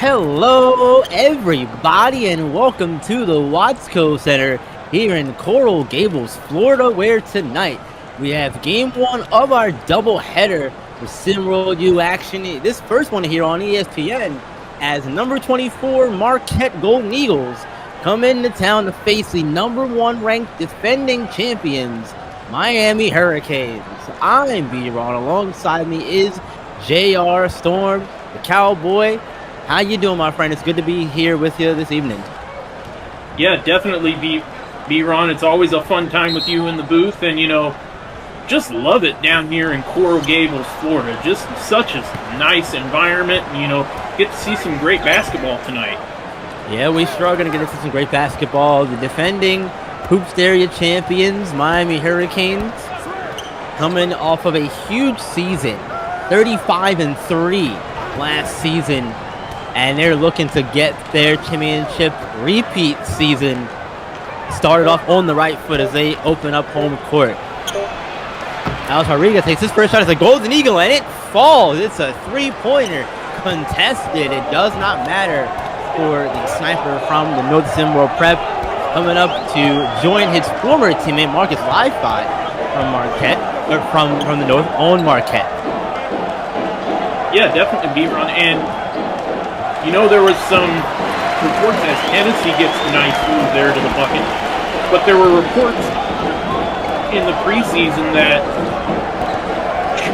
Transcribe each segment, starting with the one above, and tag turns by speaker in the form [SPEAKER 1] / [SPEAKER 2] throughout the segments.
[SPEAKER 1] Hello, everybody, and welcome to the Watsco Center here in Coral Gables, Florida, where tonight we have Game 1 of our doubleheader with SimWorld U action. This first one here on ESPN as number 24 Marquette Golden Eagles come into town to face the number 1 ranked defending champions, Miami Hurricanes. I'm B-Ron. Alongside me is JR Storm, the Cowboy. How you doing, my friend? It's good to be here with you this evening.
[SPEAKER 2] Yeah, definitely, B-Ron. It's always a fun time with you in the booth, and, just love it down here in Coral Gables, Florida. Just such a nice environment, and, get to see some great basketball tonight.
[SPEAKER 1] Yeah, we sure are going to get to see some great basketball. The defending Hoops area champions, Miami Hurricanes, coming off of a huge season, 35-3 last season. And they're looking to get their championship repeat season started off on the right foot as they open up home court. Alex Rodriguez takes his first shot as a Golden Eagle, and it falls. It's a three-pointer contested. It does not matter for the sniper from the North SimWorld Prep, coming up to join his former teammate Marcus Li-Fi from Marquette, or from the North on Marquette.
[SPEAKER 2] Yeah, definitely, B-Ron. And there was some reports as Tennessee gets a nice move there to the bucket, but there were reports in the preseason that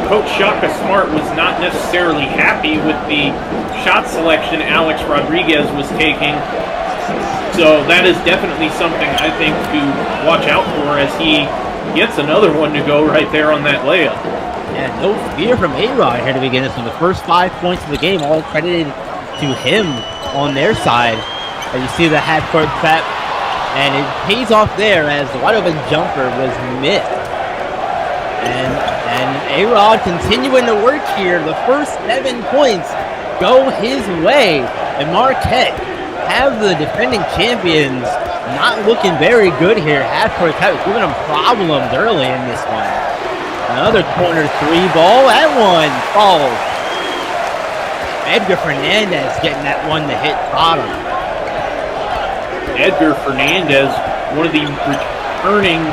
[SPEAKER 2] Coach Shaka Smart was not necessarily happy with the shot selection Alex Rodriguez was taking. So that is definitely something I think to watch out for as he gets another one to go right there on that layup.
[SPEAKER 1] Yeah, no fear from A-Rod here to begin this one. The first 5 points of the game all credited to him on their side. And you see the half-court trap, and it pays off there as the wide-open jumper was missed. And A-Rod continuing to work here. The first 7 points go his way, and Marquette have the defending champions not looking very good here. Half-court trap giving them problems early in this one. Another corner three ball. That one falls. Edgar Fernandez getting that one to hit bottom.
[SPEAKER 2] Edgar Fernandez, one of the returning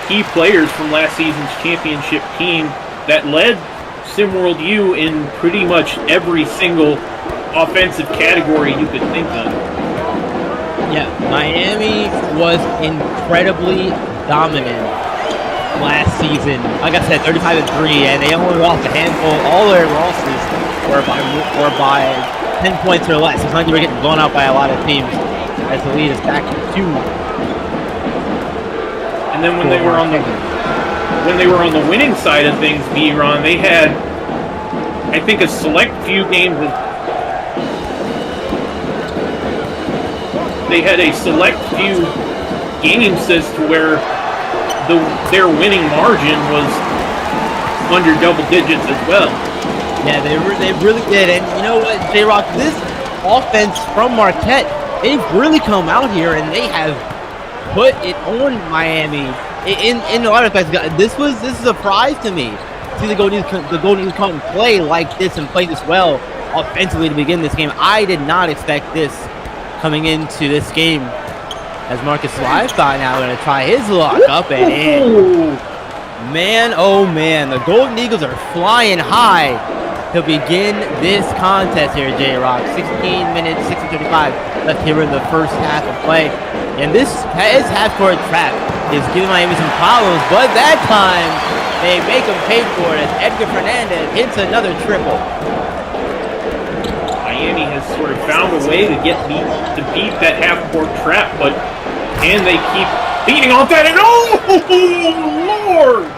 [SPEAKER 2] key players from last season's championship team that led SimWorld U in pretty much every single offensive category you could think of.
[SPEAKER 1] Yeah, Miami was incredibly dominant last season. Like I said, 35-3, and they only lost a handful. All their losses were by 10 points or less. It's not like you were getting blown out by a lot of teams as the lead is back to 2.
[SPEAKER 2] And then when they were on the winning side of things, B-Ron, they had, I think, a select few games. They had a select few games as to where their winning margin was under double digits as well.
[SPEAKER 1] Yeah, they really did. And you know what, J-Rock, this offense from Marquette, they've really come out here and they have put it on Miami in a lot of respects. This is a surprise to me. See the Golden Eagles come and play like this and play this well offensively to begin this game. I did not expect this coming into this game. As Marcus Li-Fi now going to try his luck up and in. Man, oh man, the Golden Eagles are flying high to begin this contest here, J-Rock. 16 minutes, 6:35 left here in the first half of play. And this half-court trap is giving Miami some problems, but that time they make them pay for it as Edgar Fernandez hits another triple.
[SPEAKER 2] Miami has sort of found a way to beat that half-court trap, but and they keep beating off that, and oh, Lord!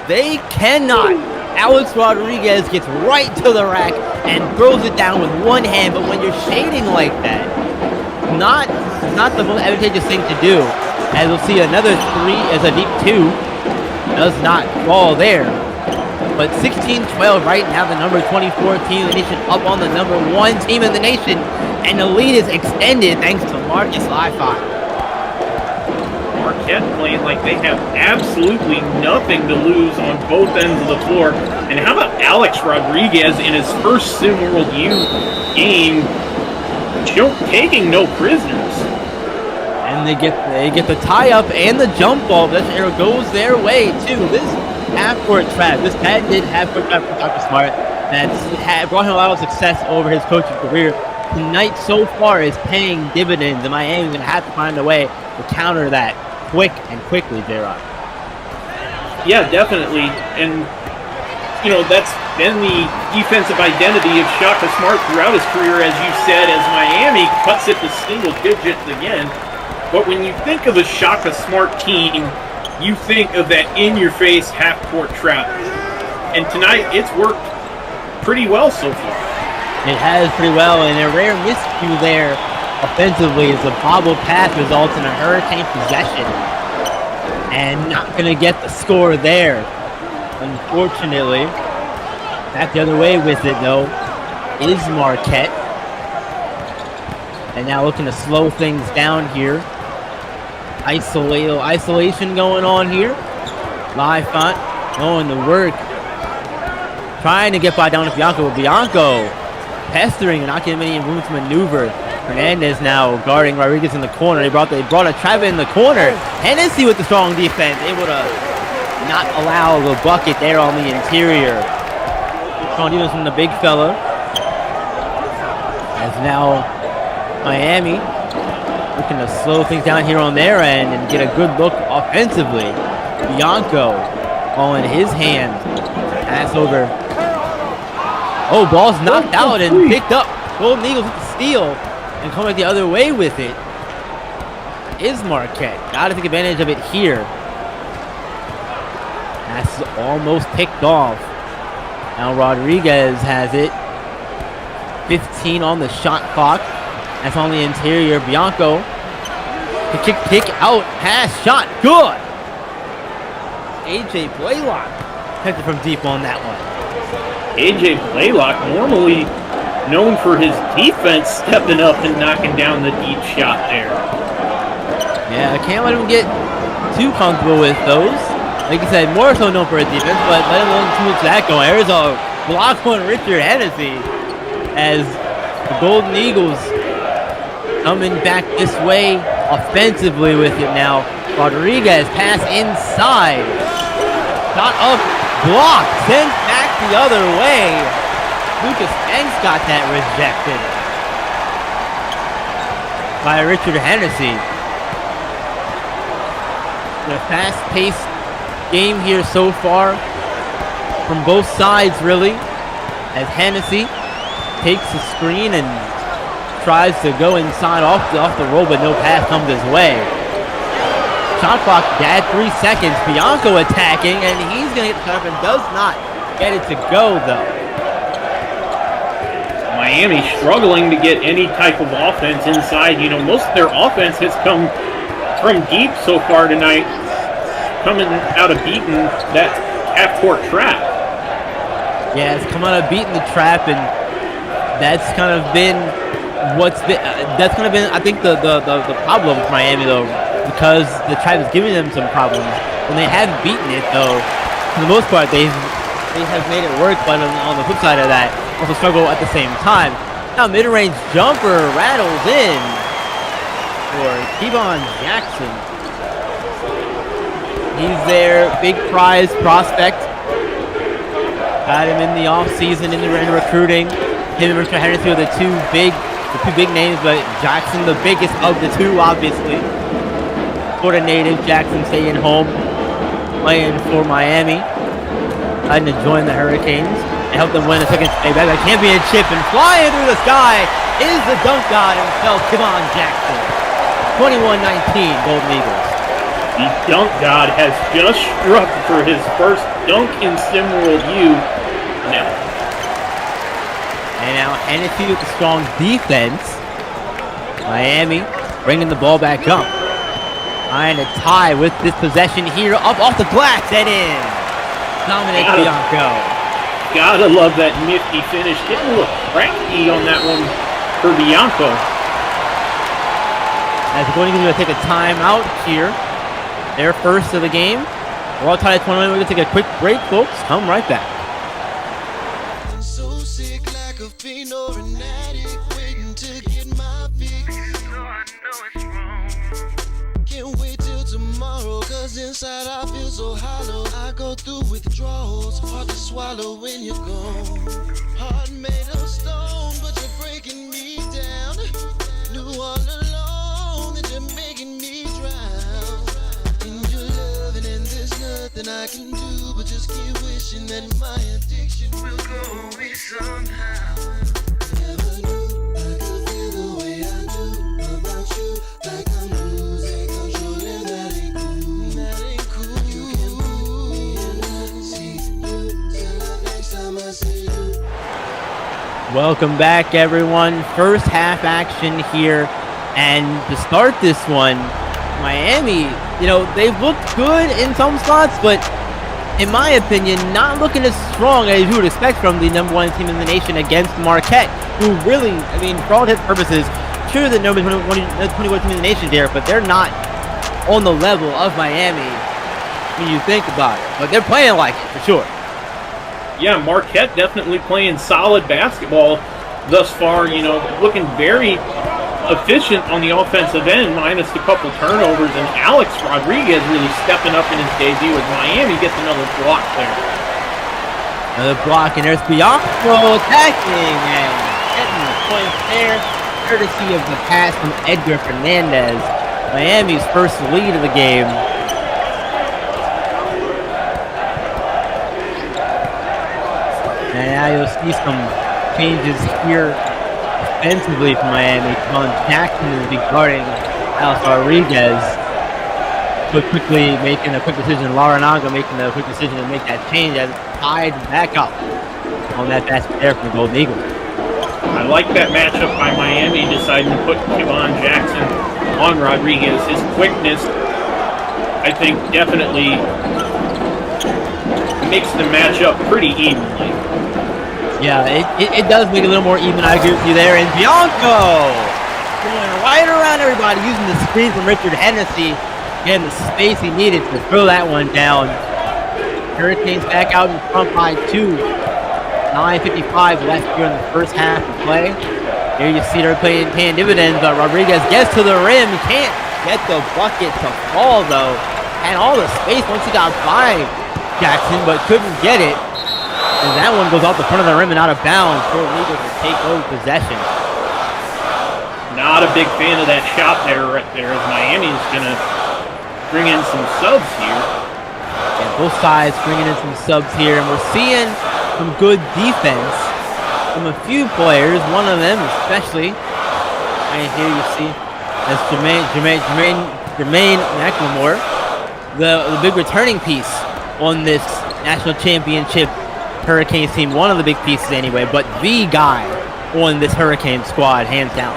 [SPEAKER 1] They cannot. Alex Rodriguez gets right to the rack and throws it down with one hand, but when you're shading like that, not the most advantageous thing to do. As we'll see, another three as a deep 2 does not fall there. But 16-12 right now, the number 24 team in the nation up on the number 1 team in the nation, and the lead is extended thanks to Marcus Li-Fi.
[SPEAKER 2] Marquette playing like they have absolutely nothing to lose on both ends of the floor, And how about Alex Rodriguez in his first SimWorld U game, taking no prisoners?
[SPEAKER 1] And they get the tie up and the jump ball. This arrow goes their way too. This half-court trap. This Pat did half-court trap for Dr. Smart. That's brought him a lot of success over his coaching career. Tonight so far is paying dividends, and Miami's gonna have to find a way to counter that quickly, J-Rock.
[SPEAKER 2] Yeah, definitely. And that's been the defensive identity of Shaka Smart throughout his career, as you said, as Miami cuts it to single digits again. But when you think of a Shaka Smart team, you think of that in-your-face half-court trap. And tonight, it's worked pretty well so far.
[SPEAKER 1] It has pretty well, and a rare miscue there offensively as the bobble pass results in a Hurricane possession. And not going to get the score there, unfortunately. Back the other way with it, though, is Marquette. And now looking to slow things down here. Isolation going on here. Live font going to work. Trying to get by down to Bianco, but Bianco pestering and not getting any room to maneuver. Hernandez now guarding Rodriguez in the corner. They brought a trap in the corner. Hennessy with the strong defense, able to not allow the bucket there on the interior. Strong defense from the big fella. As now Miami looking to slow things down here on their end and get a good look offensively. Bianco all in his hand. Pass over. Oh, ball's knocked out and picked up. Golden Eagles with the steal and coming the other way with it is Marquette. Got to take advantage of it here. Pass is almost picked off. Now Rodriguez has it. 15 on the shot clock. That's on the interior. Bianco. The kick out. Pass shot. Good. AJ Blaylock picked it from deep on that one.
[SPEAKER 2] AJ Blaylock, normally known for his defense, stepping up and knocking down the deep shot there.
[SPEAKER 1] Yeah, I can't let him get too comfortable with those. Like you said, more so known for his defense, but let him let too much of that going. There's a block on Richard Hennessy as the Golden Eagles coming back this way offensively with it now. Rodriguez pass inside. Shot up, blocked, sent back the other way. Lucas Banks got that rejected by Richard Hennessy. A fast-paced game here so far from both sides, really, as Hennessy takes the screen and tries to go inside off the roll, but no pass comes his way. Shot clock at 3 seconds. Bianco attacking, and he's going to get the shot up and does not get it to go, though.
[SPEAKER 2] Miami struggling to get any type of offense inside. Most of their offense has come from deep so far tonight, coming out of beating that half-court trap.
[SPEAKER 1] Yeah, it's come out of beating the trap, and that's kind of been I think the problem for Miami, though, because the trap is giving them some problems. When they have beaten it, though, for the most part, they have made it work, but on the flip side of that, also struggle at the same time. Now mid-range jumper rattles in for Kevon Jackson. He's their big prize prospect. Got him in the offseason in the recruiting. Him and Richard Hennessy are the two big names, but Jackson the biggest of the two, obviously. Florida native, Jackson staying home, playing for Miami. Deciding to join the Hurricanes and help them win a second straight back. That champion chip, and flying through the sky is the dunk god himself, Kevon Jackson. 21-19, Golden Eagles.
[SPEAKER 2] The dunk god has just struck for his first dunk in SimWorld U.
[SPEAKER 1] And now Hennessy with the strong defense. Miami bringing the ball back up. Trying to tie with this possession here. Up off the glass and in. Dominic Bianco.
[SPEAKER 2] Gotta love that nifty finish. Getting a little cranky on that one for Bianco.
[SPEAKER 1] As the Golden Eagles are going to take a timeout here. Their first of the game. We're all tied at 21. We're going to take a quick break, folks. Come right back.
[SPEAKER 3] 'Cause inside I feel so hollow. I go through withdrawals, hard to swallow when you're gone. Heart made of stone, but you're breaking me down. Knew all along that you're making me drown in your loving, and there's nothing I can do but just keep wishing that my addiction will go away somehow. Never knew I could feel the way I do about you, like I'm losing control, and that ain't cool. That ain't cool. You can put me in the see you till the next time I see you.
[SPEAKER 1] Welcome back, everyone. First half action here. And to start this one, Miami, they've looked good in some spots, but in my opinion, not looking as strong as you would expect from the number one team in the nation against Marquette, who really, for all intents and purposes, sure the number 21 team in the nation there, but they're not on the level of Miami when you think about it. But they're playing like it, for sure.
[SPEAKER 2] Yeah, Marquette definitely playing solid basketball thus far, looking very efficient on the offensive end, minus a couple turnovers, and Alex Rodriguez really stepping up in his debut as Miami gets another block there.
[SPEAKER 1] Another block, and there's Bianco attacking and getting the points there, courtesy of the pass from Edgar Fernandez. Miami's first lead of the game. And now you'll see some changes here defensively from Miami. Come on, Jackson will be guarding Alex Rodriguez. So quickly making a quick decision. Laranaga making a quick decision to make that change as tied back up on that basket there from the Golden Eagles.
[SPEAKER 2] I like that matchup by Miami, deciding to put Kevon Jackson on Rodriguez. His quickness, I think, definitely makes the matchup pretty evenly.
[SPEAKER 1] Yeah, it does make it a little more even. I agree with you there. And Bianco going right around everybody, using the screen from Richard Hennessy, getting the space he needed to throw that one down. Hurricanes back out in front by 2. 9:55 left here in the first half of play. Here you see they're paying dividends. Rodriguez gets to the rim, can't get the bucket to fall though. Had all the space once he got by Jackson, but couldn't get it. And that one goes off the front of the rim and out of bounds for Eagles to take over possession.
[SPEAKER 2] Not a big fan of that shot there, right there, as Miami's going to bring in some subs here.
[SPEAKER 1] And both sides bringing in some subs here, and we're seeing some good defense from a few players. One of them especially, right here you see, that's Jermaine McLemore, the big returning piece on this national championship Hurricanes team. One of the big pieces anyway, but the guy on this Hurricane squad, hands down.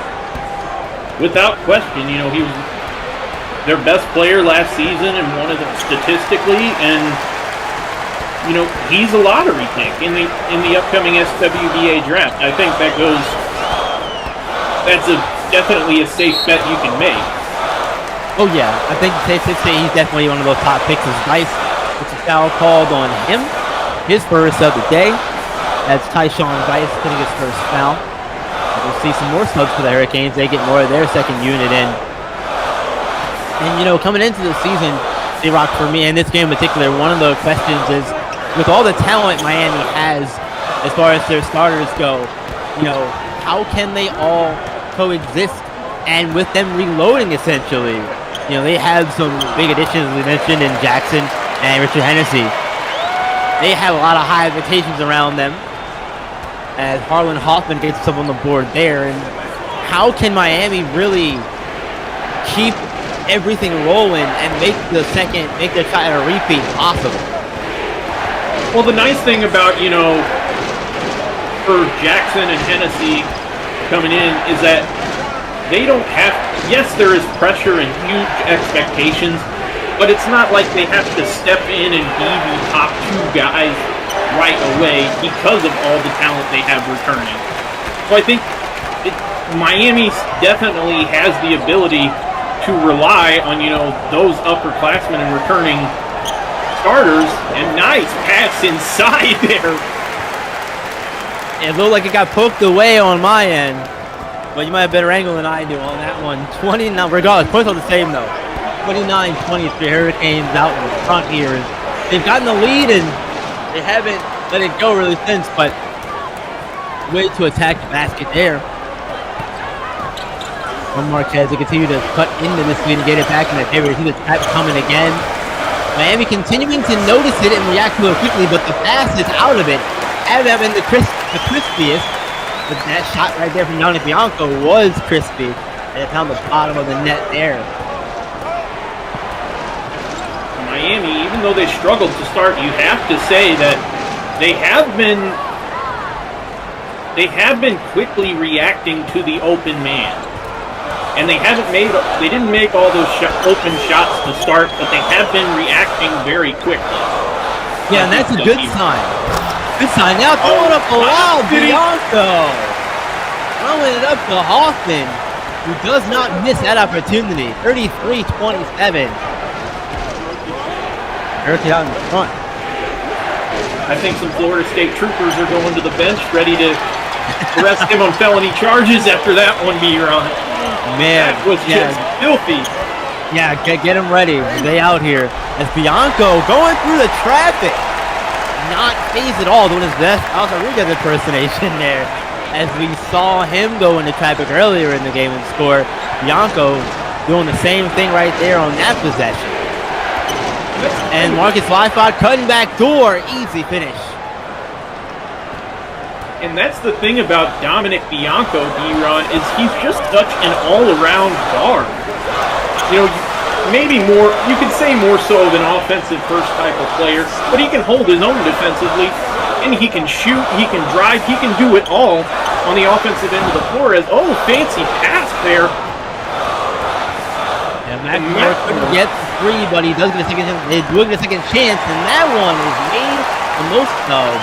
[SPEAKER 2] Without question, he was their best player last season and one of them statistically, and he's a lottery pick in the upcoming SWBA draft. I think that's definitely a safe bet you can make.
[SPEAKER 1] Oh yeah, I think it's safe to say he's definitely one of those top picks. It's nice. It's a foul called on him. His first of the day. That's Tyshawn Dice getting his first foul. We'll see some more subs for the Hurricanes. They get more of their second unit in. And coming into the season, C-Rock, for me in this game in particular, one of the questions is, with all the talent Miami has as far as their starters go, how can they all coexist? And with them reloading essentially, they have some big additions, as we mentioned, in Jackson and Richard Hennessy. They have a lot of high expectations around them as Harlan Hoffman gets himself on the board there. And how can Miami really keep everything rolling and make their shot at a repeat possible?
[SPEAKER 2] Well, the nice thing about, for Jackson and Hennessy coming in is that they don't have, yes, there is pressure and huge expectations, but it's not like they have to step in and be the top two guys right away because of all the talent they have returning. So I think Miami definitely has the ability to rely on, those upperclassmen and returning starters. And nice pass inside there.
[SPEAKER 1] It looked like it got poked away on my end, but you might have a better angle than I do on that one. 20 now, regardless, points are the same though. 29-23, Hurricanes out in front here. They've gotten the lead and they haven't let it go really since, but way to attack the basket there. From Marquette to continue to cut into this lead and get it back in their favor. See the trap coming again. Miami continuing to notice it and react to it quickly, but the pass is out of it. Had that been the crispiest, but that shot right there from Dominic Bianco was crispy, and it found the bottom of the net there.
[SPEAKER 2] Miami, even though they struggled to start, you have to say that they have been quickly reacting to the open man. And they didn't make all those open shots to start, but they have been reacting very quickly.
[SPEAKER 1] Yeah, and that's a good sign. Good sign. Now throwing up a wild Bianco. Throwing it up to Hoffman, who does not miss that opportunity. 33-27. Hurricane out in front.
[SPEAKER 2] I think some Florida State troopers are going to the bench ready to arrest him on felony charges after that one be on.
[SPEAKER 1] Man,
[SPEAKER 2] that was just filthy.
[SPEAKER 1] Yeah, get him ready. They out here. As Bianco going through the traffic. Not phased at all, doing his best Alex Rodriguez impersonation there. As we saw him go into traffic earlier in the game and score. Bianco doing the same thing right there on that possession. And Marcus Lifeout cutting back door. Easy finish.
[SPEAKER 2] And that's the thing about Dominic Bianco, D-Ron, is he's just such an all-around guard. You know, maybe more, you could say more so than offensive first type of player, but he can hold his own defensively, and he can shoot, he can drive, he can do it all on the offensive end of the floor. As fancy pass there.
[SPEAKER 1] And McNamara couldn't get the three, but he does get a second chance, and that one is made the most of.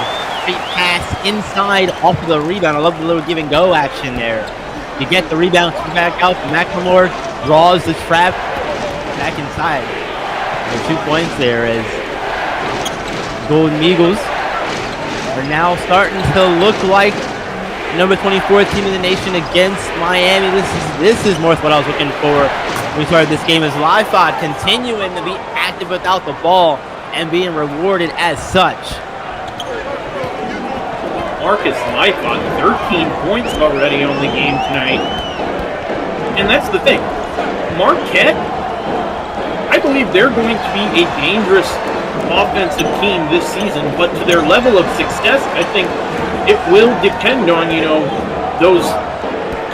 [SPEAKER 1] Pass inside off of the rebound. I love the little give and go action there. You get the rebound, come back out. McLemore draws the trap back inside. And 2 points there as Golden Eagles are now starting to look like number 24 team in the nation against Miami. This is more what I was looking for when we started this game. As Lifeout continuing to be active without the ball and being rewarded as such.
[SPEAKER 2] Marcus Lifeout, 13 points already on the game tonight. And that's the thing. Marquette, I believe they're going to be a dangerous offensive team this season, but to their level of success, I think it will depend on, those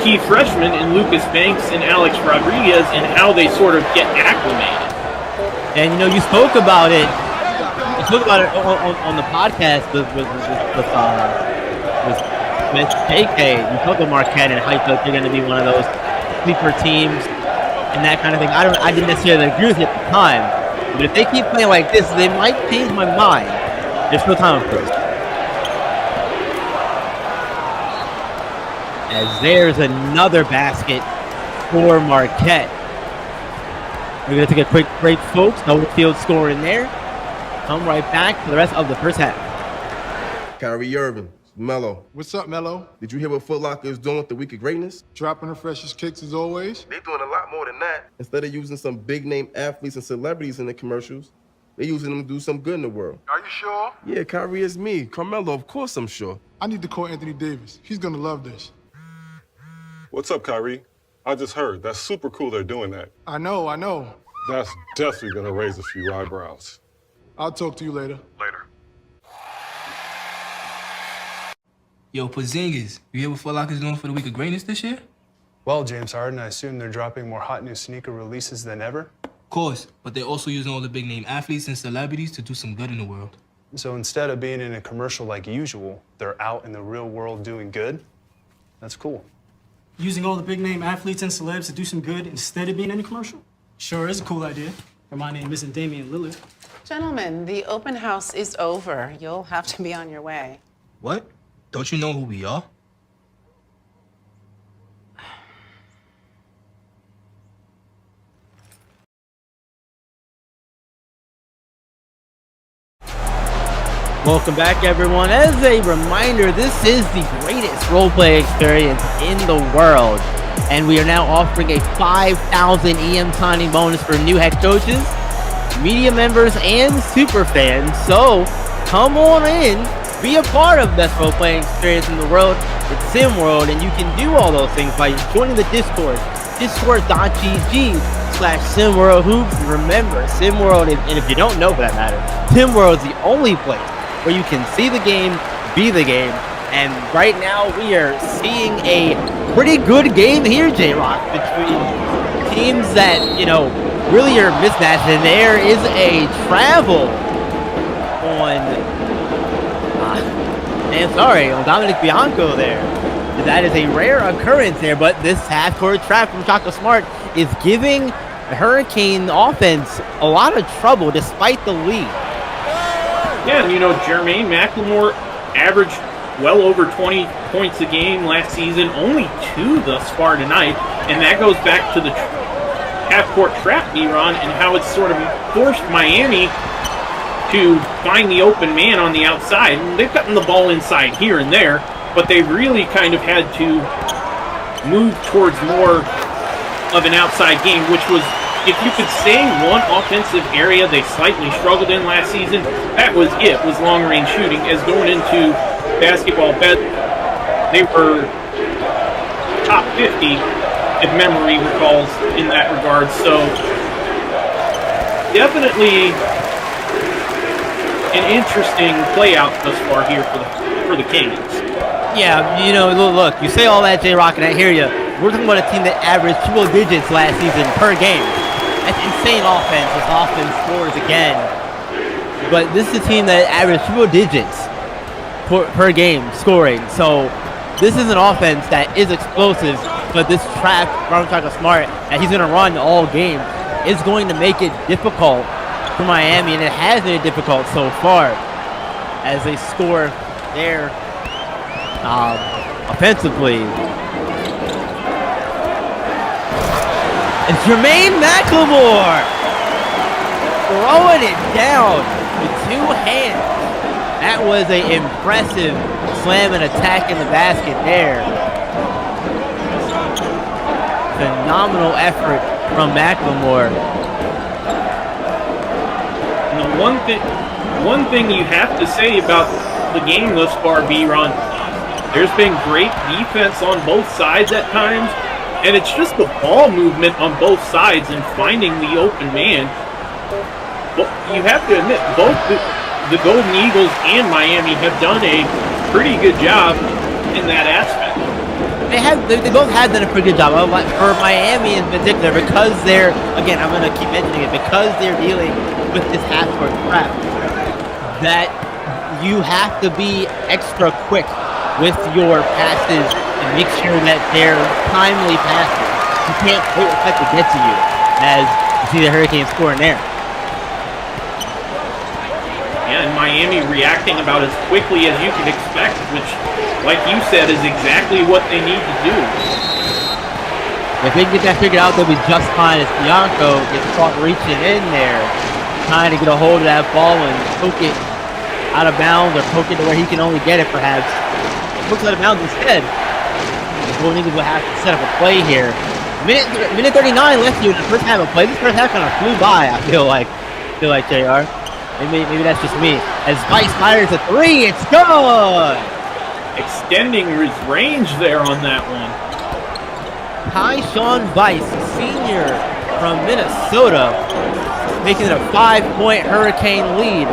[SPEAKER 2] key freshmen in Lucas Banks and Alex Rodriguez and how they sort of get acclimated.
[SPEAKER 1] And, you spoke about it. You spoke about it on the podcast with JK. You talk about Marquette and how you feel like they're going to be one of those sleeper teams and that kind of thing. I didn't necessarily agree with it at the time, but if they keep playing like this, they might change my mind. There's still time, of course. As there's another basket for Marquette. We're going to take a quick break, folks. No field score in there. Come right back for the rest of the first half.
[SPEAKER 4] Kyrie Irving, Melo.
[SPEAKER 5] What's up, Melo?
[SPEAKER 4] Did you hear what Foot Locker is doing with the Week of Greatness?
[SPEAKER 5] Dropping the freshest kicks as always.
[SPEAKER 4] They're doing a lot more than that. Instead of using some big-name athletes and celebrities in the commercials, they're using them to do some good in the world.
[SPEAKER 5] Are you sure?
[SPEAKER 4] Yeah, Kyrie is me. Carmelo, of course I'm sure.
[SPEAKER 5] I need to call Anthony Davis. He's gonna love this.
[SPEAKER 6] What's up, Kyrie? I just heard. That's super cool they're doing that.
[SPEAKER 5] I know.
[SPEAKER 6] That's definitely gonna raise a few eyebrows.
[SPEAKER 5] I'll talk to you later.
[SPEAKER 7] Yo, Porzingis, you hear what Foot Locker's doing for the Week of Greatness this year?
[SPEAKER 8] Well, James Harden, I assume they're dropping more hot new sneaker releases than ever?
[SPEAKER 7] Of course, but they're also using all the big name athletes and celebrities to do some good in the world.
[SPEAKER 8] So instead of being in a commercial like usual, they're out in the real world doing good? That's cool.
[SPEAKER 9] Using all the big name athletes and celebs to do some good instead of being in a commercial? Sure is a cool idea. Reminding me of Damian Lillard.
[SPEAKER 10] Gentlemen, the open house is over. You'll have to be on your way.
[SPEAKER 7] What? Don't you know who we are?
[SPEAKER 1] Welcome back, everyone. As a reminder, this is the greatest roleplay experience in the world. And we are now offering a 5,000 EM signing bonus for new head coaches, media members, and super fans. So come on in, be a part of the best role-playing experience in the world. It's SimWorld, and you can do all those things by joining the Discord, discord.gg/SimWorld Hoops. And remember, SimWorld, and if you don't know for that matter, SimWorld is the only place where you can see the game, be the game. And right now we are seeing a pretty good game here, J-Rock, between teams that, really are mismatched. And there is a travel on Dominic Bianco there. That is a rare occurrence there, but this half-court trap from Shaka Smart is giving the Hurricane offense a lot of trouble despite the lead.
[SPEAKER 2] Yeah, and Jermaine McLemore averaged well over 20 points a game last season, only 2 thus far tonight, and that goes back to the half-court trap, D-Ron, and how it's sort of forced Miami to find the open man on the outside. And they've gotten the ball inside here and there, but they really kind of had to move towards more of an outside game, which was, if you could say one offensive area they slightly struggled in last season, that was long-range shooting. As going into basketball, they were top 50, if memory recalls, in that regard. So definitely an interesting play out thus far here for the Kings.
[SPEAKER 1] Yeah, look, you say all that, J-Rock, and I hear you. We're talking about a team that averaged triple digits last season per game. That's insane offense. This offense scores again. But this is a team that averaged triple digits per game scoring. So this is an offense that is explosive, but this trap from Shaka Smart that he's going to run all game is going to make it difficult for Miami, and it has made it difficult so far as they score there offensively. And Jermaine McLemore throwing it down with 2 hands. That was an impressive slam and attack in the basket there. Phenomenal effort from McLemore.
[SPEAKER 2] And the one thing you have to say about the game thus far, B-Ron, there's been great defense on both sides at times, and it's just the ball movement on both sides and finding the open man. Well, you have to admit, both the Golden Eagles and Miami have done a pretty good job in that aspect.
[SPEAKER 1] They both have done a pretty good job. For Miami in particular, because they're, again, I'm going to keep mentioning it, because they're dealing with this half-court trap, that you have to be extra quick with your passes and make sure that they're timely passes. You can't wait for that to get to you, as you see the Hurricanes scoring there.
[SPEAKER 2] Yeah, and Miami reacting about as quickly as you can expect, which, like you said, is exactly what they need to do.
[SPEAKER 1] If they can get that figured out, they'll be just fine, as Bianco gets caught reaching in there, trying to get a hold of that ball and poke it out of bounds, or poke it to where he can only get it, perhaps. Looks out of bounds instead. The Golden Eagles will have to set up a play here. Minute 39 left here in the first half of play. This first half kind of flew by, I feel like JR. Maybe that's just me. As Vice fires a 3, it's good!
[SPEAKER 2] Extending his range there on that one.
[SPEAKER 1] Tyshawn Vice, senior from Minnesota, making it a 5-point Hurricane lead.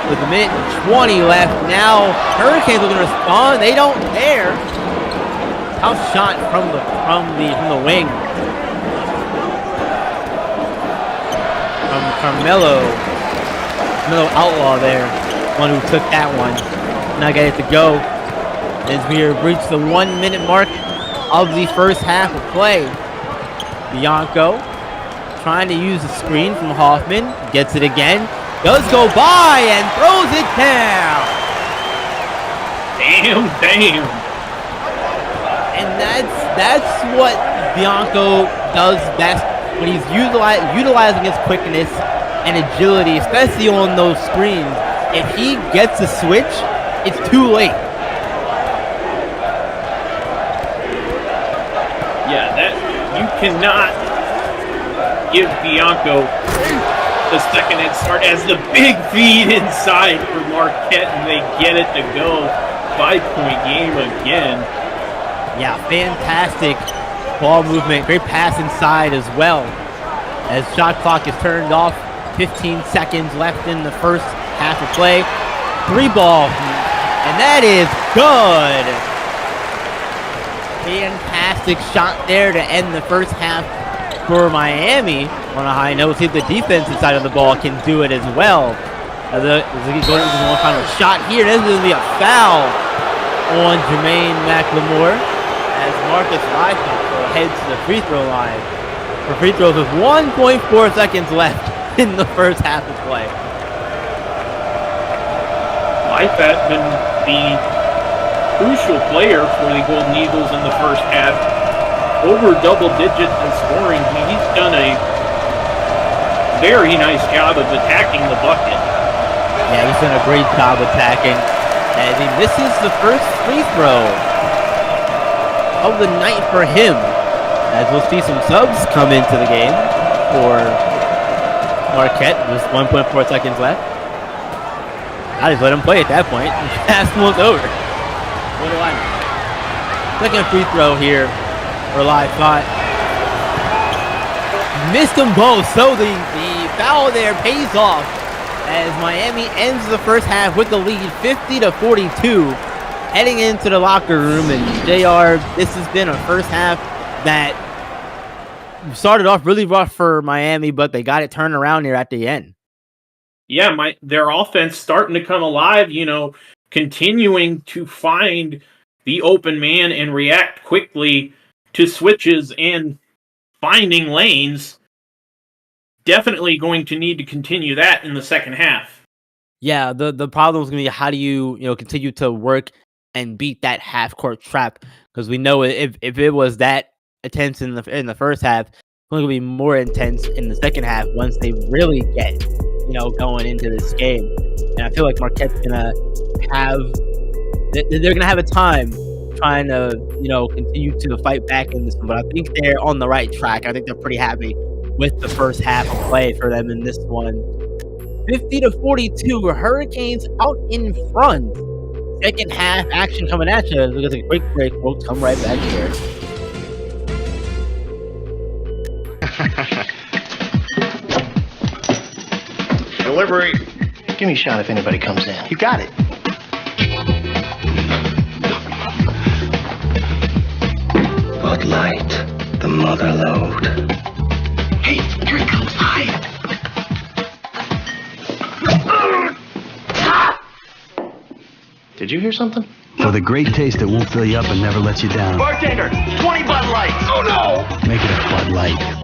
[SPEAKER 1] With a minute and 20 left. Now Hurricanes are going to respond. They don't care. House shot from the wing. From Carmelo Outlaw there. One who took that one. Now got it to go. As we have reached the 1-minute mark of the first half of play. Bianco trying to use the screen from Hoffman. Gets it again. Does go by and throws it down.
[SPEAKER 2] Damn.
[SPEAKER 1] And that's what Bianco does best when he's utilizing his quickness and agility, especially on those screens. If he gets a switch, it's too late.
[SPEAKER 2] Yeah, cannot give Bianco the second head start as the big feed inside for Marquette, and they get it to go. 5-point game again.
[SPEAKER 1] Yeah, fantastic ball movement. Great pass inside as well. As shot clock is turned off, 15 seconds left in the first half of play. 3 ball, and that is good. Fantastic shot there to end the first half for Miami on a high note. See if the defensive side of the ball can do it as well. Going to one final shot here. This is going to be a foul on Jermaine McLemore as Marcus Rifle heads to the free throw line for free throws with 1.4 seconds left in the first half of play.
[SPEAKER 2] Life has been the crucial player for the Golden Eagles in the first half. Over double digits in scoring. He's done a very nice job of attacking the bucket.
[SPEAKER 1] Yeah, he's done a great job attacking. As he misses the first free throw of the night for him. As we'll see some subs come into the game for Marquette. Just 1.4 seconds left. I just let him play at that point. Pass was over. What do I know? Second free throw here for Live Thought. Missed them both, so the foul there pays off as Miami ends the first half with the lead 50-42. Heading into the locker room, and JR, this has been a first half that started off really rough for Miami, but they got it turned around here at the end.
[SPEAKER 2] Yeah, their offense starting to come alive, continuing to find the open man and react quickly to switches and finding lanes. Definitely going to need to continue that in the second half.
[SPEAKER 1] Yeah, the problem is going to be how do you continue to work and beat that half court trap, because we know if it was that intense in the first half, it's going to be more intense in the second half once they really get going into this game. And I feel like Marquette's gonna have a time trying to continue to fight back in this one, but I think they're on the right track. I think they're pretty happy with the first half of play for them in this one. 50-42, Hurricanes out in front. Second half action coming at you. We're gonna take a quick break. We'll come right back here.
[SPEAKER 11] Delivery. Give me a shot if anybody comes in. You got it. Bud Light, the mother load. Hey, here it comes. Hide. Did you hear something?
[SPEAKER 12] For the great taste that won't fill you up and never lets you down.
[SPEAKER 11] Bartender, 20 Bud Lights. Oh no!
[SPEAKER 12] Make it a Bud Light.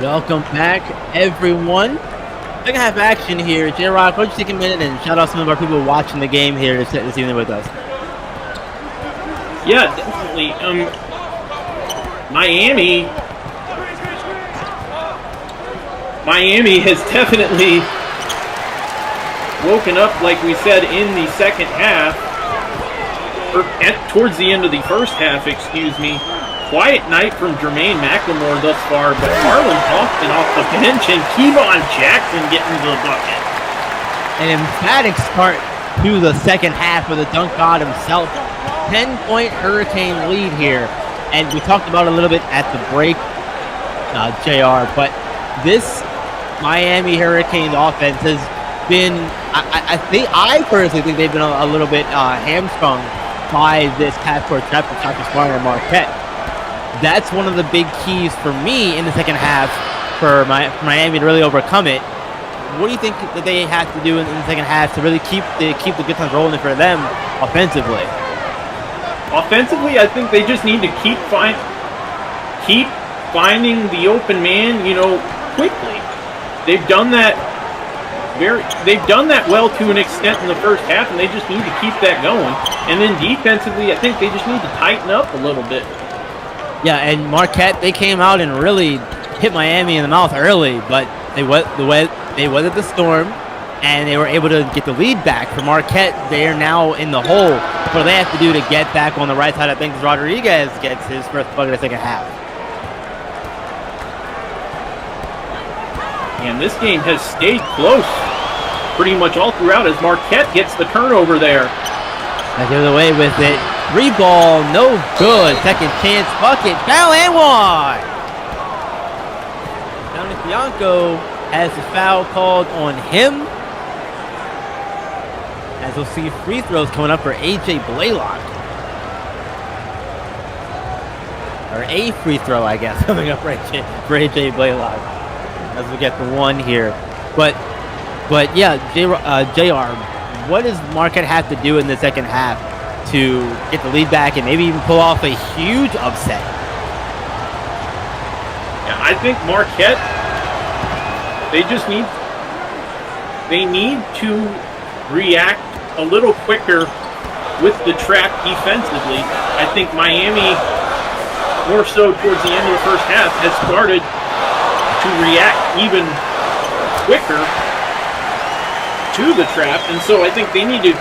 [SPEAKER 1] Welcome back, everyone. Second half action here. J-Rock, why don't you take a minute and shout out some of our people watching the game here this evening with us?
[SPEAKER 2] Yeah, definitely. Miami has definitely woken up, like we said, in the second half, or towards the end of the first half, excuse me. Quiet night from Jermaine McLemore thus far, but Marlon Hoffman off the bench and Kevon Jackson getting to the bucket.
[SPEAKER 1] An emphatic start to the second half with the dunk god himself. 10-point Hurricane lead here. And we talked about it a little bit at the break, JR, but this Miami Hurricanes offense has been, I personally think they've been a little bit hamstrung by this half-court trap from Dr. Smart and Marquette. That's one of the big keys for me in the second half for Miami to really overcome it. What do you think that they have to do in the second half to really keep the good times rolling for them offensively?
[SPEAKER 2] Offensively, I think they just need to keep finding the open man, quickly. They've done that well to an extent in the first half, and they just need to keep that going. And then defensively, I think they just need to tighten up a little bit.
[SPEAKER 1] Yeah, and Marquette, they came out and really hit Miami in the mouth early, but they weathered the storm, and they were able to get the lead back. For Marquette, they are now in the hole. What they have to do to get back on the right side, I think Rodriguez gets his first bucket of the second half.
[SPEAKER 2] And this game has stayed close pretty much all throughout as Marquette gets the turnover there.
[SPEAKER 1] I get away with it. 3 ball, no good. Second chance bucket, foul and one. Now Bianco has the foul called on him. As we'll see free throws coming up for A.J. Blaylock. Or a free throw, I guess, coming up for A.J. Blaylock. As we get the one here. But yeah, JR, what does Marquette have to do in the second half to get the lead back and maybe even pull off a huge upset?
[SPEAKER 2] Yeah, I think Marquette, they need to react a little quicker with the trap defensively. I think Miami, more so towards the end of the first half, has started to react even quicker to the trap, and so I think they need to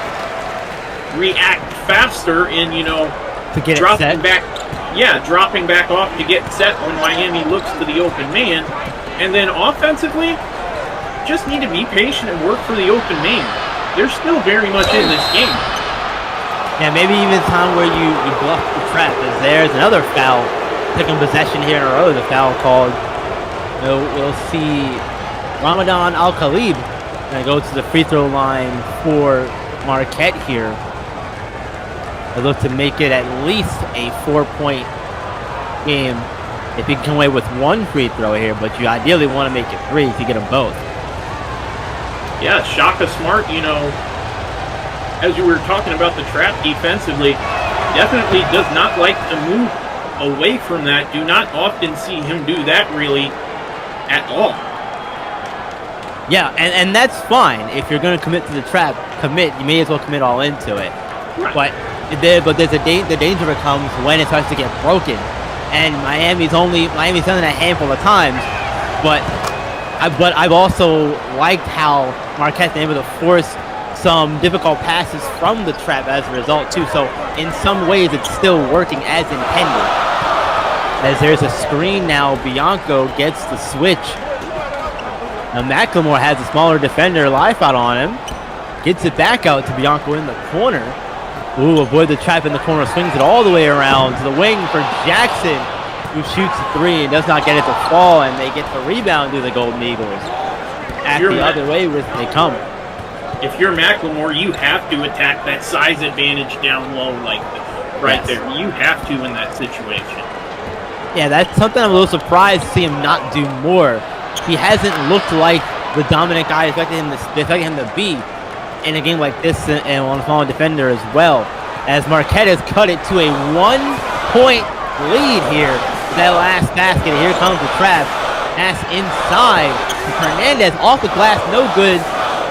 [SPEAKER 2] react faster in,
[SPEAKER 1] to get
[SPEAKER 2] dropping
[SPEAKER 1] it set.
[SPEAKER 2] dropping back off to get set when Miami looks to the open man. And then offensively, just need to be patient and work for the open man. They're still very much in this game.
[SPEAKER 1] Yeah, maybe even time where you bluff the trap, as there's another foul. Second possession here in a row, the foul called. We'll see Ramadan Al-Khalib going to go to the free throw line for Marquette here. They look to make it at least a 4-point game if you can come away with one free throw here, but you ideally want to make it 3 if you get them both.
[SPEAKER 2] Yeah, Shaka Smart, as you were talking about the trap defensively, definitely does not like to move away from that. Do not often see him do that really at all.
[SPEAKER 1] Yeah, and that's fine. If you're going to commit to the trap, you may as well commit all into it.
[SPEAKER 2] Right.
[SPEAKER 1] But there's the danger comes when it starts to get broken. And Miami's done it a handful of times, but I've also liked how Marquette's been able to force some difficult passes from the trap as a result too. So in some ways, it's still working as intended. As there's a screen now, Bianco gets the switch. Now McLemore has a smaller defender life out on him. Gets it back out to Bianco in the corner. Ooh, avoid the trap in the corner. Swings it all the way around to the wing for Jackson, who shoots a 3 and does not get it to fall, and they get the rebound to the Golden Eagles. At the other way with they come.
[SPEAKER 2] If you're McLemore, you have to attack that size advantage down low like this, there. You have to in that situation.
[SPEAKER 1] Yeah, that's something I'm a little surprised to see him not do more. He hasn't looked like the dominant guy expecting him to be in a game like this and on a smaller defender as well. As Marquette has cut it to a 1-point lead here. That last basket. Here comes the trap. Pass inside. Hernandez off the glass. No good.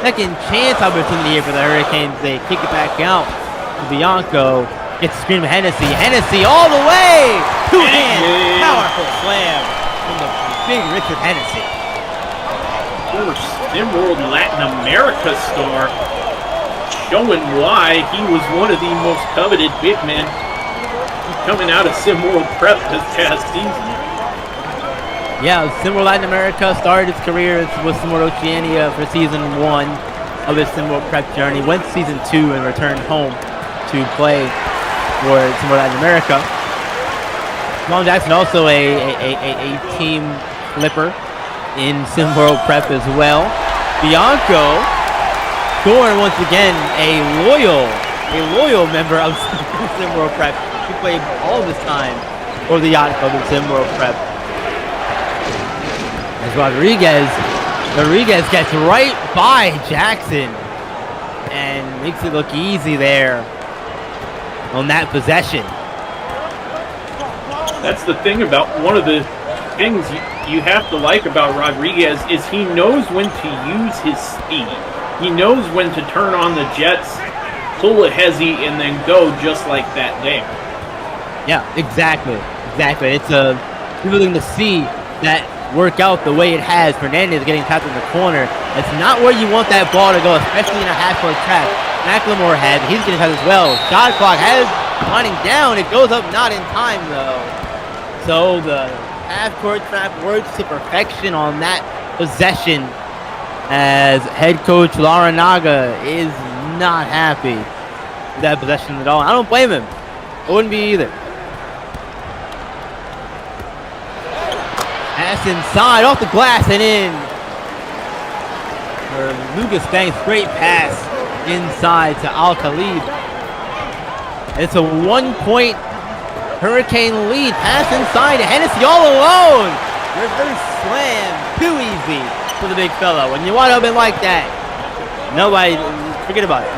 [SPEAKER 1] Second chance opportunity here for the Hurricanes. They kick it back out to Bianco. Gets the screen of Hennessy. Hennessy all the way! Two-hand, powerful slam from the big Richard Hennessy.
[SPEAKER 2] Former SimWorld Latin America star, showing why he was one of the most coveted big men coming out of SimWorld Prep this past season.
[SPEAKER 1] Yeah, SimWorld Latin America started his career with SimWorld Oceania for Season 1 of his SimWorld Prep journey. Went to Season 2 and returned home to play for SimWorld Latin America. Long Jackson also a team flipper in SimWorld Prep as well. Bianco scoring once again a loyal member of SimWorld Prep. He played all this time for the Yacht Club in SimWorld Prep. As Rodriguez gets right by Jackson and makes it look easy there on that possession.
[SPEAKER 2] That's the thing about one of the things you have to like about Rodriguez is he knows when to use his speed. He knows when to turn on the jets, pull a hezzy, and then go just like that there.
[SPEAKER 1] Yeah, exactly. It's thrilling to see that work out the way it has. Fernandez getting tapped in the corner. It's not where you want that ball to go, especially in a half-court trap. McLemore has, he's getting tapped as well. Shot clock has winding down. It goes up not in time though. So the half-court trap works to perfection on that possession, as head coach Laranaga is not happy with that possession at all. I don't blame him. I wouldn't be either. Pass inside, off the glass and in. For Lucas Banks, great pass inside to Al-Khalid. It's a 1-point Hurricane lead. Pass inside to Hennessy all alone. Reverse slam, too easy for the big fella. When you want to open like that, nobody, forget about it.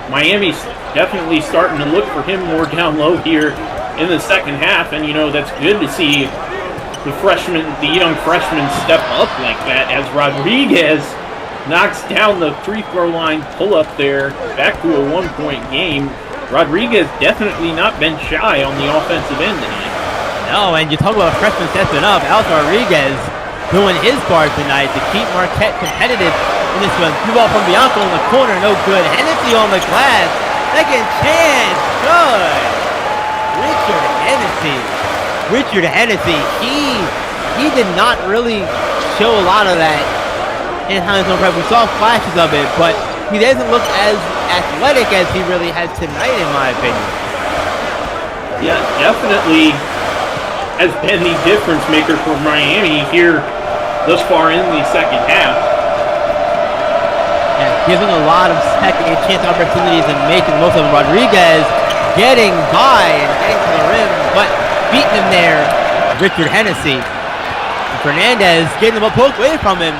[SPEAKER 2] Miami's definitely starting to look for him more down low here in the second half, and that's good to see the young freshman step up like that as Rodriguez knocks down the free throw line pull up there, back to a 1-point game. Rodriguez definitely not been shy on the offensive end tonight.
[SPEAKER 1] No, and you talk about freshman stepping up. Alex Rodriguez doing his part tonight to keep Marquette competitive in this one. Two ball from Bianco in the corner, no good. Hennessy on the glass, second chance, good. Richard Hennessy, he did not really show a lot of that in Huntington Prep. We saw flashes of it, but he doesn't look as athletic as he really has tonight, in my opinion.
[SPEAKER 2] Yeah, definitely has been the difference maker for Miami here thus far in the second half.
[SPEAKER 1] Yeah, giving a lot of second chance opportunities and making most of them. Rodriguez getting by and getting to the rim, but beating him there, Richard Hennessy. And Fernandez getting the ball poked away from him.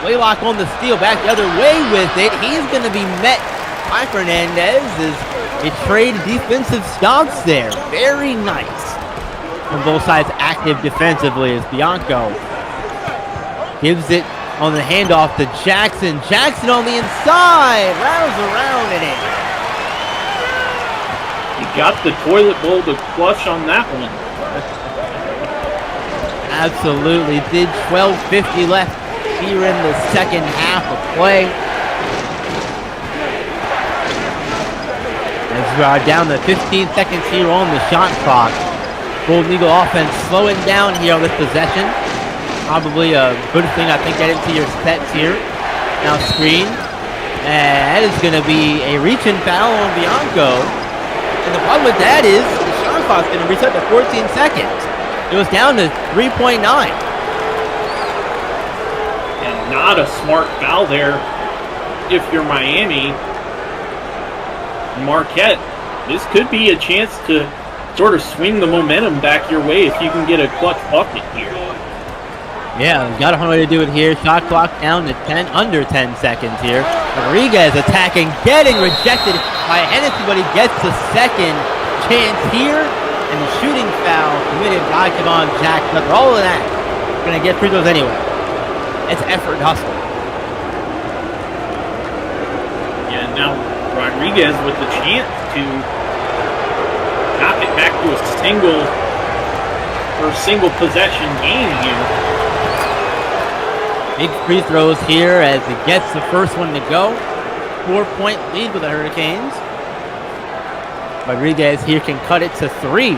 [SPEAKER 1] Blaylock on the steal, back the other way with it. He's going to be met by Fernandez as they trade defensive stops there. Very nice. From both sides active defensively as Bianco gives it on the handoff to Jackson. Jackson on the inside, rattles around in it.
[SPEAKER 2] He got the toilet bowl to flush on that one.
[SPEAKER 1] Absolutely. Did 12:50 left here in the second half of play. As we are down to 15 seconds here on the shot clock. Golden Eagle offense slowing down here on this possession. Probably a good thing. I think get into your sets here. Now screen. And that is going to be a reach-in foul on Bianco. And the problem with that is the shot clock's going to reset to 14 seconds. It was down to 3.9.
[SPEAKER 2] And not a smart foul there if you're Miami. Marquette, this could be a chance to sort of swing the momentum back your way if you can get a clutch bucket here.
[SPEAKER 1] Yeah, he's got a way to do it here. Shot clock down to under 10 seconds here. Rodriguez attacking, getting rejected by Hennessy, but he gets the second chance here. And the shooting foul committed by Kevon Jackson. But for all of that, we're going to get free throws anyway. It's effort and hustle.
[SPEAKER 2] Yeah, now Rodriguez with the chance to knock it back to a single possession game here.
[SPEAKER 1] Big free throws here as it gets the first one to go. 4-point lead with the Hurricanes. Rodriguez here can cut it to 3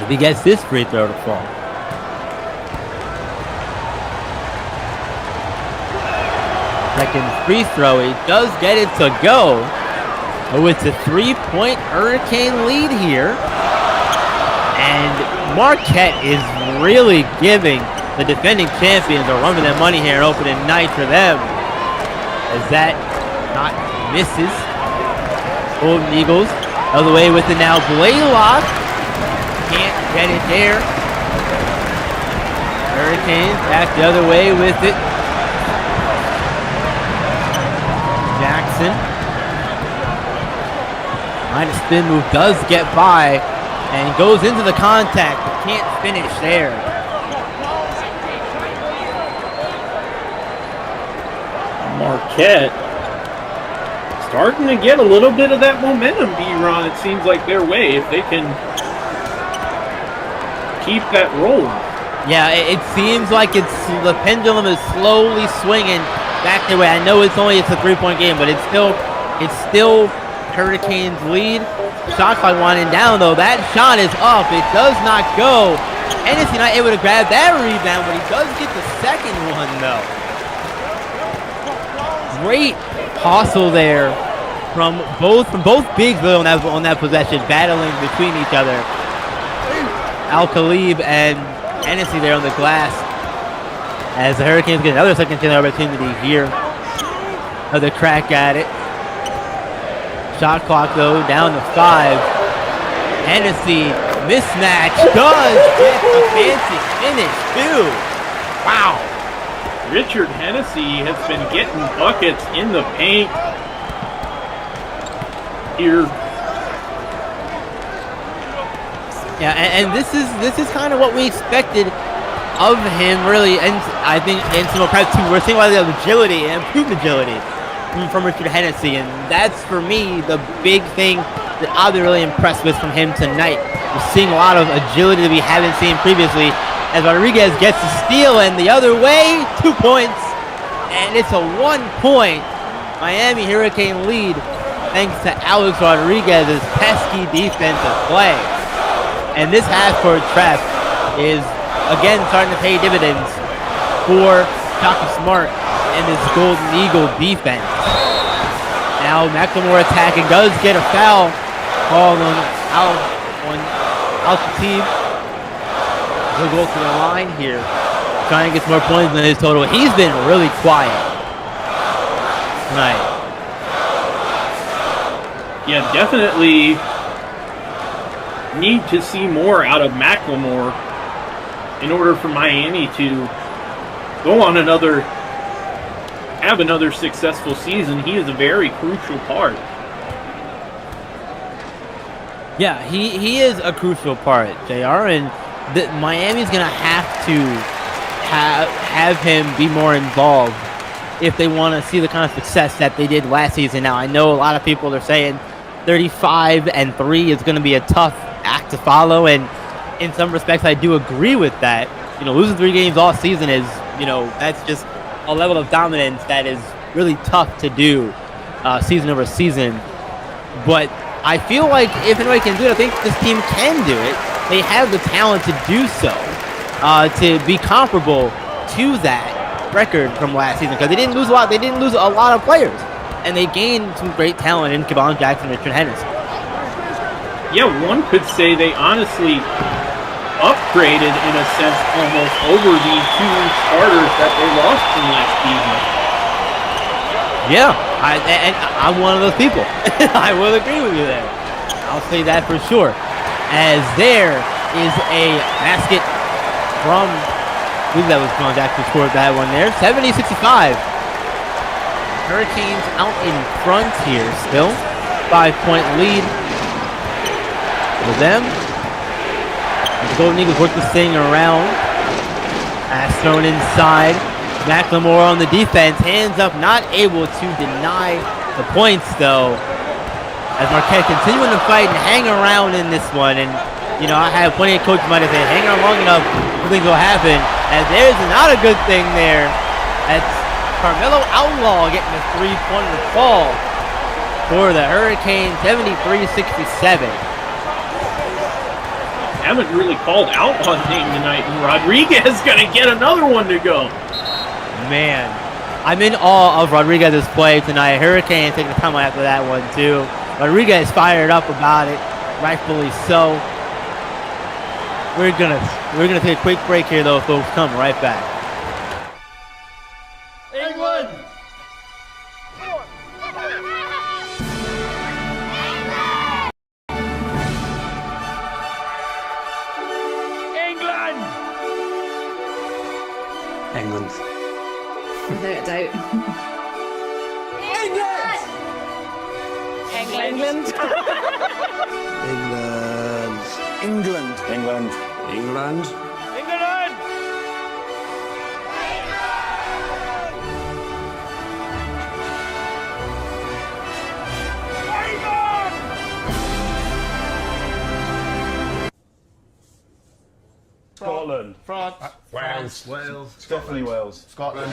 [SPEAKER 1] if he gets this free throw to fall. Second free throw, he does get it to go. Oh, it's a 3-point Hurricane lead here. And Marquette is really giving the defending champions a run for their money here, opening night for them. As that not misses. Golden Eagles other way with it now. Blaylock can't get it there. Hurricanes back the other way with it. Jackson. Minor spin move does get by and goes into the contact, but can't finish there.
[SPEAKER 2] Marquette starting to get a little bit of that momentum, B-Ron. It seems like their way if they can keep that rolling.
[SPEAKER 1] Yeah, it seems like the pendulum is slowly swinging back their way. I know it's a 3-point game, but it's still Hurricanes lead. Shot clock winding down though. That shot is up. It does not go. Hennessy not able to grab that rebound, but he does get the second one though. Great hustle there from both bigs on that possession, battling between each other. Al-Khalib and Hennessy there on the glass as the Hurricanes get another second chance opportunity here. Another crack at it. Shot clock though down to 5. Hennessy mismatch does get a fancy finish too. Wow.
[SPEAKER 2] Richard Hennessy has been getting buckets in the paint here.
[SPEAKER 1] Yeah, and this is kind of what we expected of him, really. And I think in some prep too, we're seeing a lot of agility and improved agility from Richard Hennessy, and that's for me the big thing that I've been really impressed with from him tonight. We're seeing a lot of agility that we haven't seen previously. As Rodriguez gets the steal, and the other way, 2 points, and it's a 1-point Miami Hurricane lead thanks to Alex Rodriguez's pesky defensive play. And this half-court trap is again starting to pay dividends for Shaka Smart and his Golden Eagle defense. Now McLemore attacking, does get a foul called on Al-Khatib. He'll go to the line here, trying to get more points than his total. He's been really quiet tonight.
[SPEAKER 2] Yeah, definitely need to see more out of McLemore in order for Miami to go on have another successful season. He is a very crucial part.
[SPEAKER 1] Yeah, he is a crucial part, JR, and Miami's going to have to have him be more involved if they want to see the kind of success that they did last season. Now, I know a lot of people are saying 35-3 is going to be a tough act to follow, and in some respects, I do agree with that. Losing 3 games all season is, that's just a level of dominance that is really tough to do season over season. But I feel like if anybody can do it, I think this team can do it. They have the talent to do so, to be comparable to that record from last season, because they didn't lose a lot. They didn't lose a lot of players, and they gained some great talent in Kevon Jackson and Richard Hennessy.
[SPEAKER 2] Yeah, one could say they honestly upgraded in a sense almost over the 2 starters that they lost from last season.
[SPEAKER 1] Yeah, I'm one of those people. I will agree with you there. I'll say that for sure. As there is a basket from, I believe that was Kevon Jackson scored that one there. 70-65. Hurricanes out in front here still. 5-point lead for them. The Golden Eagles work this thing around. Pass thrown inside. McLemore on the defense. Hands up, not able to deny the points, though, as Marquette continuing to fight and hang around in this one. And, you know, I have plenty of coaches might have said, hang around long enough, things will happen. As there's not a good thing there. That's Carmelo Outlaw getting a three-pointer fall for the Hurricanes, 73-67.
[SPEAKER 2] Haven't really called Outlaw's name tonight, and Rodriguez gonna get another one to go.
[SPEAKER 1] Man, I'm in awe of Rodriguez's play tonight. Hurricanes taking a timeout after that one too. Rodriguez fired up about it, rightfully so. We're gonna take a quick break here though, folks. Come right back.
[SPEAKER 3] England!
[SPEAKER 8] England.
[SPEAKER 13] Without a doubt.
[SPEAKER 3] England!
[SPEAKER 10] England.
[SPEAKER 11] England. England. England.
[SPEAKER 6] Scotland.
[SPEAKER 5] France.
[SPEAKER 6] Wales.
[SPEAKER 5] Wales.
[SPEAKER 6] It's definitely Wales.
[SPEAKER 5] Scotland.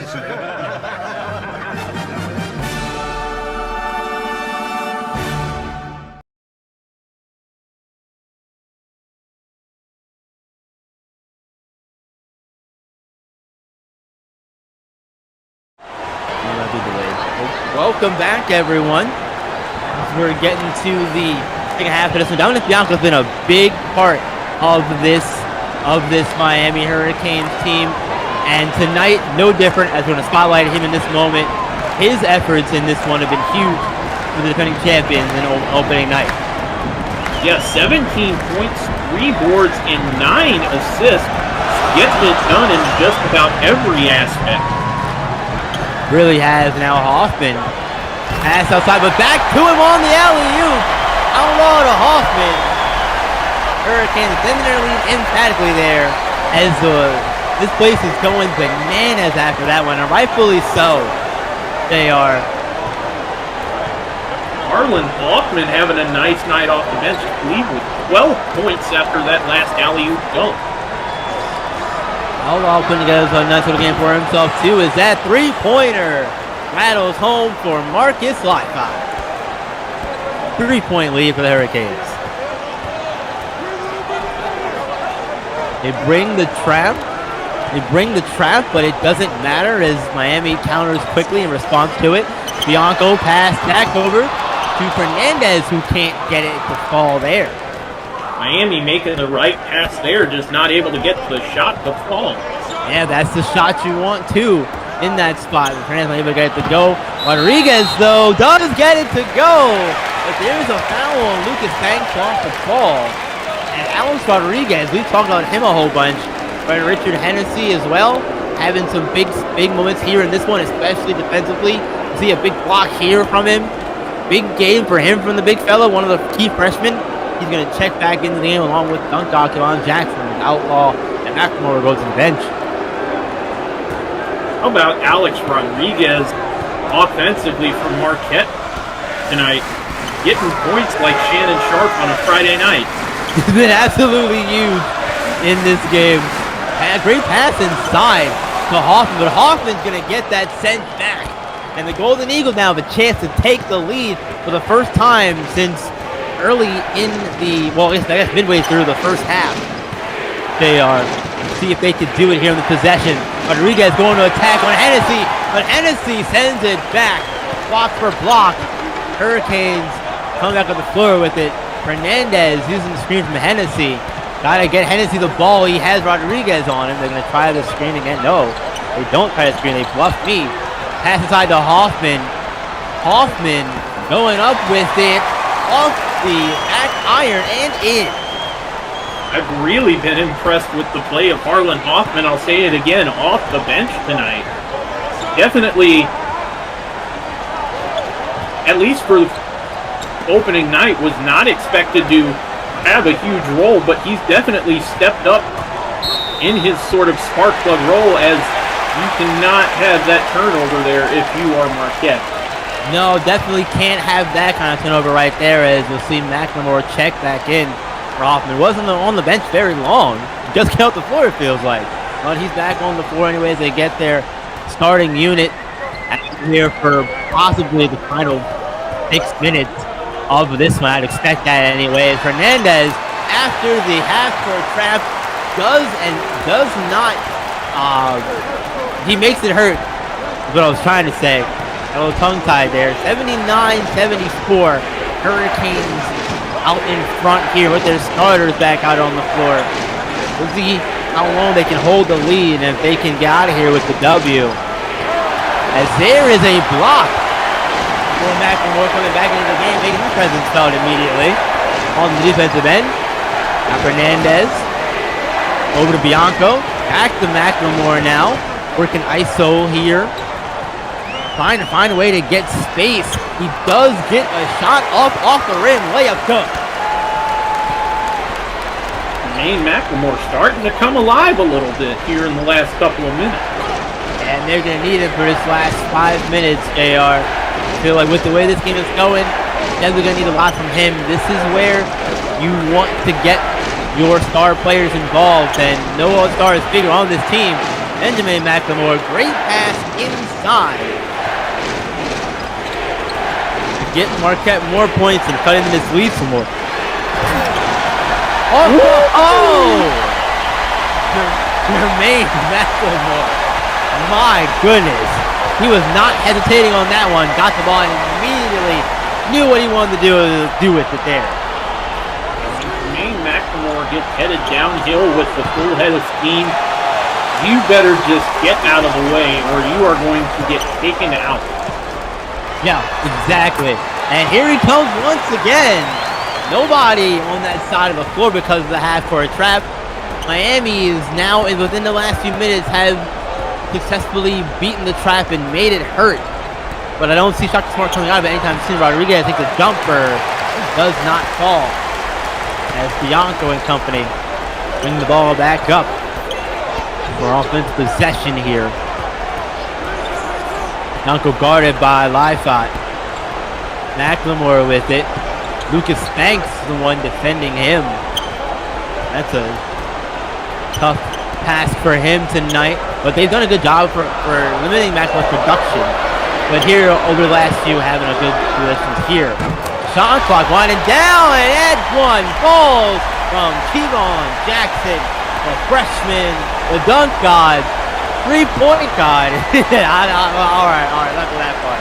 [SPEAKER 1] Welcome back, everyone. We're getting to the second half of this one. Dominic Bianco's been a big part of this Miami Hurricanes team, and tonight no different, as we're going to spotlight him in this moment. His efforts in this one have been huge for the defending champions in opening night.
[SPEAKER 2] Yeah, 17 points, 3 boards, and 9 assists. Gets it done in just about every aspect.
[SPEAKER 1] Really has. Now Hoffman. Pass outside, but back to him on the alley-oop. Outlaw to Hoffman. Hurricanes extending their lead emphatically there as this place is going bananas after that one, and rightfully so. They are.
[SPEAKER 2] Harlan Hoffman having a nice night off the bench, lead with 12 points after that last alley-oop dunk.
[SPEAKER 1] Outlaw putting together a nice little game for himself too, as that three-pointer rattles home for Marcus Lightfoot. 3-point lead for the Hurricanes. They bring the trap, but it doesn't matter as Miami counters quickly in response to it. Bianco pass back over to Fernandez, who can't get it to fall there.
[SPEAKER 2] Miami making the right pass there, just not able to get the shot to fall.
[SPEAKER 1] Yeah, that's the shot you want too in that spot. Fernandez not able to get it to go. Rodriguez, though, does get it to go. But there's a foul on Lucas Banks off the ball. And Alex Rodriguez, we've talked about him a whole bunch. But Richard Hennessy as well, having some big moments here in this one, especially defensively. You see a big block here from him. Big game for him from the big fella, one of the key freshmen. He's going to check back into the game along with Dunk Document Jackson, Outlaw, and McLemore goes to the bench.
[SPEAKER 2] How about Alex Rodriguez offensively from Marquette tonight, getting points like Shannon Sharp on a Friday night?
[SPEAKER 1] He's been absolutely huge in this game. A great pass inside to Hoffman, but Hoffman's going to get that sent back. And the Golden Eagles now have a chance to take the lead for the first time since early in the, well, I guess midway through the first half. They are, see if they can do it here in the possession. Rodriguez going to attack on Hennessy, but Hennessy sends it back. Block for block. Hurricanes coming back on the floor with it. Fernandez using the screen from Hennessy. Gotta get Hennessy the ball. He has Rodriguez on him. They're gonna try the screen again. No, they don't try the screen. They bluff me. Pass inside to Hoffman. Hoffman going up with it. Off the back iron and in.
[SPEAKER 2] I've really been impressed with the play of Harlan Hoffman. I'll say it again, off the bench tonight. Definitely, at least for opening night, was not expected to have a huge role, but he's definitely stepped up in his sort of spark plug role, as you cannot have that turnover there if you are Marquette.
[SPEAKER 1] No, definitely can't have that kind of turnover right there, as you'll see McLemore check back in for Hoffman. Wasn't on the bench very long. Just got off the floor, it feels like. But he's back on the floor anyways. They get their starting unit here for possibly the final 6 minutes of this one. I'd expect that anyways. Fernandez, after the half-court trap, does not, he makes it hurt, is what I was trying to say. A little tongue-tied there. 79-74. Hurricanes out in front here with their starters back out on the floor. We'll see how long they can hold the lead and if they can get out of here with the W. As there is a block. Going back and more coming back into the game, making his presence felt immediately on the defensive end. Now Fernandez over to Bianco. Back to McLemore now. Working ISO here. Trying to find a way to get space. He does get a shot up off the rim. Layup good.
[SPEAKER 2] Jermaine McLemore starting to come alive a little bit here in the last couple of minutes.
[SPEAKER 1] And they're going to need it for this last 5 minutes, JR. I feel like with the way this game is going, definitely going to need a lot from him. This is where you want to get your star players involved, and no all-star is figure on this team. Benjamin McLemore, great pass inside. Get Marquette more points and cut into this lead some more. Jermaine McLemore. My goodness. He was not hesitating on that one. Got the ball and immediately knew what he wanted to do with it there.
[SPEAKER 2] Jermaine McLemore gets headed downhill with the full head of steam. You better just get out of the way or you are going to get taken out.
[SPEAKER 1] Yeah, exactly. And here he comes once again. Nobody on that side of the floor because of the half-court trap. Miami is now, within the last few minutes, have successfully beaten the trap and made it hurt. But I don't see Shaka Smart coming out of it anytime soon. Rodriguez, I think the jumper does not fall. As Bianco and company bring the ball back up for offensive possession here. Bianco guarded by Lifot. McLemore with it. Lucas Banks is the one defending him. That's a tough pass for him tonight. But they've done a good job for limiting McLemore's production. But here, over the last few, having a good positions here. Shot clock winding down, and that one falls from Kevon Jackson, the freshman, the dunk god. 3-point god. all right, not to that part.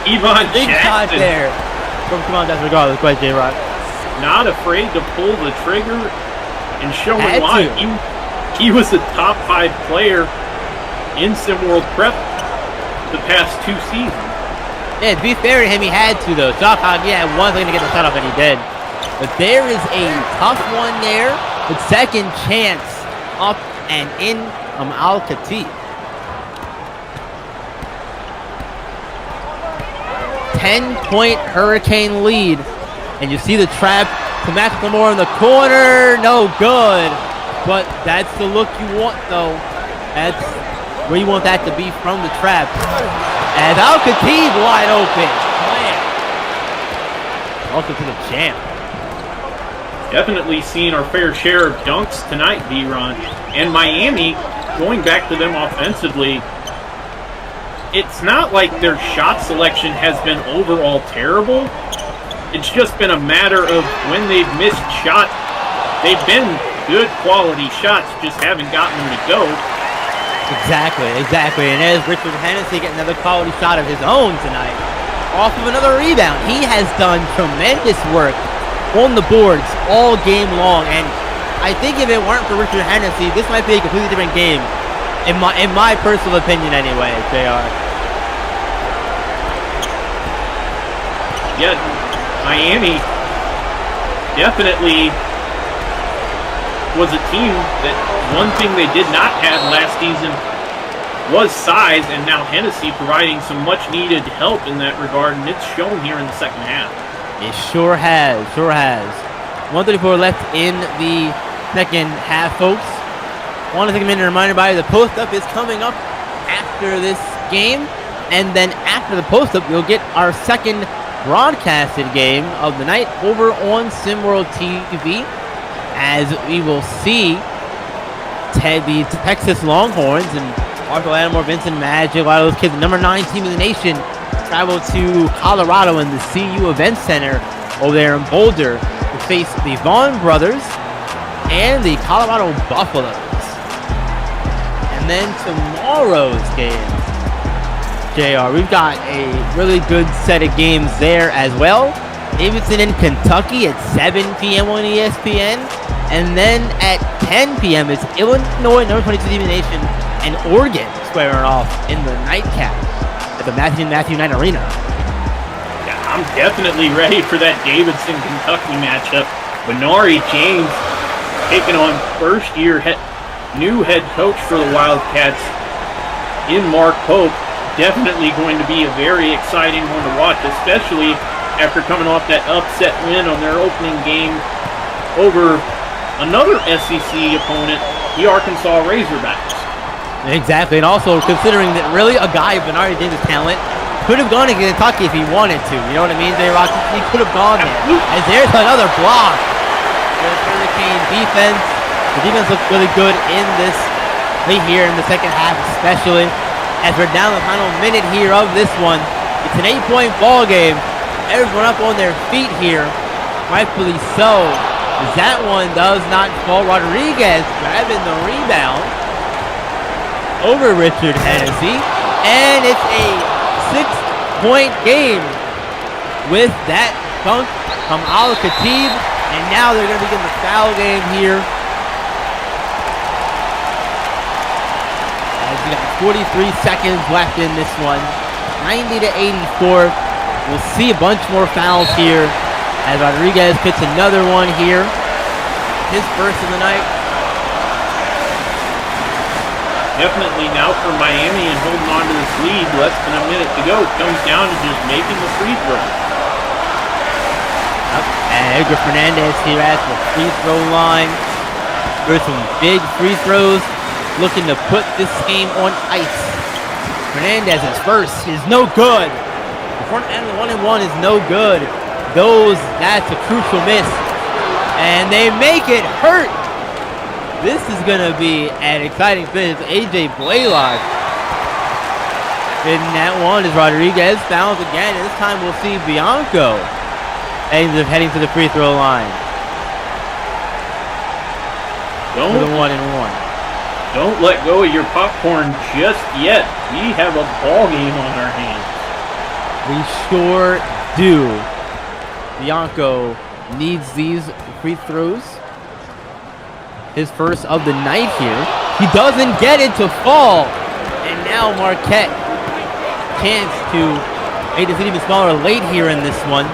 [SPEAKER 2] Kevon
[SPEAKER 1] Big shot
[SPEAKER 2] Jackson.
[SPEAKER 1] there from Kevon Jackson, regardless. Go ahead, J-Rock.
[SPEAKER 2] Not afraid to pull the trigger and show
[SPEAKER 1] Had
[SPEAKER 2] it why.
[SPEAKER 1] to.
[SPEAKER 2] He was a top 5 player in SimWorld Prep the past 2 seasons.
[SPEAKER 1] Yeah, to be fair to him, he had to, though. Doc Hogg, yeah, one thing to get the shot off, and he did. But there is a tough one there. The second chance up and in from Al-Khatib. 10-point Hurricane lead. And you see the trap to McLemore in the corner. No good. But that's the look you want, though. That's where you want that to be from the trap. And Al-Khatib wide open. Welcome to the champ.
[SPEAKER 2] Definitely seen our fair share of dunks tonight, D-Ron. And Miami, going back to them offensively, it's not like their shot selection has been overall terrible. It's just been a matter of when they've missed shots. They've been good quality shots, just haven't gotten them to go.
[SPEAKER 1] Exactly. And there's Richard Hennessy getting another quality shot of his own tonight. Off of another rebound. He has done tremendous work on the boards all game long. And I think if it weren't for Richard Hennessy, this might be a completely different game. In my personal opinion anyway, JR.
[SPEAKER 2] Yeah, Miami definitely was a team that one thing they did not have last season was size, and now Hennessy providing some much needed help in that regard, and it's shown here in the second half.
[SPEAKER 1] It sure has. 1:34 left in the second half, folks. Want to take a minute to remind everybody the post-up is coming up after this game. And then after the post-up, you'll get our second broadcasted game of the night over on SimWorld TV, as we will see the Texas Longhorns and Marshall Lattimore, Vincent Magic, a lot of those kids, the number 9 team in the nation, travel to Colorado in the CU Event Center over there in Boulder to face the Vaughn brothers and the Colorado Buffaloes. And then tomorrow's game, JR, we've got a really good set of games there as well. Davidson in Kentucky at 7 p.m. on ESPN. And then at 10 p.m. is Illinois, number 22 team in the nation, and Oregon squaring off in the nightcap at the Matthew Knight Arena.
[SPEAKER 2] Yeah, I'm definitely ready for that Davidson, Kentucky matchup. Benari James taking on first-year new head coach for the Wildcats in Mark Pope. Definitely going to be a very exciting one to watch, especially after coming off that upset win on their opening game over another SEC opponent, the Arkansas Razorbacks.
[SPEAKER 1] Exactly, and also considering that really a guy of Benari James' talent could have gone to Kentucky if he wanted to. You know what I mean, J-Rock? He could have gone there. As there's another block. There's Hurricane defense. The defense looks really good in this right here in the second half, especially as we're down the final minute here of this one. It's an 8-point ball game. Everyone up on their feet here, rightfully so. That one does not fall. Rodriguez grabbing the rebound over Richard Hennessy. And it's a 6-point game with that dunk from Al-Khatib. And now they're going to begin the foul game here. As we got 43 seconds left in this one. 90 to 84. We'll see a bunch more fouls here as Rodriguez hits another one here. His first of the night.
[SPEAKER 2] Definitely now for Miami and holding on to this lead. Less than a minute to go. It comes down to just making the free throw.
[SPEAKER 1] And Edgar Fernandez here at the free throw line. There's some big free throws looking to put this game on ice. Fernandez's first is no good. The front end of the 1-and-1 is no good. That's a crucial miss. And they make it hurt. This is going to be an exciting finish. AJ Blaylock hitting that one as Rodriguez fouls again. And this time we'll see Bianco ends up heading to the free throw line. For the 1-and-1.
[SPEAKER 2] Don't let go of your popcorn just yet. We have a ball game on our hands.
[SPEAKER 1] We sure do. Bianco needs these free throws. His first of the night here. He doesn't get it to fall. And now Marquette chance to make this even smaller late here in this one.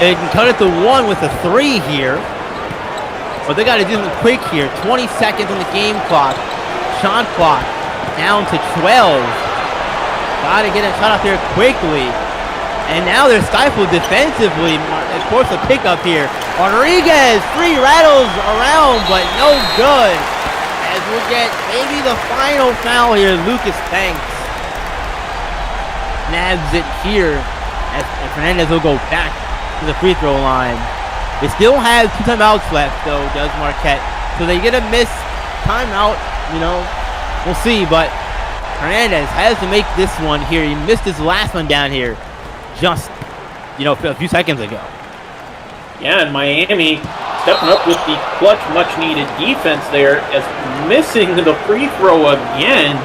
[SPEAKER 1] They can cut it to 1 with a 3 here. But they got to do something quick here. 20 seconds on the game clock. Shot clock down to 12. Got to get a shot out there quickly. And now they're stifled defensively. Of course, a pickup here. Rodriguez, 3 rattles around, but no good. As we'll get maybe the final foul here. Lucas Banks nabs it here. And Fernandez will go back to the free throw line. They still have 2 timeouts left, though, does Marquette. So they get a missed timeout, we'll see. But Fernandez has to make this one here. He missed his last one down here just, a few seconds ago.
[SPEAKER 2] Yeah, and Miami stepping up with the clutch, much-needed defense there, as missing the free throw again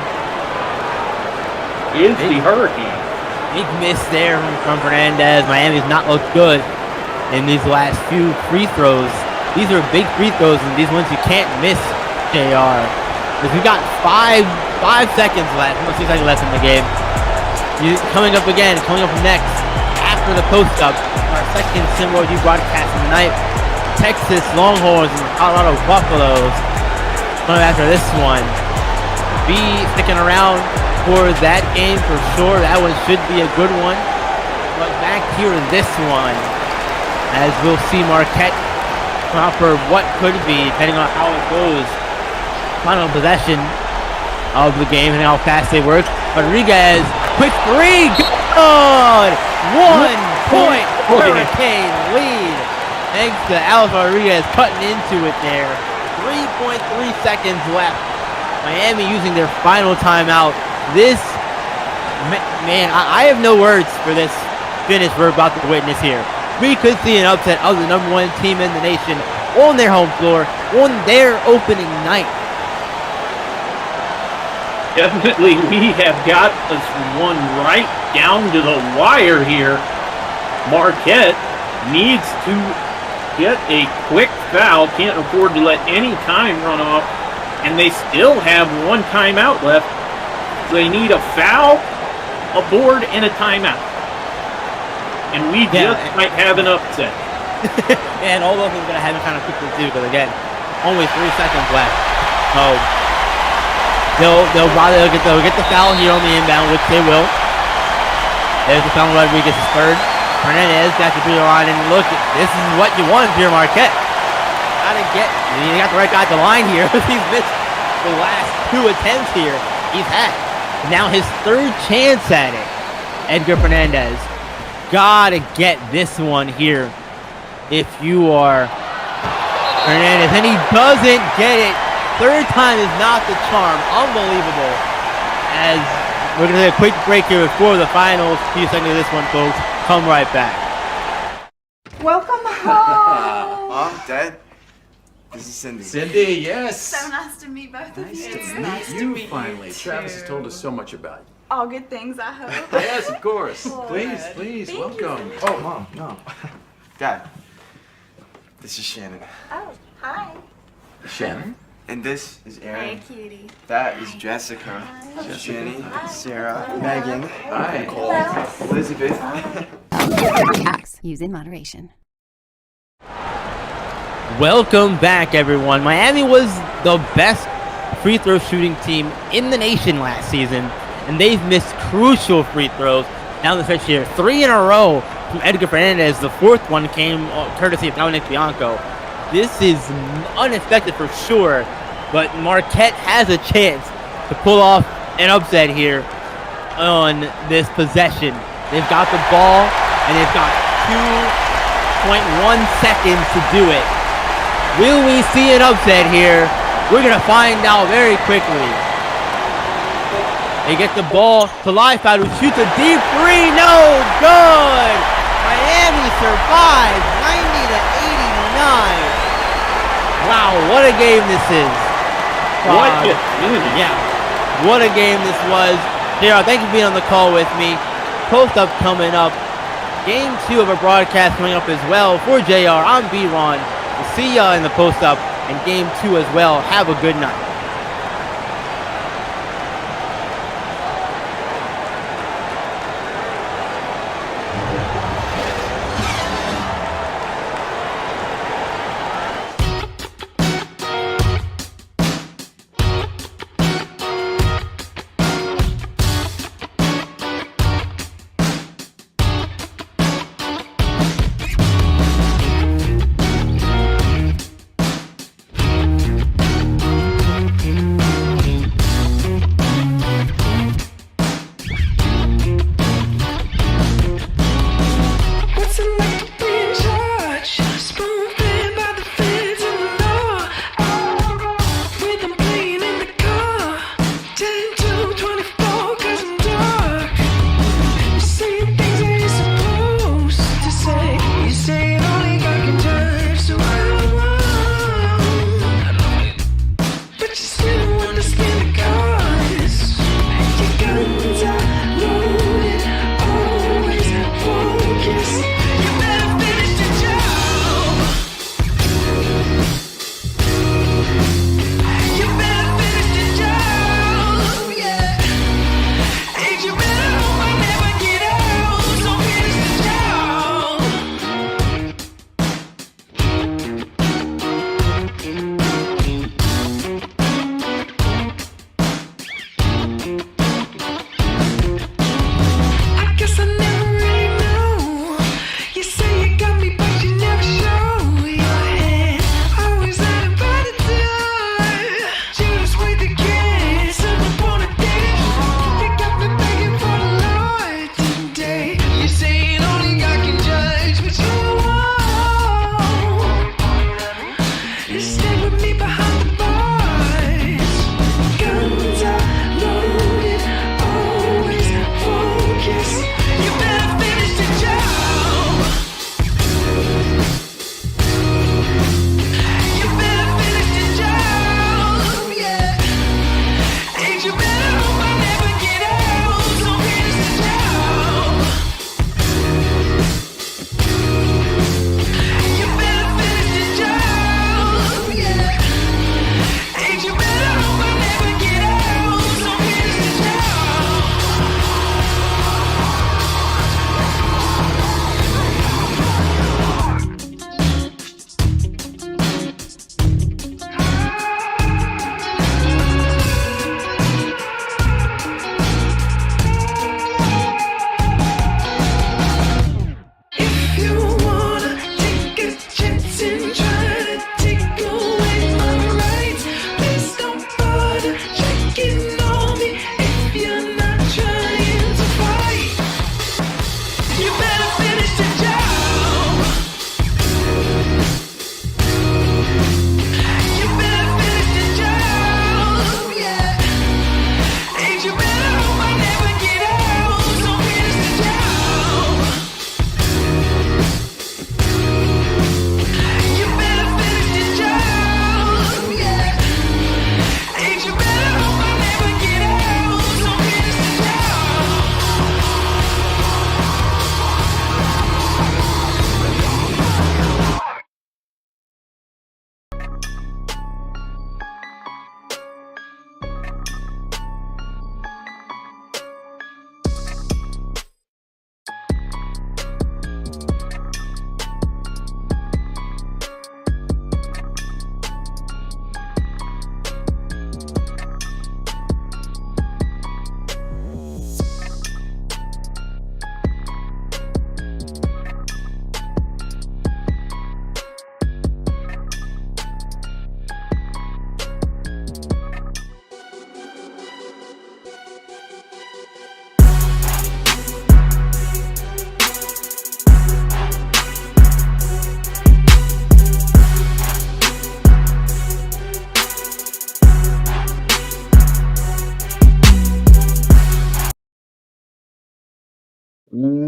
[SPEAKER 2] is the Hurricane.
[SPEAKER 1] Big miss there from Fernandez. Miami's not looked good in these last few free throws. These are big free throws, and these ones you can't miss, JR. Because we've got 5 seconds left, 6 seconds left in the game. Coming up next, after the post-up, our second SimWorld Hoops broadcast of the night, Texas Longhorns and Colorado Buffaloes. Coming after this one. Be sticking around for that game for sure. That one should be a good one. But back here in this one, as we'll see Marquette come out for what could be, depending on how it goes, final possession of the game and how fast they work. Rodriguez Quick three. Good. 1-point Hurricane lead. Thanks to Alex Rodriguez cutting into it there. 3.3 seconds left. Miami using their final timeout. This, man, I have no words for this finish we're about to witness here. We could see an upset of the number 1 team in the nation on their home floor on their opening night.
[SPEAKER 2] Definitely, we have got this one right down to the wire here. Marquette needs to get a quick foul, can't afford to let any time run off, and they still have 1 timeout left. So they need a foul, a board, and a timeout. And we just might have an upset.
[SPEAKER 1] And all of them are going to have it kind of quickly too, because again, only 3 seconds left. So they'll get the foul here on the inbound, which they will. There's the foul. Rodriguez is third. Hernandez got the 3-line, and look, this is what you want here, Marquette. You got the right guy at the line here. He's missed the last 2 attempts here he's had. Now his 3rd chance at it. Edgar Fernandez. Gotta get this one here if you are Hernandez. And he doesn't get it. 3rd time is not the charm. Unbelievable. As we're going to take a quick break here before the finals. A few seconds of this one, folks. Come right back.
[SPEAKER 14] Welcome home.
[SPEAKER 15] Mom, Dad, this is Cindy.
[SPEAKER 16] Cindy, yes.
[SPEAKER 14] So nice to meet both of you.
[SPEAKER 16] It's nice to meet you finally. Travis has told us so much about you.
[SPEAKER 14] All good things, I hope.
[SPEAKER 16] Yes, of course.
[SPEAKER 14] Lord.
[SPEAKER 16] Please,
[SPEAKER 14] Thank
[SPEAKER 16] welcome.
[SPEAKER 14] you.
[SPEAKER 15] Oh, Mom, no. Dad, this is Shannon.
[SPEAKER 14] Oh, hi.
[SPEAKER 16] Shannon.
[SPEAKER 15] And this is Aaron.
[SPEAKER 14] Hey, cutie.
[SPEAKER 15] That is Jessica.
[SPEAKER 16] Jessica.
[SPEAKER 15] Jenny,
[SPEAKER 14] Hi.
[SPEAKER 15] Sarah, Megan,
[SPEAKER 16] Hi.
[SPEAKER 15] Nicole, Elizabeth.
[SPEAKER 17] Acts. Use in moderation.
[SPEAKER 1] Welcome back, everyone. Miami was the best free throw shooting team in the nation last season, and they've missed crucial free throws down the stretch here. 3 in a row from Edgar Fernandez. The 4th one came courtesy of Dominic Bianco. This is unexpected for sure, but Marquette has a chance to pull off an upset here on this possession. They've got the ball, and they've got 2.1 seconds to do it. Will we see an upset here? We're going to find out very quickly. They get the ball to Leifert, who shoots a deep 3. No good! Miami survives 90-89. Wow, what a game this is. Yeah, what a game this was. JR, thank you for being on the call with me. Post-up coming up. Game 2 of our broadcast coming up as well. For JR, I'm B-Ron. We'll see ya in the post-up and Game 2 as well. Have a good night.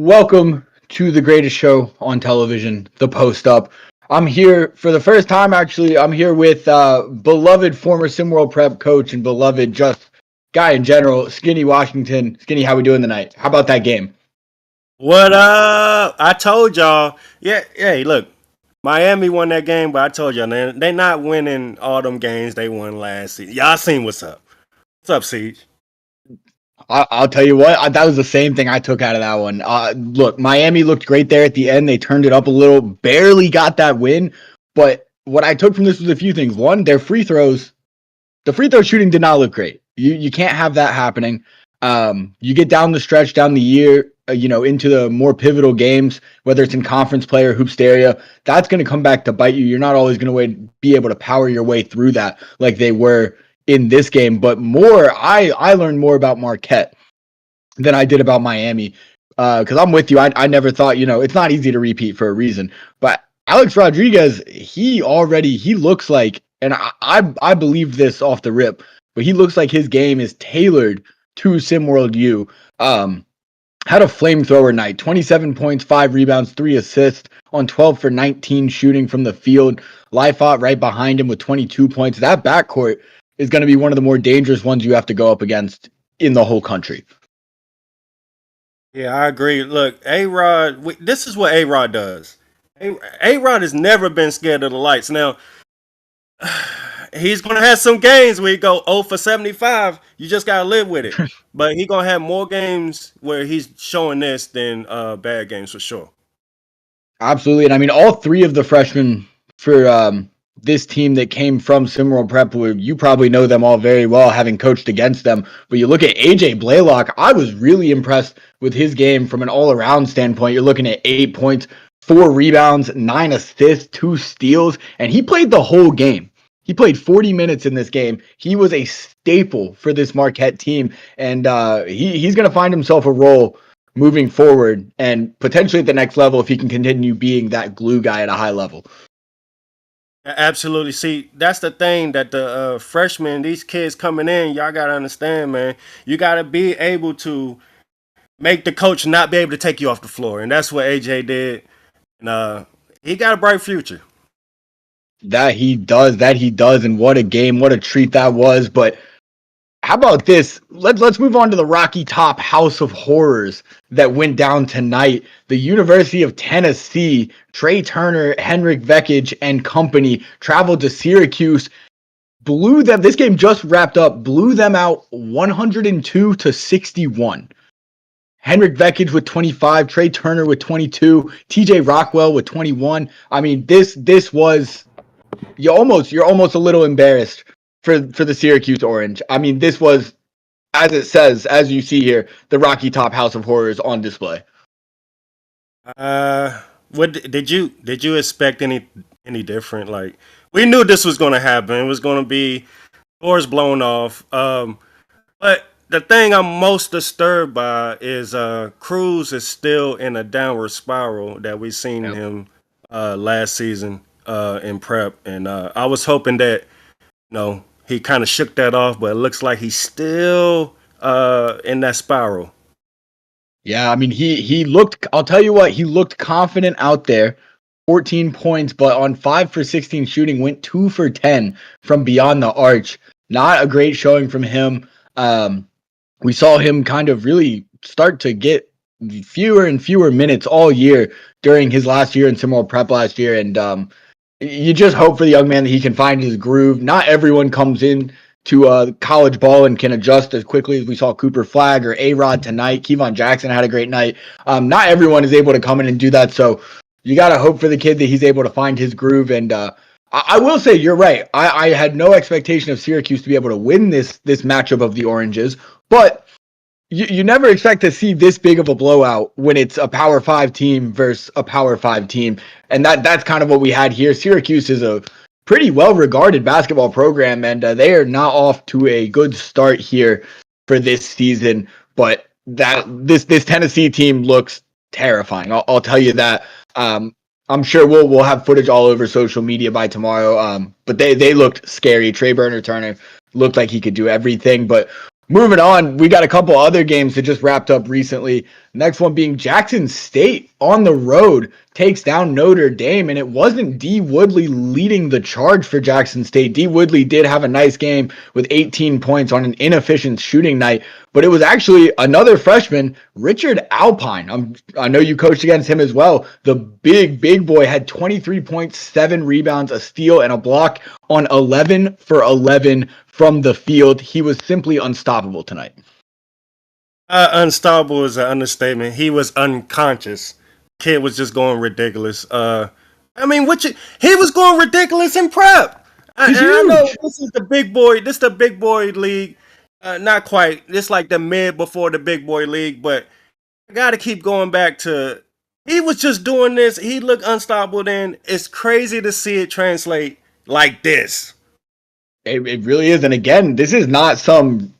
[SPEAKER 18] welcome to the greatest show on television, The Post Up. I'm here for the first time, actually. I'm here with beloved former SimWorld Prep coach and beloved just guy in general, Skinny Washington. Skinny, how we doing tonight? How about that game?
[SPEAKER 19] What up? I told y'all. Yeah, hey, look, Miami won that game, but I told y'all, they not winning all them games they won last season. Y'all seen what's up. What's up, Siege?
[SPEAKER 18] I'll tell you what, that was the same thing I took out of that one. Look, Miami looked great there at the end. They turned it up a little, barely got that win. But what I took from this was a few things. One, their free throws, the free throw shooting did not look great. You can't have that happening. You get down the stretch, down the year, into the more pivotal games, whether it's in conference play or Hoopsteria, that's going to come back to bite you. You're not always going to be able to power your way through that like they were in this game. But I learned more about Marquette than I did about Miami. Because I'm with you. I never thought, it's not easy to repeat for a reason. But Alex Rodriguez, he looks like, and I believe this off the rip, but he looks like his game is tailored to SimWorld U. Had a flamethrower night, 27 points, 5 rebounds, 3 assists on 12 for 19 shooting from the field. Lifot right behind him with 22 points. That backcourt is going to be one of the more dangerous ones you have to go up against in the whole country.
[SPEAKER 19] Yeah, I agree. Look, A-Rod, this is what A-Rod does. A-Rod has never been scared of the lights. Now, he's going to have some games where he go 0 for 75. You just got to live with it. But he's going to have more games where he's showing this than bad games for sure.
[SPEAKER 18] Absolutely. And I mean, all 3 of the freshmen for this team that came from SimWorld Prep, you probably know them all very well, having coached against them. But you look at AJ Blaylock, I was really impressed with his game from an all-around standpoint. You're looking at 8 points, 4 rebounds, 9 assists, 2 steals, and he played the whole game. He played 40 minutes in this game. He was a staple for this Marquette team, and he's going to find himself a role moving forward and potentially at the next level if he can continue being that glue guy at a high level.
[SPEAKER 19] Absolutely. See, that's the thing that the freshmen, these kids coming in, y'all got to understand, man. You got to be able to make the coach not be able to take you off the floor. And that's what AJ did. And he got a bright future.
[SPEAKER 18] That he does. And what a game, what a treat that was. But how about this? Let's move on to the Rocky Top House of Horrors that went down tonight. The University of Tennessee, Trey Turner, Henrik Vekic, and company traveled to Syracuse. Blew them. This game just wrapped up. Blew them out 102-61. Henrik Vekic with 25, Trey Turner with 22, TJ Rockwell with 21. I mean, this was you're almost a little embarrassed for the Syracuse Orange. I mean, this was, as it says, as you see here, the Rocky Top House of Horrors on display.
[SPEAKER 19] What did you expect any different? Like, we knew this was going to happen. It was going to be doors blown off. But the thing I'm most disturbed by is Cruz is still in a downward spiral that we seen him last season in prep, and I was hoping that he kind of shook that off, but it looks like he's still in that spiral.
[SPEAKER 18] Yeah, I mean, he looked, I'll tell you what, he looked confident out there. 14 points, but on 5 for 16 shooting, went 2 for 10 from beyond the arch. Not a great showing from him. We saw him kind of really start to get fewer and fewer minutes all year during his last year in SimWorld Prep last year, and you just hope for the young man that he can find his groove. Not everyone comes in to college ball and can adjust as quickly as we saw Cooper Flagg or A-Rod tonight. Kevon Jackson had a great night. Not everyone is able to come in and do that, so you got to hope for the kid that he's able to find his groove. And I will say, you're right. I had no expectation of Syracuse to be able to win this matchup of the Oranges, but you never expect to see this big of a blowout when it's a Power 5 team versus a Power 5 team. And that's kind of what we had here. Syracuse is a pretty well-regarded basketball program, and they are not off to a good start here for this season. But this Tennessee team looks terrifying. I'll tell you that. I'm sure we'll have footage all over social media by tomorrow. But they looked scary. Trey Turner looked like he could do everything. But Moving on, we got a couple other games that just wrapped up recently. Next one being Jackson State on the road takes down Notre Dame, and it wasn't D. Woodley leading the charge for Jackson State. D. Woodley did have a nice game with 18 points on an inefficient shooting night, but it was actually another freshman, Richard Alpine. I know you coached against him as well. The big boy had 23 points, 7 rebounds, a steal, and a block on 11 for 11 from the field. He was simply unstoppable tonight.
[SPEAKER 19] Unstoppable is an understatement. He was unconscious. Kid was just going ridiculous. He was going ridiculous in prep. I know this is the big boy. This is the big boy league. Not quite. It's like the mid before the big boy league, but I got to keep going back to. He was just doing this. He looked unstoppable. Then it's crazy to see it translate like this.
[SPEAKER 18] It really is. And again, this is not some,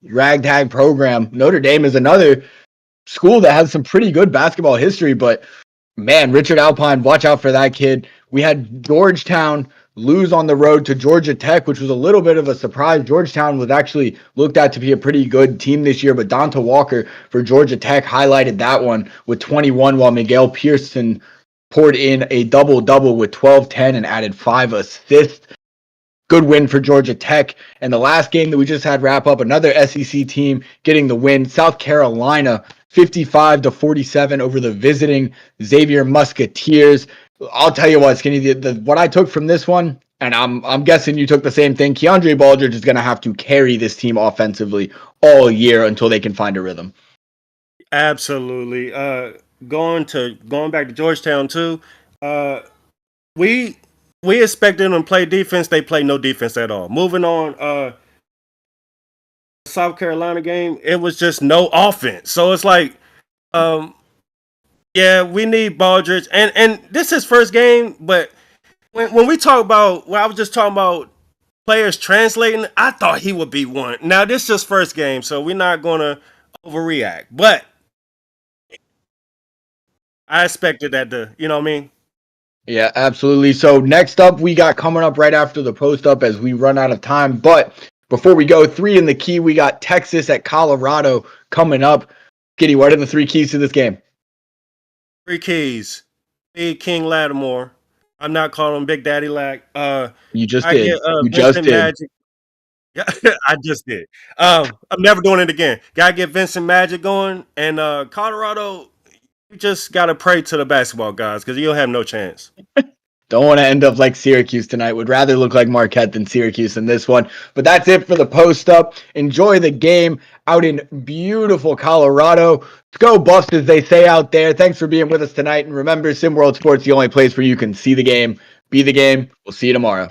[SPEAKER 18] ragtag program. Notre Dame is another school that has some pretty good basketball history, but man, Richard Alpine, watch out for that kid. We had Georgetown lose on the road to Georgia Tech, which was a little bit of a surprise. Georgetown was actually looked at to be a pretty good team this year, but Donta Walker for Georgia Tech highlighted that one with 21, while Miguel Pearson poured in a double-double with 12, 10, and added 5 assists. Good win for Georgia Tech. And the last game that we just had wrap up, another SEC team getting the win. South Carolina, 55-47 over the visiting Xavier Musketeers. I'll tell you what, Skinny, what I took from this one, and I'm guessing you took the same thing, Keandre Baldridge is going to have to carry this team offensively all year until they can find a rhythm.
[SPEAKER 19] Absolutely. Going back to Georgetown too, we expected them to play defense. They play no defense at all. Moving on, South Carolina game, it was just no offense. So it's like, yeah, we need Baldridge, and this is first game. But when we talk about, I was just talking about players translating, I thought he would be one. Now this is just first game, so we're not gonna overreact. But I expected that you know what I mean?
[SPEAKER 18] Yeah, absolutely. So next up, we got coming up right after the post up as we run out of time. But before we go, 3 in the key, we got Texas at Colorado coming up. Giddy, what are the 3 keys to this game?
[SPEAKER 19] 3 keys. Big King Lattimore. I'm not calling him Big Daddy Lack.
[SPEAKER 18] You just did. You just did.
[SPEAKER 19] Magic. Yeah, I just did. I'm never doing it again. Gotta get Vincent Magic going. And Colorado, you just gotta pray to the basketball guys because you'll have no chance.
[SPEAKER 18] Don't want to end up like Syracuse tonight. Would rather look like Marquette than Syracuse in this one. But that's it for the post-up. Enjoy the game out in beautiful Colorado. Go Buffs, as they say out there. Thanks for being with us tonight. And remember, SimWorld Sports, the only place where you can see the game, be the game. We'll see you tomorrow.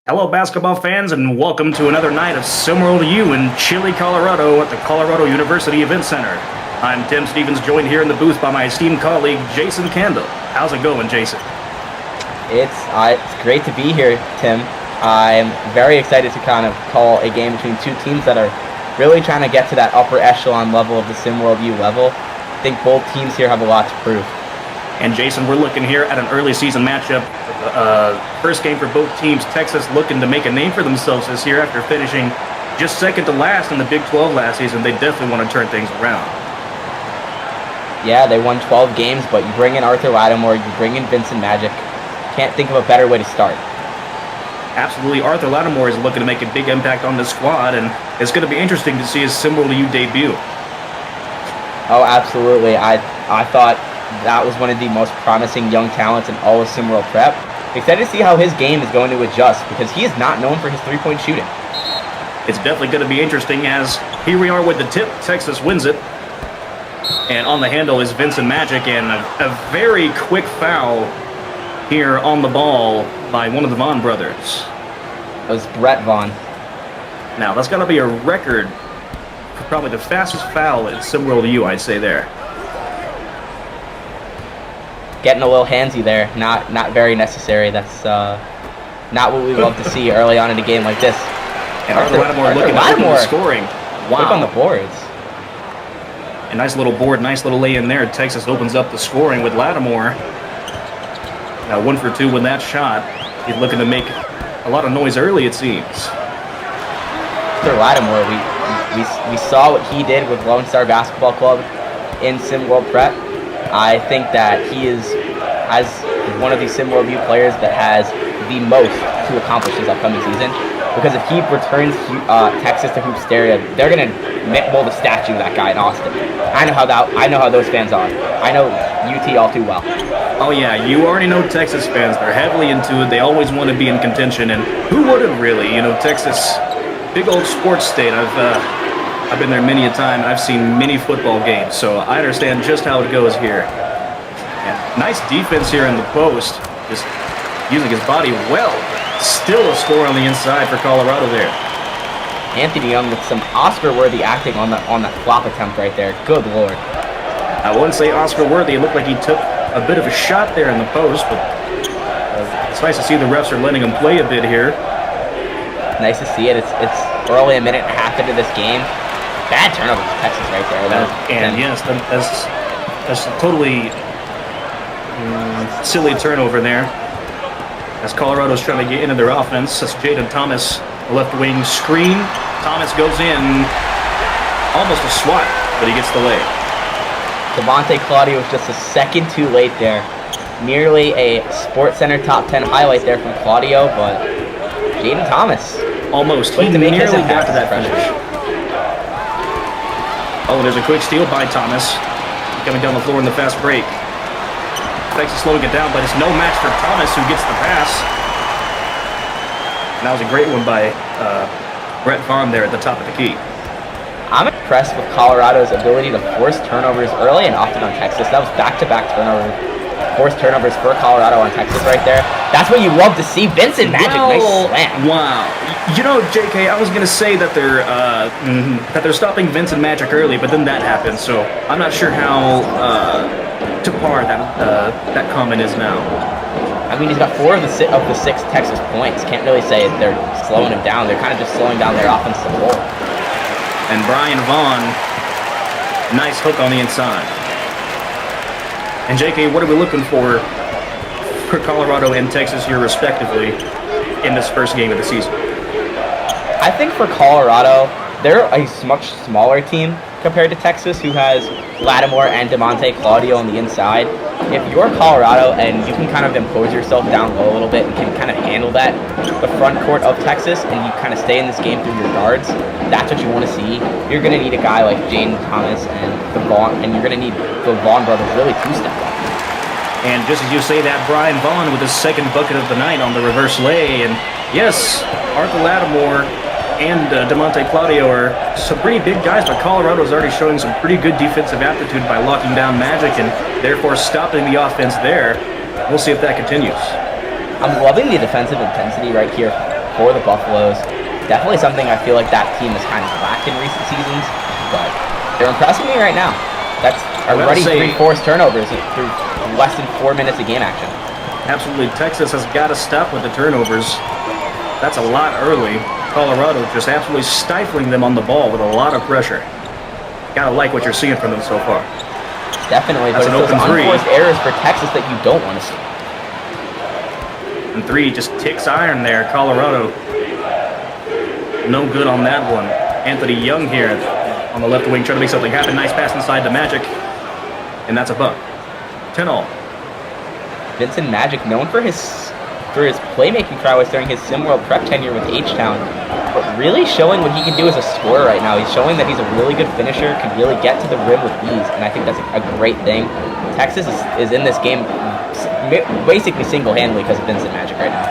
[SPEAKER 20] Hello, basketball fans, and welcome to another night of SimWorld U in Chile, Colorado at the Colorado University Event Center. I'm Tim Stevens, joined here in the booth by my esteemed colleague, Jason Kendall. How's it going, Jason?
[SPEAKER 21] It's great to be here, Tim. I'm very excited to kind of call a game between two teams that are really trying to get to that upper echelon level of the SimWorld U level. I think both teams here have a lot to prove.
[SPEAKER 20] And Jason, we're looking here at an early season matchup. First game for both teams. Texas looking to make a name for themselves this year after finishing just second to last in the Big 12 last season. They definitely want to turn things around.
[SPEAKER 21] Yeah, they won 12 games, but you bring in Arthur Lattimore, you bring in Vincent Magic. Can't think of a better way to start.
[SPEAKER 20] Absolutely. Arthur Lattimore is looking to make a big impact on the squad, and it's going to be interesting to see his SimWorld U debut.
[SPEAKER 21] Oh, absolutely. I thought that was one of the most promising young talents in all of SimWorld Prep. Excited to see how his game is going to adjust, because he is not known for his three-point shooting.
[SPEAKER 20] It's definitely going to be interesting, as here we are with the tip. Texas wins it. And on the handle is Vincent Magic, and a very quick foul here on the ball by one of the Vaughn brothers.
[SPEAKER 21] It was Brett Vaughn.
[SPEAKER 20] Now, that's got to be a record for probably the fastest foul in SimWorld U, I'd say there.
[SPEAKER 21] Getting a little handsy there, not very necessary. That's not what we love to see early on in a game like this.
[SPEAKER 20] And Arthur Lattimore looking at the scoring. Wow.
[SPEAKER 21] Look on the boards.
[SPEAKER 20] A nice little board, nice little lay-in there. Texas opens up the scoring with Lattimore. Now 1 for 2 with that shot. He's looking to make a lot of noise early, it seems.
[SPEAKER 21] Arthur Lattimore, we saw what he did with Lone Star Basketball Club in SimWorld Prep. I think that he is, as one of these SimWorld U players, that has the most to accomplish this upcoming season. Because if he returns Texas to Hoopsteria, they're gonna mold a statue of that guy in Austin. I know how those fans are. I know UT all too well.
[SPEAKER 20] Oh yeah, you already know Texas fans. They're heavily into it. They always want to be in contention, and who wouldn't really? You know, Texas, big old sports state. I've been there many a time, and I've seen many football games, so I understand just how it goes here. And nice defense here in the post, just using his body well. Still a score on the inside for Colorado there.
[SPEAKER 21] Anthony Young with some Oscar-worthy acting on that flop attempt right there. Good lord.
[SPEAKER 20] I wouldn't say Oscar-worthy. It looked like he took a bit of a shot there in the post, but it's nice to see the refs are letting him play a bit here.
[SPEAKER 21] Nice to see it. It's early, a minute and a half into this game. Bad turnover for Texas right there.
[SPEAKER 20] Yes, that's a totally silly turnover there. As Colorado's trying to get into their offense, that's Jaden Thomas, left wing screen. Thomas goes in, almost a swat, but he gets the lay.
[SPEAKER 21] Devontae Claudio was just a second too late there. Nearly a SportsCenter top 10 highlight there from Claudio, but Jaden Thomas.
[SPEAKER 20] Almost. He nearly got to that finish. Oh, and there's a quick steal by Thomas. Coming down the floor in the fast break. Texas slowing it down, but it's no match for Thomas, who gets the pass. And that was a great one by Brett Vaughn there at the top of the key.
[SPEAKER 21] I'm impressed with Colorado's ability to force turnovers early and often on Texas. That was back-to-back turnovers. Forced turnovers for Colorado on Texas right there. That's what you love to see. Vincent Magic, nice slam.
[SPEAKER 20] Wow. You know, JK, I was gonna say that they're stopping Vincent Magic early, but then that happened. So I'm not sure how to par that comment is now.
[SPEAKER 21] I mean, he's got 4 of the 6 Texas points. Can't really say they're slowing him down. They're kind of just slowing down their offensive floor.
[SPEAKER 20] And Brian Vaughn, nice hook on the inside. And JK, what are we looking for Colorado and Texas here respectively in this first game of the season?
[SPEAKER 21] I think for Colorado, they're a much smaller team compared to Texas, who has Lattimore and Devontae Claudio on the inside. If you're Colorado and you can kind of impose yourself down low a little bit and can kind of handle the front court of Texas, and you kind of stay in this game through your guards, that's what you want to see. You're going to need a guy like Jaden Thomas and you're going to need the Vaughn brothers really to step up.
[SPEAKER 20] And just as you say that, Brian Vaughn with his second bucket of the night on the reverse lay. And yes, Arthur Lattimore and Devontae Claudio are some pretty big guys, but Colorado's already showing some pretty good defensive aptitude by locking down Magic and therefore stopping the offense there. We'll see if that continues.
[SPEAKER 21] I'm loving the defensive intensity right here for the Buffaloes. Definitely something I feel like that team has kind of lacked in recent seasons, but they're impressing me right now. That's already 3 forced turnovers through less than 4 minutes of game action.
[SPEAKER 20] Absolutely. Texas has got to stop with the turnovers. That's a lot early. Colorado just absolutely stifling them on the ball with a lot of pressure. Gotta like what you're seeing from them so far.
[SPEAKER 21] Definitely,
[SPEAKER 20] that's
[SPEAKER 21] but
[SPEAKER 20] an
[SPEAKER 21] it's
[SPEAKER 20] open
[SPEAKER 21] those
[SPEAKER 20] three.
[SPEAKER 21] unforced errors for Texas that you don't want to see.
[SPEAKER 20] And 3 just ticks iron there. Colorado, no good on that one. Anthony Young here on the left wing trying to make something happen. Nice pass inside to Magic, and that's a buck. 10-all.
[SPEAKER 21] Vincent Magic, known for his playmaking prowess during his SimWorld prep tenure with H-Town, but really showing what he can do as a scorer right now. He's showing that he's a really good finisher, can really get to the rim with ease, and I think that's a great thing. Texas is in this game basically single-handedly because of Vincent Magic right now.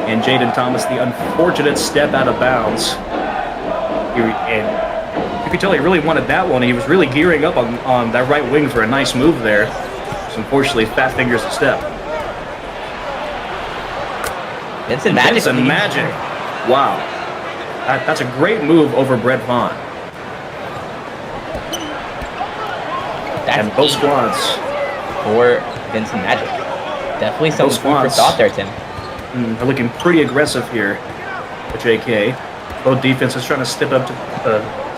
[SPEAKER 20] And Jaden Thomas, the unfortunate step out of bounds. And you could tell he really wanted that one. He was really gearing up on that right wing for a nice move there. Just unfortunately, fat fingers a step.
[SPEAKER 21] Vincent Magic.
[SPEAKER 20] Wow. That's a great move over Brett Vaughn. And both squads.
[SPEAKER 21] For Vincent Magic. Definitely some food for thought there, Tim.
[SPEAKER 20] They're looking pretty aggressive here with JK. Both defenses trying to step up to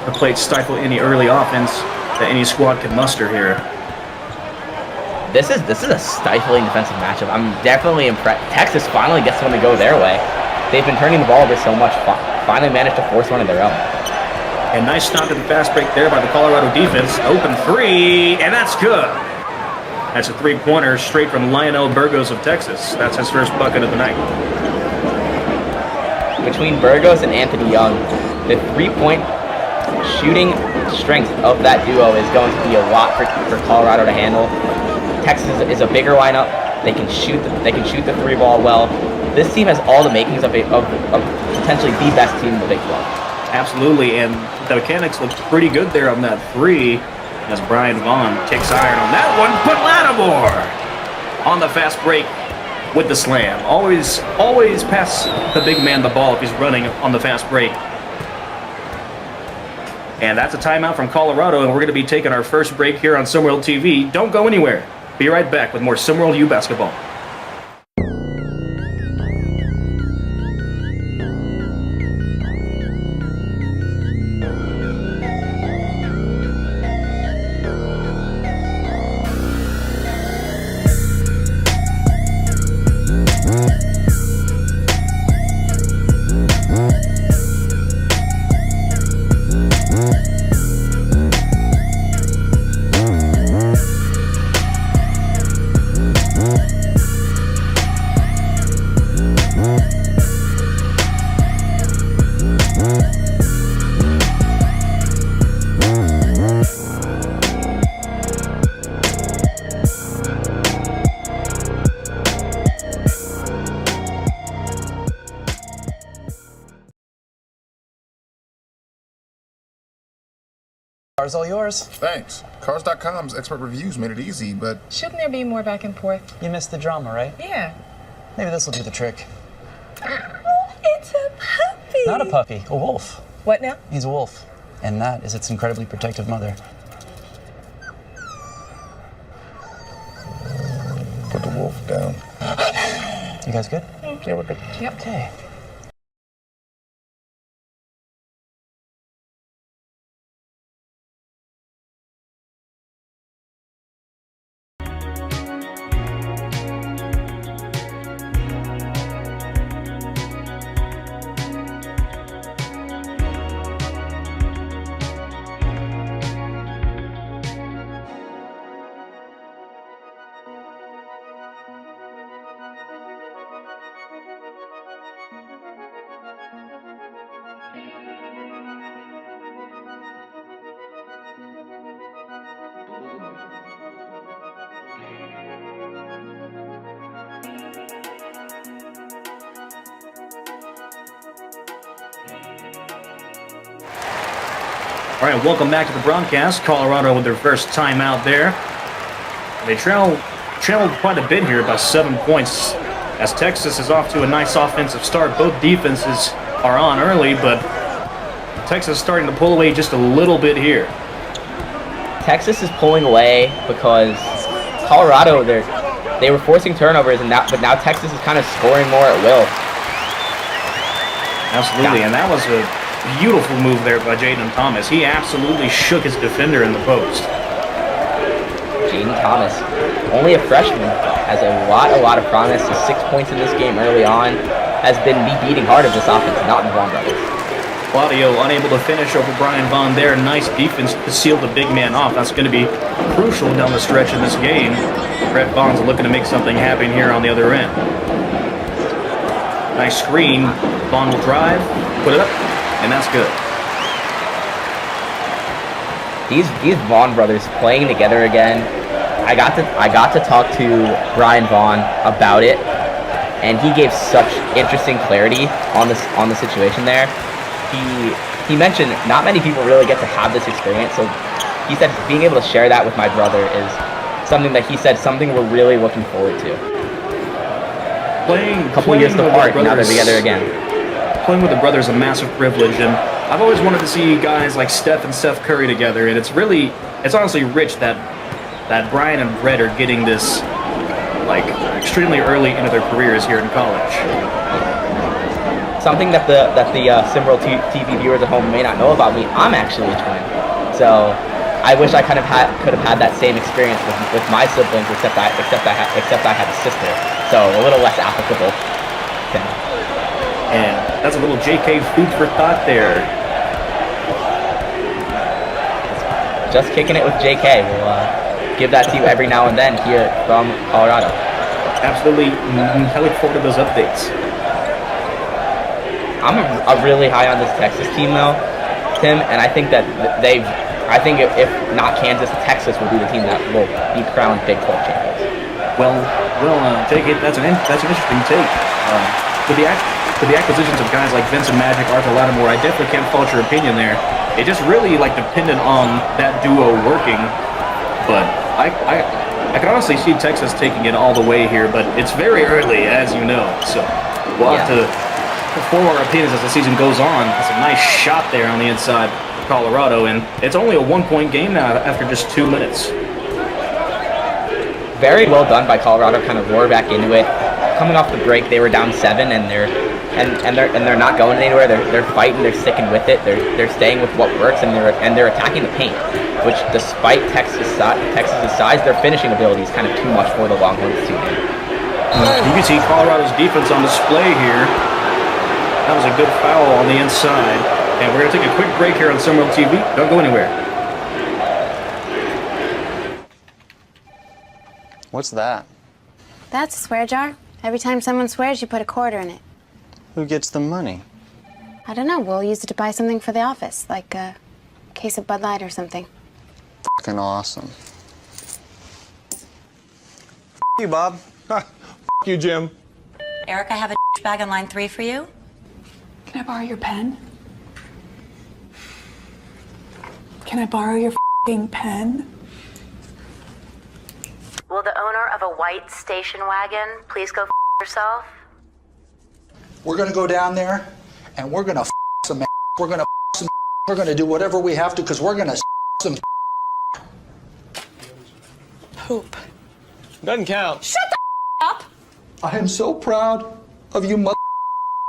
[SPEAKER 20] the plate, stifle any early offense that any squad can muster here.
[SPEAKER 21] This is a stifling defensive matchup. I'm definitely impressed. Texas finally gets one to go their way. They've been turning the ball over so much. Finally managed to force one of their own.
[SPEAKER 20] And nice stop to the fast break there by the Colorado defense. Open 3, and that's good. That's a 3-pointer straight from Lionel Burgos of Texas. That's his first bucket of the night.
[SPEAKER 21] Between Burgos and Anthony Young, the 3-point shooting strength of that duo is going to be a lot for Colorado to handle. Texas is a bigger lineup. They can shoot the 3 ball well. This team has all the makings of potentially the best team in the Big 12.
[SPEAKER 20] Absolutely, and the mechanics look pretty good there on that 3 as Brian Vaughn takes iron on that one. But Lattimore on the fast break with the slam. Always pass the big man the ball if he's running on the fast break. And that's a timeout from Colorado, and we're going to be taking our first break here on SimWorld TV. Don't go anywhere. Be right back with more SimWorld U basketball.
[SPEAKER 4] Car's all yours. Thanks. Cars.com's expert reviews made it easy, but...
[SPEAKER 22] Shouldn't there be more back and forth?
[SPEAKER 4] You missed the drama, right?
[SPEAKER 22] Yeah.
[SPEAKER 4] Maybe this will do the trick.
[SPEAKER 22] Oh, it's a puppy.
[SPEAKER 4] Not a puppy, a wolf.
[SPEAKER 22] What now?
[SPEAKER 4] He's a wolf. And that is its incredibly protective mother. Put the wolf down. You guys good? Yeah, we're good.
[SPEAKER 22] Yep.
[SPEAKER 4] Okay.
[SPEAKER 20] All right, welcome back to the broadcast. Colorado with their first timeout there. They trailed quite a bit here, about 7 points as Texas is off to a nice offensive start. Both defenses are on early, but Texas is starting to pull away just a little bit here.
[SPEAKER 21] Texas is pulling away because Colorado, they were forcing turnovers, but now Texas is kind of scoring more at will.
[SPEAKER 20] Absolutely, and that was a beautiful move there by Jaden Thomas. He absolutely shook his defender in the post.
[SPEAKER 21] Jaden Thomas, only a freshman, has a lot of promise. His 6 points in this game early on has been the beating heart of this offense, not the Vaughn brothers.
[SPEAKER 20] Claudio unable to finish over Brian Vaughn there. Nice defense to seal the big man off. That's going to be crucial down the stretch in this game. Brett Vaughn's looking to make something happen here on the other end. Nice screen. Vaughn will drive, put it up, and that's good.
[SPEAKER 21] These Vaughn brothers playing together again. I got to talk to Brian Vaughn about it, and he gave such interesting clarity on the situation there. He mentioned not many people really get to have this experience, so he said being able to share that with my brother is something that he said something we're really looking forward to.
[SPEAKER 20] Playing
[SPEAKER 21] a couple years apart, now they're together again.
[SPEAKER 20] Playing with the brothers is a massive privilege, and I've always wanted to see guys like Steph and Steph Curry together, and it's honestly rich that Brian and Brett are getting this like extremely early into their careers here in college.
[SPEAKER 21] Something that the SimWorld TV viewers at home may not know about me, I'm actually a twin. So I wish I could have had that same experience with my siblings, except I had a sister. So a little less applicable to me.
[SPEAKER 20] And that's a little JK food for thought there.
[SPEAKER 21] Just kicking it with JK. We'll give that to you every now and then here from Colorado.
[SPEAKER 20] Absolutely. I look forward to those updates.
[SPEAKER 21] I'm really high on this Texas team though, Tim, and I think that if not Kansas, Texas will be the team that will be crowned Big 12 champions.
[SPEAKER 20] Well, JK, that's an interesting take. With the acquisitions of guys like Vincent Magic, Arthur Lattimore, I definitely can't fault your opinion there. It just really dependent on that duo working. But I can honestly see Texas taking it all the way here, but it's very early, as you know. So we'll have to form our opinions as the season goes on. It's a nice shot there on the inside of Colorado, and it's only a 1-point game now after just 2 minutes.
[SPEAKER 21] Very well done by Colorado, kind of roar back into it. Coming off the break, they were down 7, and they're not going anywhere. They're fighting. They're sticking with it. They're staying with what works, and they're attacking the paint. Which, despite Texas's size, their finishing ability is kind of too much for the Longhorns to do.
[SPEAKER 20] You can see Colorado's defense on display here. That was a good foul on the inside, and we're gonna take a quick break here on SimWorld TV. Don't go anywhere.
[SPEAKER 8] What's that?
[SPEAKER 7] That's a swear jar. Every time someone swears, you put a quarter in it.
[SPEAKER 8] Who gets the money?
[SPEAKER 7] I don't know. We'll use it to buy something for the office, like a case of Bud Light or something.
[SPEAKER 8] Fucking awesome. You, Bob.
[SPEAKER 5] You, Jim.
[SPEAKER 9] Eric, I have a bag on line 3 for you.
[SPEAKER 13] Can I borrow your pen? Can I borrow your f***ing pen?
[SPEAKER 9] Will the owner of a white station wagon please go f yourself?
[SPEAKER 23] We're gonna go down there and we're gonna f some ass. We're gonna f some. We're gonna do whatever we have to because we're gonna s some.
[SPEAKER 13] Hoop.
[SPEAKER 23] Doesn't count.
[SPEAKER 13] Shut the up!
[SPEAKER 23] I am so proud of you mother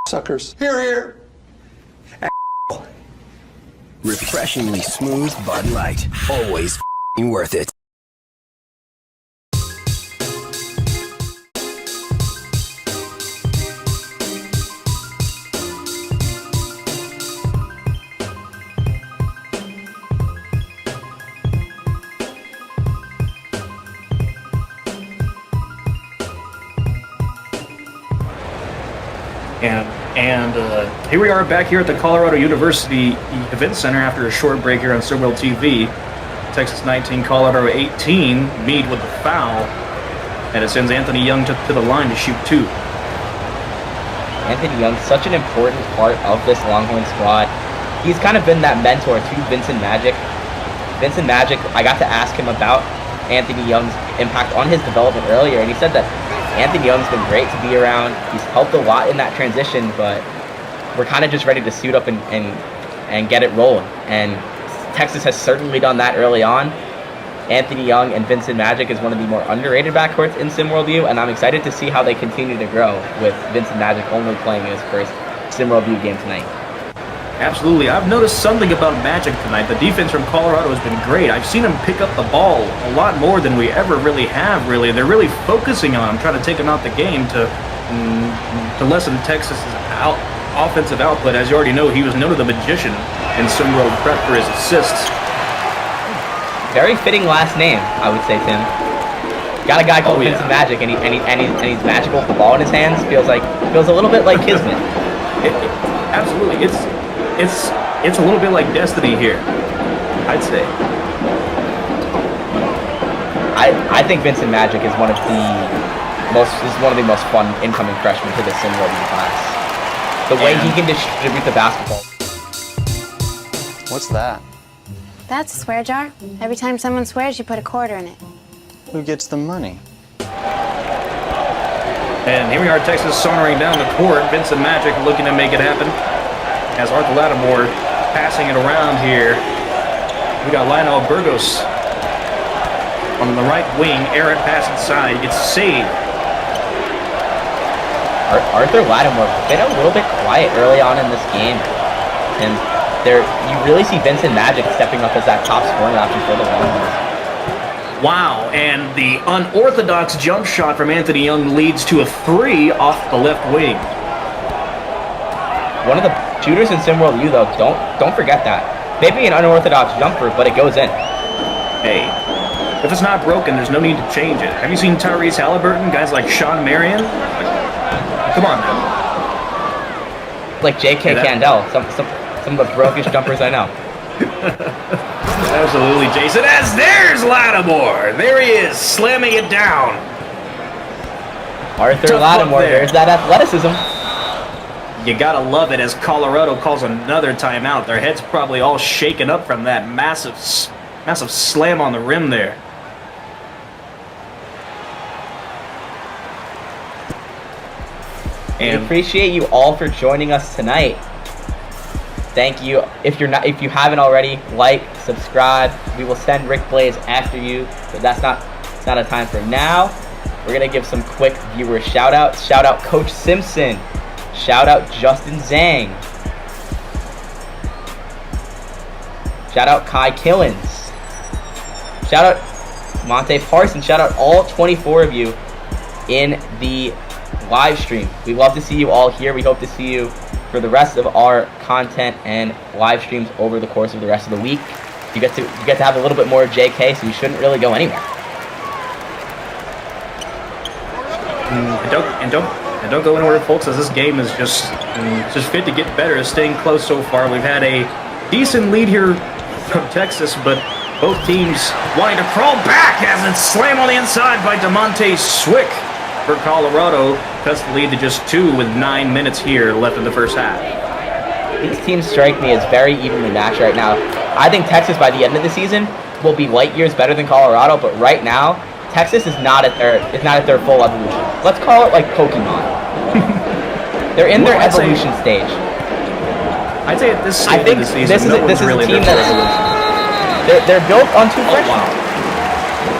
[SPEAKER 23] suckers. Here, here.
[SPEAKER 24] Refreshingly smooth Bud Light. Always worth it.
[SPEAKER 20] And here we are back here at the Colorado University Event Center after a short break here on SimWorld TV. Texas 19, Colorado 18, Meade with the foul, and it sends Anthony Young to the line to shoot 2.
[SPEAKER 21] Anthony Young, such an important part of this Longhorn squad. He's kind of been that mentor to Vincent Magic. Vincent Magic, I got to ask him about Anthony Young's impact on his development earlier, and he said that Anthony Young's been great to be around. He's helped a lot in that transition, but we're kind of just ready to suit up and get it rolling. And Texas has certainly done that early on. Anthony Young and Vincent Magic is one of the more underrated backcourts in SimWorld U, and I'm excited to see how they continue to grow with Vincent Magic only playing his first SimWorld U game tonight.
[SPEAKER 20] Absolutely. I've noticed something about Magic tonight. The defense from Colorado has been great. I've seen him pick up the ball a lot more than we ever really have, really. They're really focusing on him, trying to take him out the game to lessen Texas's offensive output. As you already know, he was known as the magician in SimWorld Prep for his assists.
[SPEAKER 21] Very fitting last name, I would say, Tim. Got a guy called Vincent Magic, and he's magical with the ball in his hands. Feels a little bit like Kismet.
[SPEAKER 20] Absolutely, it's a little bit like Destiny here, I'd say.
[SPEAKER 21] I think Vincent Magic is one of the most fun incoming freshmen to the SimWorld U class. The way he can distribute the basketball.
[SPEAKER 4] What's that?
[SPEAKER 7] That's a swear jar. Every time someone swears, you put a quarter in it.
[SPEAKER 4] Who gets the money?
[SPEAKER 20] And here we are, Texas sauntering down the court. Vincent Magic looking to make it happen. As Arthur Lattimore passing it around here. We got Lionel Burgos on the right wing. Aaron pass inside. Gets saved.
[SPEAKER 21] Arthur Lattimore been a little bit quiet early on in this game. And you really see Vincent Magic stepping up as that top scoring option for the Longhorns.
[SPEAKER 20] Wow, and the unorthodox jump shot from Anthony Young leads to a 3 off the left wing.
[SPEAKER 21] One of the shooters in SimWorld U, though, don't forget that. Maybe an unorthodox jumper, but it goes in.
[SPEAKER 20] Hey, if it's not broken, there's no need to change it. Have you seen Tyrese Halliburton, guys like Sean Marion? Come on now.
[SPEAKER 21] Like J.K. Candell, some of the brokest jumpers I know.
[SPEAKER 20] Absolutely, Jason. As there's Lattimore. There he is, slamming it down.
[SPEAKER 21] Arthur Lattimore, there's that athleticism.
[SPEAKER 20] You gotta love it as Colorado calls another timeout. Their heads probably all shaken up from that massive slam on the rim there.
[SPEAKER 21] And we appreciate you all for joining us tonight. Thank you. If you haven't already, like, subscribe. We will send Rick Blaze after you, but it's not a time for now. We're gonna give some quick viewer shout outs. Shout out Coach Simpson. Shout out Justin Zhang. Shout out Kai Killens. Shout out Monte Parsons. Shout out all 24 of you in the live stream. We love to see you all here. We hope to see you for the rest of our content and live streams over the course of the rest of the week. You get to have a little bit more JK, so you shouldn't really go anywhere.
[SPEAKER 20] And don't go anywhere, folks, as this game is just fit to get better. It's staying close so far. We've had a decent lead here from Texas, but both teams wanting to crawl back as it's slammed on the inside by DeMonte Swick for Colorado. Cuts the lead to just 2 with 9 minutes here left in the first half.
[SPEAKER 21] These teams strike me as very evenly matched right now. I think Texas, by the end of the season, will be light years better than Colorado, but right now, Texas is not at their full evolution. Let's call it like Pokemon. They're in their evolution stage.
[SPEAKER 20] I'd say at this stage of the season,
[SPEAKER 21] this is
[SPEAKER 20] really
[SPEAKER 21] a team they're built on 2 freshmen.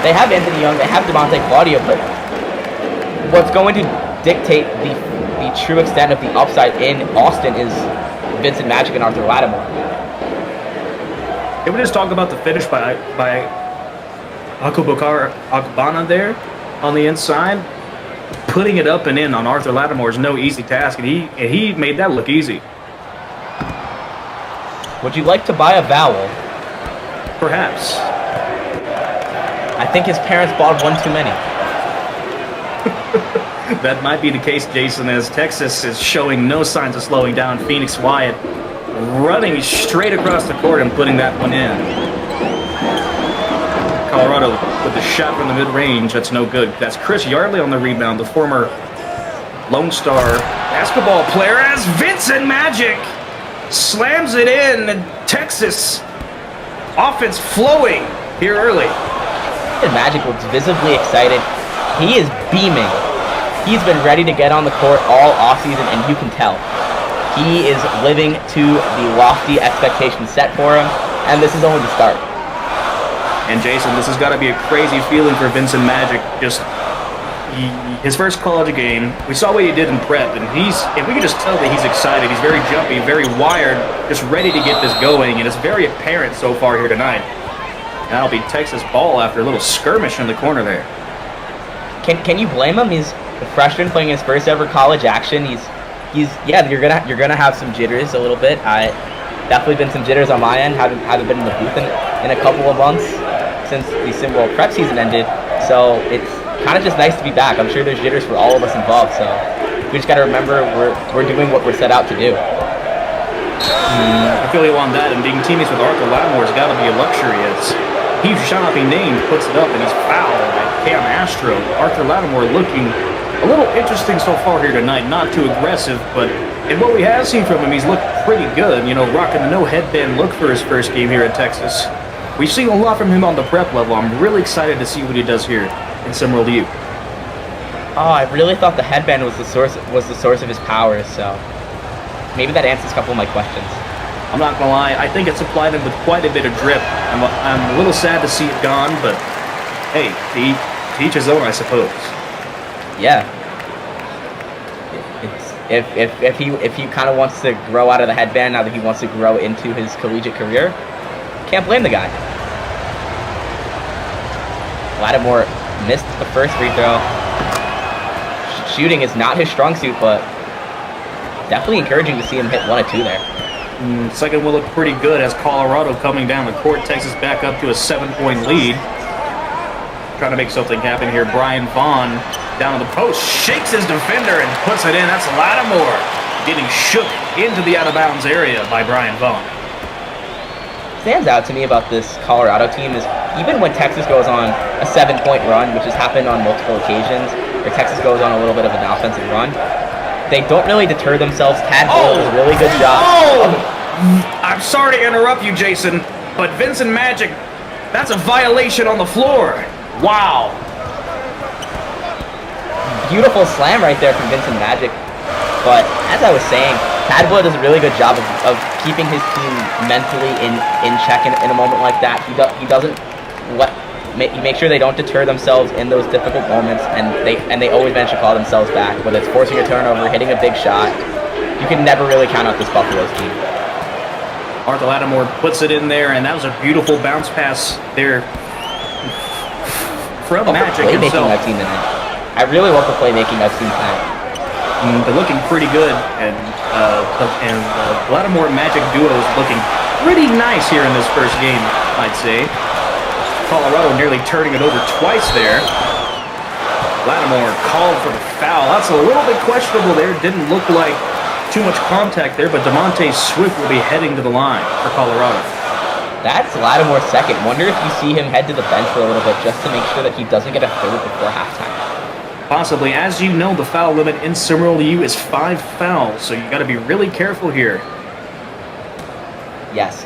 [SPEAKER 21] They have Anthony Young, they have DeMonte Claudio, but what's going to dictate the true extent of the upside in Austin is Vincent Magic and Arthur Lattimore.
[SPEAKER 20] Can we just talk about the finish by Akubakar Akbana there on the inside? Putting it up and in on Arthur Lattimore is no easy task, and he made that look easy.
[SPEAKER 21] Would you like to buy a vowel?
[SPEAKER 20] Perhaps.
[SPEAKER 21] I think his parents bought one too many.
[SPEAKER 20] That might be the case, Jason, as Texas is showing no signs of slowing down. Phoenix Wyatt running straight across the court and putting that one in. Colorado with the shot from the mid-range, that's no good. That's Chris Yardley on the rebound, the former Lone Star basketball player, as Vincent Magic slams it in. And Texas offense flowing here early.
[SPEAKER 21] And Magic looks visibly excited. He is beaming he's been ready to get on the court all offseason, and you can tell. He is living to the lofty expectations set for him, and this is only the start.
[SPEAKER 20] And Jason, this has got to be a crazy feeling for Vincent Magic. Just his first college game, we saw what he did in prep, and we can just tell that he's excited. He's very jumpy, very wired, just ready to get this going, and it's very apparent so far here tonight. That'll be Texas ball after a little skirmish in the corner there.
[SPEAKER 21] Can you blame him? He's a freshman playing his first ever college action. Yeah, you're gonna have some jitters a little bit. Definitely been some jitters on my end. Haven't been in the booth in a couple of months since the SimWorld prep season ended. So it's kind of just nice to be back. I'm sure there's jitters for all of us involved. So we just got to remember we're doing what we're set out to do.
[SPEAKER 20] I feel you on that, and being teammates with Arthur Lattimore has got to be a luxury. He shall not be named, puts it up, and he's fouled by Cam Astro. Arthur Lattimore looking a little interesting so far here tonight. Not too aggressive, but in what we have seen from him, he's looked pretty good. You know, rocking the no headband look for his first game here in Texas. We've seen a lot from him on the prep level. I'm really excited to see what he does here in SimWorld U.
[SPEAKER 21] Oh, I really thought the headband was the source of his powers. So maybe that answers a couple of my questions.
[SPEAKER 20] I'm not gonna lie, I think it supplied him with quite a bit of drip. I'm a little sad to see it gone, but hey, to each his own, I suppose.
[SPEAKER 21] Yeah. If he kind of wants to grow out of the headband now that he wants to grow into his collegiate career, can't blame the guy. Lattimore missed the first free throw. Shooting is not his strong suit, but definitely encouraging to see him hit 1 or 2 there.
[SPEAKER 20] Second will look pretty good as Colorado coming down the court. Texas back up to a 7-point lead. Trying to make something happen here. Brian Vaughn down on the post, shakes his defender and puts it in. That's Lattimore getting shook into the out-of-bounds area by Brian Vaughn.
[SPEAKER 21] Stands out to me about this Colorado team is even when Texas goes on a 7-point run, which has happened on multiple occasions, or Texas goes on a little bit of an offensive run, they don't really deter themselves. Tad Boyle does a really good job.
[SPEAKER 20] I'm sorry to interrupt you, Jason, but Vincent Magic, that's a violation on the floor. Wow.
[SPEAKER 21] Beautiful slam right there from Vincent Magic. But as I was saying, Tad Boyle does a really good job of keeping his team mentally in check in a moment like that. He doesn't make sure they don't deter themselves in those difficult moments, and they always manage to call themselves back. Whether it's forcing a turnover, hitting a big shot, you can never really count out this Buffaloes team.
[SPEAKER 20] Arthur Lattimore puts it in there, and that was a beautiful bounce pass there from Magic himself.
[SPEAKER 21] I've seen tonight. I really love the playmaking I've seen tonight.
[SPEAKER 20] They're looking pretty good, and Lattimore Magic duo is looking pretty nice here in this first game, I'd say. Colorado nearly turning it over twice there. Lattimore called for the foul. That's a little bit questionable there. Didn't look like too much contact there, but DeMonte Swift will be heading to the line for Colorado.
[SPEAKER 21] That's Lattimore's second. Wonder if you see him head to the bench for a little bit just to make sure that he doesn't get a third before halftime.
[SPEAKER 20] Possibly. As you know, the foul limit in SimWorld U is 5 fouls, so you got to be really careful here.
[SPEAKER 21] Yes,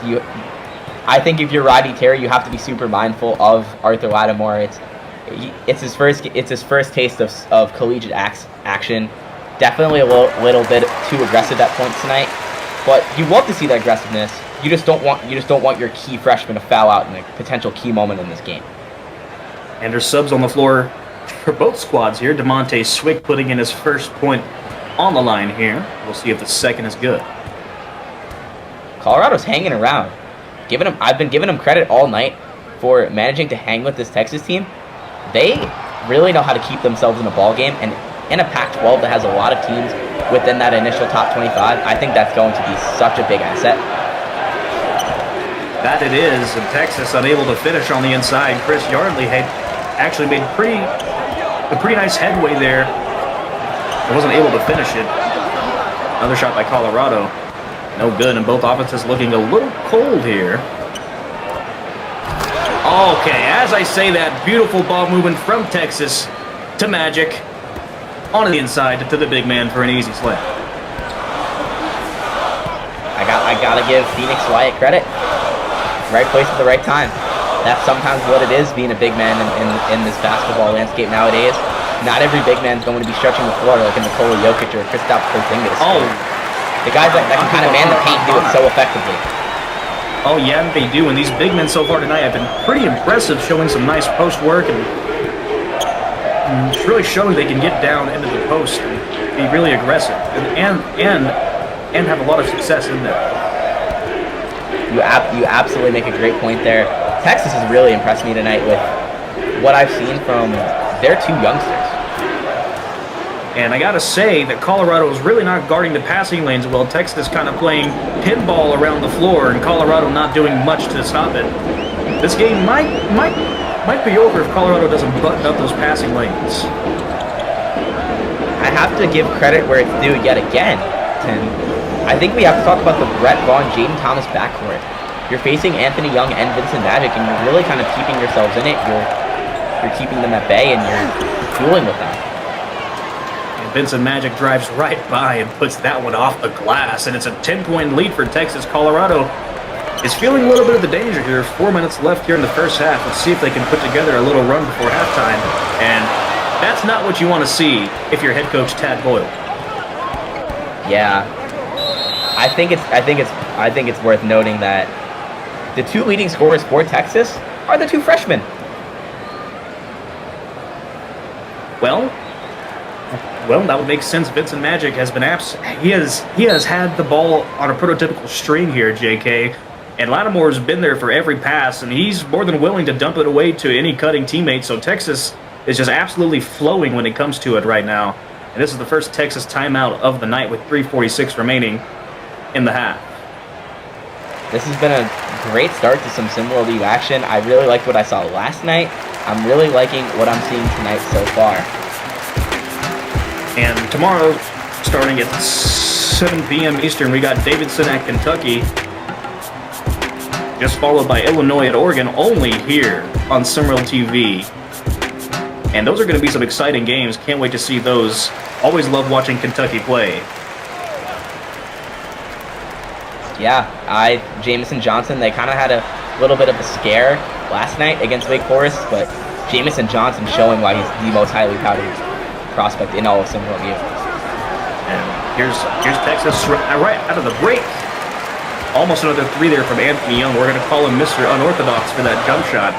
[SPEAKER 21] I think if you're Rodney Terry, you have to be super mindful of Arthur Lattimore. It's his first taste of collegiate action. Definitely a little bit too aggressive at points tonight, but you love to see that aggressiveness. You just don't want your key freshman to foul out in a potential key moment in this game.
[SPEAKER 20] And there's subs on the floor for both squads here. DeMonte Swick putting in his first point on the line here. We'll see if the second is good.
[SPEAKER 21] Colorado's hanging around. I've been giving them credit all night for managing to hang with this Texas team. They really know how to keep themselves in a ball game, and in a Pac-12 that has a lot of teams within that initial top 25, I think that's going to be such a big asset.
[SPEAKER 20] That it is, and Texas unable to finish on the inside. Chris Yardley had actually made a pretty nice headway there. He wasn't able to finish it. Another shot by Colorado. No good, and both offenses looking a little cold here. Okay, as I say that, beautiful ball movement from Texas to Magic. On the inside to the big man for an easy slam.
[SPEAKER 21] I gotta give Phoenix Wyatt credit. Right place at the right time. That's sometimes what it is, being a big man in this basketball landscape nowadays. not every big man's going to be stretching the floor like a Nikola Jokic or Kristaps Porzingis.
[SPEAKER 20] Oh.
[SPEAKER 21] The guys that can kind of man the paint do it so effectively.
[SPEAKER 20] Oh, yeah, they do. And these big men so far tonight have been pretty impressive, showing some nice post work and really showing they can get down into the post and be really aggressive and have a lot of success in there.
[SPEAKER 21] You absolutely make a great point there. Texas has really impressed me tonight with what I've seen from their two youngsters.
[SPEAKER 20] And I gotta say that Colorado is really not guarding the passing lanes well. Texas is kind of playing pinball around the floor, and Colorado not doing much to stop it. This game might be over if Colorado doesn't button up those passing lanes.
[SPEAKER 21] I have to give credit where it's due yet again, Tim. I think we have to talk about the Brett Vaughn, Jaden Thomas backcourt. You're facing Anthony Young and Vincent Magic, and you're really kind of keeping yourselves in it. You're keeping them at bay, and you're dueling with them.
[SPEAKER 20] Vincent Magic drives right by and puts that one off the glass, and it's a 10-point lead for Texas. Colorado is feeling a little bit of the danger here. 4 minutes left here in the first half. Let's see if they can put together a little run before halftime. And that's not what you want to see if you're head coach Tad Boyle.
[SPEAKER 21] Yeah, I think it's worth noting that the two leading scorers for Texas are the two freshmen.
[SPEAKER 20] Well, that would make sense. Vincent Magic has been he has had the ball on a prototypical string here, JK, and Lattimore's been there for every pass, and he's more than willing to dump it away to any cutting teammate. So Texas is just absolutely flowing when it comes to it right now. And this is the first Texas timeout of the night with 3:46 remaining in the half.
[SPEAKER 21] This has been a great start to some SimWorld U action. I really liked what I saw last night. I'm really liking what I'm seeing tonight so far.
[SPEAKER 20] And tomorrow, starting at 7 p.m. Eastern, we got Davidson at Kentucky, just followed by Illinois at Oregon, only here on SimWorld TV. And those are going to be some exciting games. Can't wait to see those. Always love watching Kentucky play.
[SPEAKER 21] Yeah, Jamison Johnson, they kind of had a little bit of a scare last night against Wake Forest, but Jamison Johnson showing why he's the most highly touted prospect in all of SimWorld U.
[SPEAKER 20] And here's Texas right out of the break. Almost another three there from Anthony Young. We're going to call him Mr. Unorthodox for that jump shot.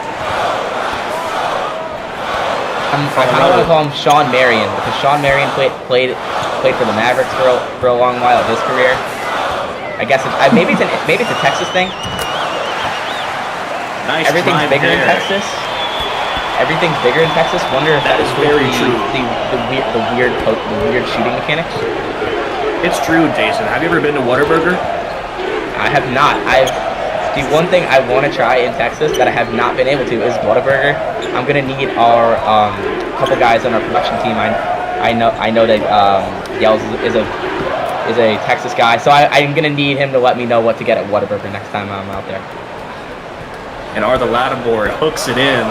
[SPEAKER 21] I kind of want to call him Sean Marion, because Sean Marion played for the Mavericks for a long while of his career. I guess maybe it's a Texas thing.
[SPEAKER 20] Nice.
[SPEAKER 21] Everything's bigger in Texas. Everything's bigger in Texas. Wonder if
[SPEAKER 20] that is very true.
[SPEAKER 21] The weird shooting mechanics.
[SPEAKER 20] It's true, Jason. Have you ever been to Whataburger?
[SPEAKER 21] I have not. The one thing I want to try in Texas that I have not been able to is Whataburger. I'm gonna need our couple guys on our production team. I know that Yells is a Texas guy, so I'm gonna need him to let me know what to get at Whataburger next time I'm out there.
[SPEAKER 20] And Arthur Lattimore hooks it in.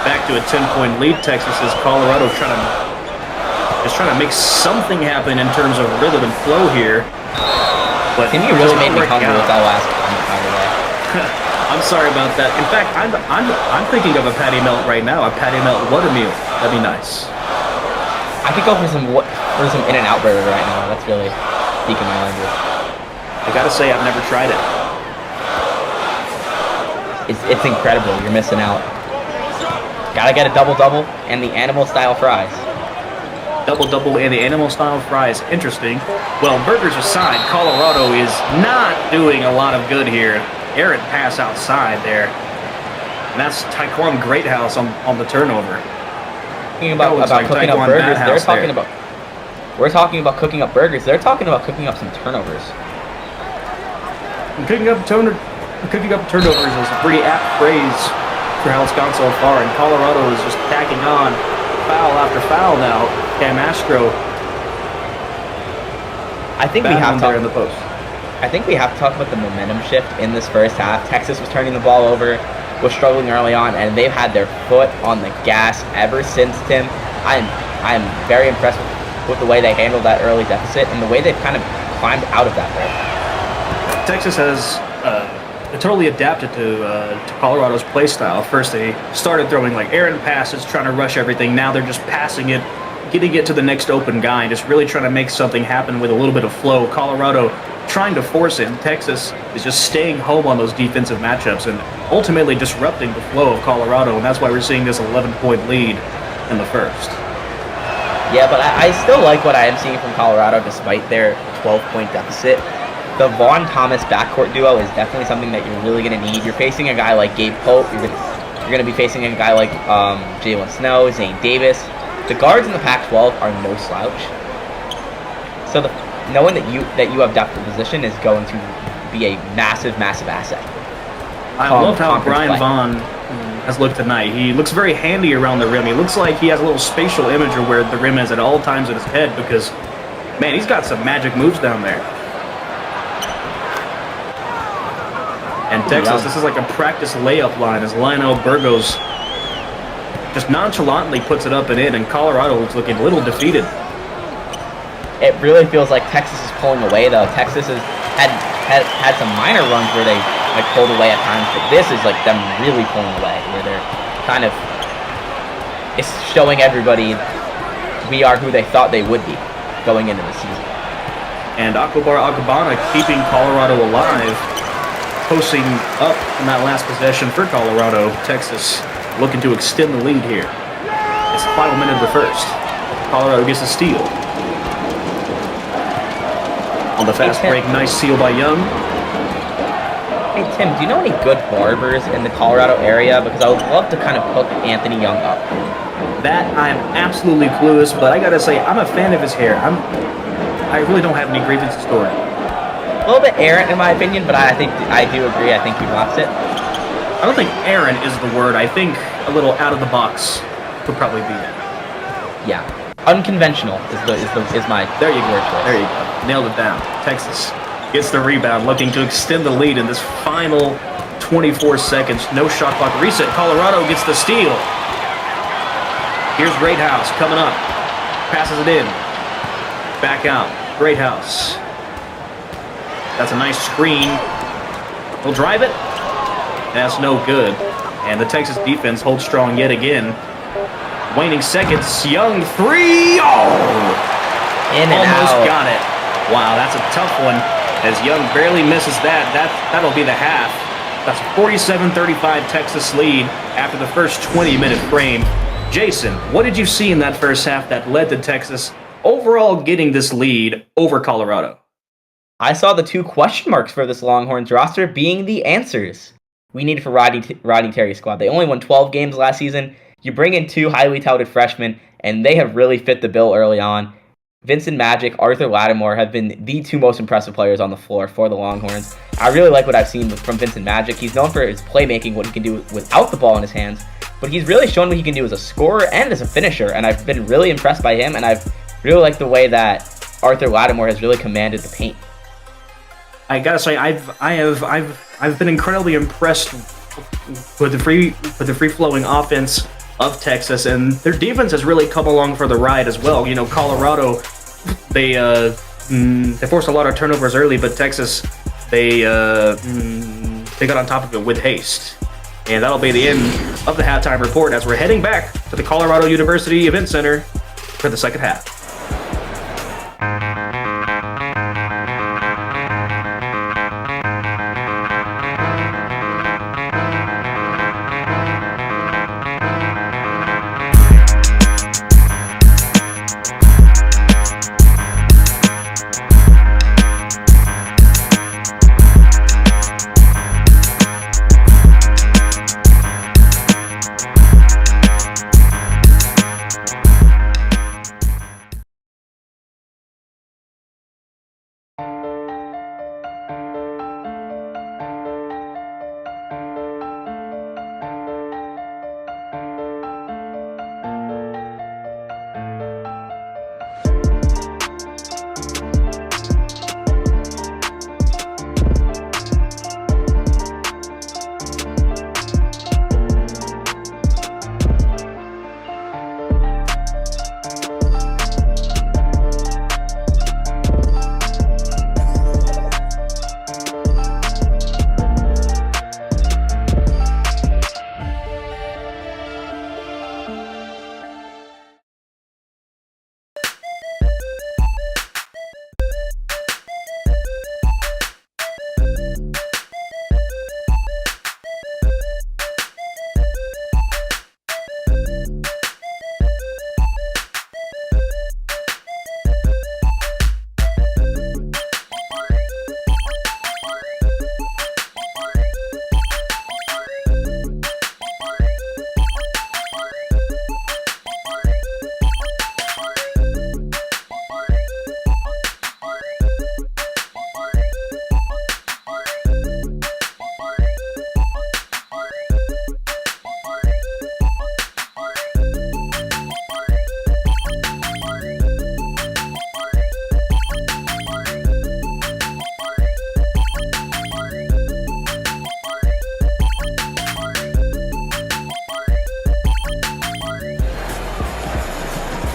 [SPEAKER 20] Back to a 10-point lead. Texas as Colorado trying to make something happen in terms of rhythm and flow here. But
[SPEAKER 21] Timmy really made me hungry with that last one, by the way.
[SPEAKER 20] I'm sorry about that. In fact, I'm thinking of a patty melt right now. A patty melt Whatameal. That'd be nice.
[SPEAKER 21] I could go for some In-N-Out burger right now. That's really speaking my language.
[SPEAKER 20] I gotta say, I've never tried it.
[SPEAKER 21] It's incredible. You're missing out. Gotta get a double-double and the animal-style fries.
[SPEAKER 20] Double-double and the animal-style fries. Interesting. Well, burgers aside, Colorado is not doing a lot of good here. Errant pass outside there. And that's Taekwon Greathouse on the turnover.
[SPEAKER 21] Talking about cooking up burgers, we're talking about cooking up burgers. They're talking about cooking up some turnovers.
[SPEAKER 20] Cooking up turnovers is a pretty apt phrase for how it's gone so far, and Colorado is just tacking on foul after foul now. Cam Astro.
[SPEAKER 21] I think we have to talk about the momentum shift in this first half. Texas was turning the ball over, was struggling early on, and they've had their foot on the gas ever since, Tim. I am very impressed with the way they handled that early deficit and the way they've kind of climbed out of that hole.
[SPEAKER 20] Texas has totally adapted to Colorado's play style. First, they started throwing like errant passes, trying to rush everything. Now they're just passing it, getting it to the next open guy, and just really trying to make something happen with a little bit of flow. Colorado trying to force it, and Texas is just staying home on those defensive matchups and ultimately disrupting the flow of Colorado, and that's why we're seeing this 11-point lead in the first.
[SPEAKER 21] Yeah, but I still like what I am seeing from Colorado despite their 12-point deficit. The Vaughn Thomas backcourt duo is definitely something that you're really going to need. You're facing a guy like Gabe Pope. You're going to be facing a guy like Jalen Snow, Zane Davis. The guards in the Pac-12 are no slouch. So knowing that you have depth of position is going to be a massive, massive asset.
[SPEAKER 20] I love how Brian Vaughn has looked tonight. He looks very handy around the rim. He looks like he has a little spatial imagery where the rim is at all times in his head because, man, he's got some magic moves down there. And Texas, this is like a practice layup line as Lionel Burgos just nonchalantly puts it up and in, and Colorado is looking a little defeated.
[SPEAKER 21] It really feels like Texas is pulling away, though. Texas has had some minor runs where they like pulled away at times, but this is like them really pulling away, where they're kind of it's showing everybody we are who they thought they would be going into the season.
[SPEAKER 20] And Akbar Agabana keeping Colorado alive, posting up in that last possession for Colorado. Texas looking to extend the lead here. It's the final minute of the first. Colorado gets a steal. On the fast break, nice steal by Young.
[SPEAKER 21] Hey Tim, do you know any good barbers in the Colorado area? Because I would love to kind of hook Anthony Young up.
[SPEAKER 20] That I'm absolutely clueless, but I gotta say, I'm a fan of his hair. I really don't have any grievances toward it.
[SPEAKER 21] A little bit errant in my opinion, but I do agree. I think he wants it.
[SPEAKER 20] I don't think errant is the word. I think a little out of the box would probably be it.
[SPEAKER 21] Yeah, unconventional is my
[SPEAKER 20] there you go.
[SPEAKER 21] word choice.
[SPEAKER 20] There you go. Nailed it down. Texas gets the rebound, looking to extend the lead in this final 24 seconds. No shot clock reset. Colorado gets the steal. Here's Greathouse coming up. Passes it in. Back out. Greathouse. That's a nice screen. He'll drive it. That's no good. And the Texas defense holds strong yet again. Waning seconds. Young three. Oh!
[SPEAKER 21] In and
[SPEAKER 20] almost
[SPEAKER 21] out.
[SPEAKER 20] Got it. Wow, that's a tough one. As Young barely misses that. That'll be the half. That's a 47-35 Texas lead after the first 20-minute frame. Jason, what did you see in that first half that led to Texas overall getting this lead over Colorado?
[SPEAKER 21] I saw the two question marks for this Longhorns roster being the answers we needed for Rodney Terry's squad. They only won 12 games last season. You bring in two highly touted freshmen, and they have really fit the bill early on. Vincent Magic, Arthur Lattimore have been the two most impressive players on the floor for the Longhorns. I really like what I've seen from Vincent Magic. He's known for his playmaking, what he can do without the ball in his hands, but he's really shown what he can do as a scorer and as a finisher, and I've been really impressed by him, and I've really liked the way that Arthur Lattimore has really commanded the paint.
[SPEAKER 20] I gotta say, I've been incredibly impressed with the free flowing offense of Texas, and their defense has really come along for the ride as well. You know, Colorado, they forced a lot of turnovers early, but Texas, they got on top of it with haste. And that'll be the end of the halftime report as we're heading back to the Colorado University Event Center for the second half.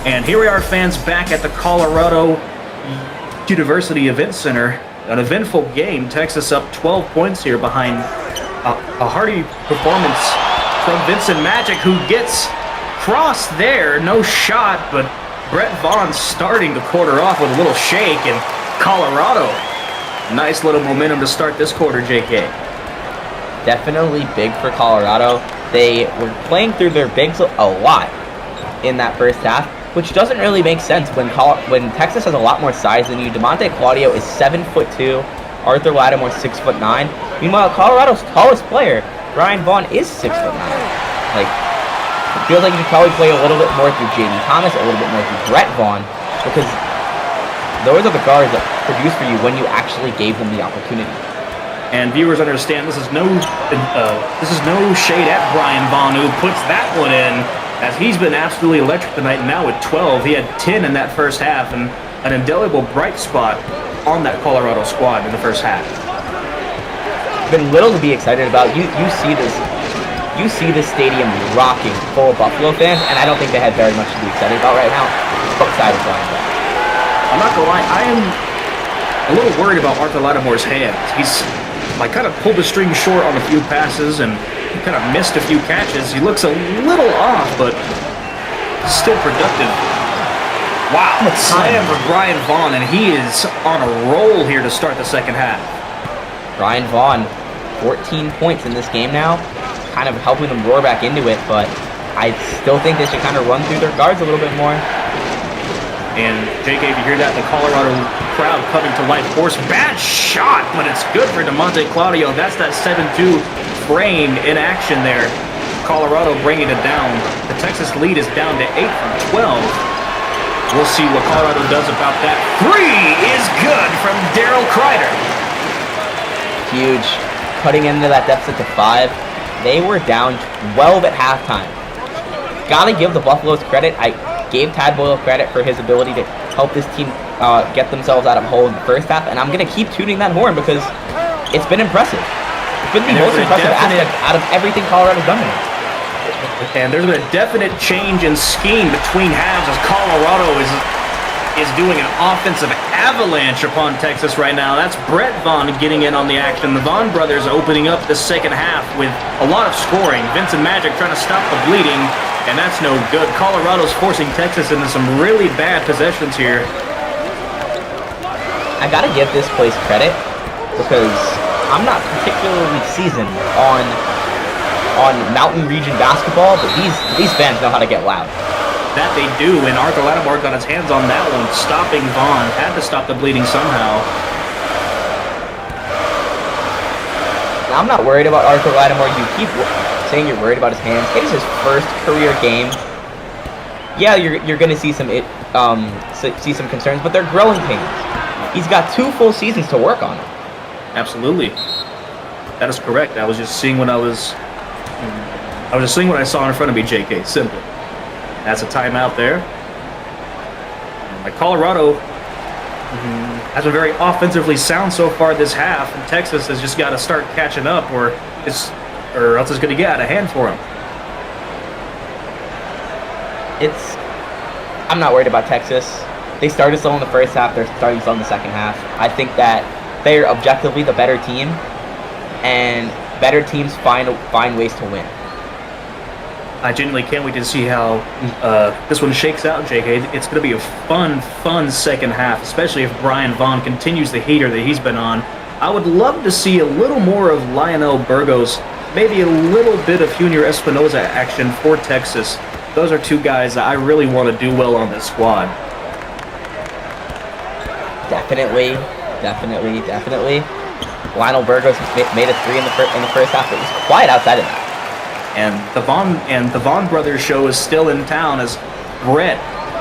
[SPEAKER 20] And here we are, fans, back at the Colorado University Event Center. An eventful game. Texas up 12 points here behind a hearty performance from Vincent Magic, who gets crossed there. No shot, but Brett Vaughn starting the quarter off with a little shake, and Colorado. Nice little momentum to start this quarter, JK.
[SPEAKER 21] Definitely big for Colorado. They were playing through their bigs a lot in that first half, which doesn't really make sense when Texas has a lot more size than you. DeMonte Claudio is 7'2", Arthur Lattimore 6'9". Meanwhile, Colorado's tallest player, Brian Vaughn, is 6'9". Like, it feels like you should probably play a little bit more through J.D. Thomas, a little bit more through Brett Vaughn, because those are the guards that produce for you when you actually gave them the opportunity.
[SPEAKER 20] And viewers understand this is no shade at Brian Vaughn, who puts that one in, as he's been absolutely electric tonight. Now with 12, he had 10 in that first half, and an indelible bright spot on that Colorado squad in the first half.
[SPEAKER 21] Been little to be excited about. You see this stadium rocking, full of Buffalo fans, and I don't think they had very much to be excited about right now. Excited Brian Vaughn.
[SPEAKER 20] I'm not gonna lie, I am a little worried about Arthur Lattimore's hands. He's kind of pulled the string short on a few passes and kind of missed a few catches. He looks a little off, but still productive. Wow, slam for Brian Vaughn, and he is on a roll here to start the second half.
[SPEAKER 21] Brian Vaughn, 14 points in this game now, kind of helping them roar back into it, but I still think they should kind of run through their guards a little bit more.
[SPEAKER 20] And JK, if you hear that, the Colorado crowd coming to life. Of course, bad shot, but it's good for DeMonte Claudio. That's that 7-2 frame in action there. Colorado bringing it down. The Texas lead is down to 8 from 12. We'll see what Colorado does about that. 3 is good from Daryl Kreider.
[SPEAKER 21] Huge. Cutting into that deficit to 5. They were down 12 at halftime. Gotta give the Buffaloes credit. I gave Tad Boyle credit for his ability to help this team get themselves out of hole in the first half, and I'm going to keep tuning that horn because it's been impressive. It's been the most impressive aspect out of everything Colorado's done tonight.
[SPEAKER 20] And there's been a definite change in scheme between halves as Colorado is doing an offensive avalanche upon Texas right now. That's Brett Vaughn getting in on the action. The Vaughn brothers opening up the second half with a lot of scoring. Vincent Magic trying to stop the bleeding, and that's no good. Colorado's forcing Texas into some really bad possessions here.
[SPEAKER 21] I gotta give this place credit because I'm not particularly seasoned on Mountain Region basketball, but these fans know how to get loud.
[SPEAKER 20] That they do, and Arthur Lattimore got his hands on that one, stopping Vaughn. Had to stop the bleeding somehow.
[SPEAKER 21] Now, I'm not worried about Arthur Lattimore. You keep saying you're worried about his hands. It is his first career game. Yeah, you're going to see some concerns, but they're growing pains. He's got 2 full seasons to work on.
[SPEAKER 20] Absolutely, that is correct. I was just seeing what I saw in front of me. JK, simple. That's a timeout there. Like Colorado has been very offensively sound so far this half, and Texas has just got to start catching up, or else it's going to get out of hand for them.
[SPEAKER 21] I'm not worried about Texas. They started slow in the first half. They're starting slow in the second half. I think that they're objectively the better team, and better teams find ways to win.
[SPEAKER 20] I genuinely can't wait to see how this one shakes out, JK. It's going to be a fun second half, especially if Brian Vaughn continues the heater that he's been on. I would love to see a little more of Lionel Burgos, maybe a little bit of Junior Espinoza action for Texas. Those are 2 guys that I really want to do well on this squad.
[SPEAKER 21] Definitely. Lionel Burgos made a 3 in the first half, but it was quiet outside of that.
[SPEAKER 20] And the Vaughn brothers show is still in town as Brett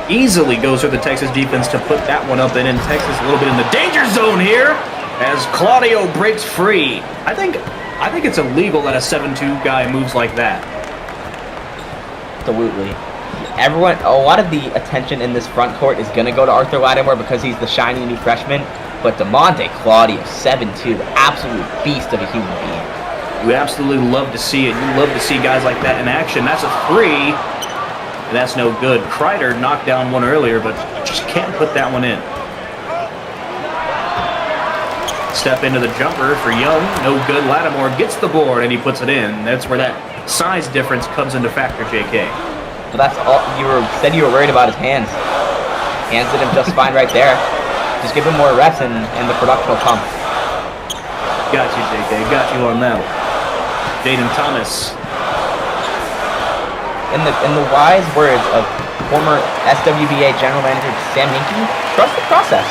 [SPEAKER 20] easily goes through the Texas defense to put that one up, and in Texas a little bit in the danger zone here as Claudio breaks free. I think it's illegal that a 7'2" guy moves like that.
[SPEAKER 21] Absolutely. A lot of the attention in this front court is going to go to Arthur Lattimore because he's the shiny new freshman, but DeMonte Claudio, 7'2", absolute beast of a human being.
[SPEAKER 20] You absolutely love to see it. You love to see guys like that in action. That's a 3. And that's no good. Kreider knocked down one earlier, but just can't put that one in. Step into the jumper for Young. No good. Lattimore gets the board, and he puts it in. That's where that size difference comes into factor, JK.
[SPEAKER 21] Well, that's all. Said you were worried about his hands. Hands did him just fine right there. Just give him more reps, and the production will come.
[SPEAKER 20] Got you, JK. Got you on that one. Jaden Thomas.
[SPEAKER 21] In the wise words of former SWBA General Manager Sam Hinkie, trust the process.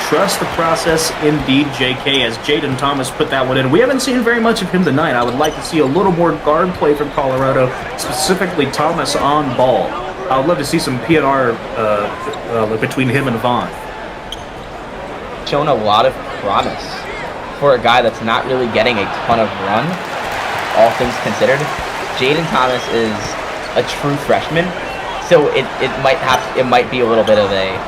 [SPEAKER 20] Trust the process, indeed, JK, as Jaden Thomas put that one in. We haven't seen very much of him tonight. I would like to see a little more guard play from Colorado, specifically Thomas on ball. I would love to see some PNR between him and Vaughn.
[SPEAKER 21] Shown a lot of promise for a guy that's not really getting a ton of run, all things considered. Jaden Thomas is a true freshman, so it might be a little bit of a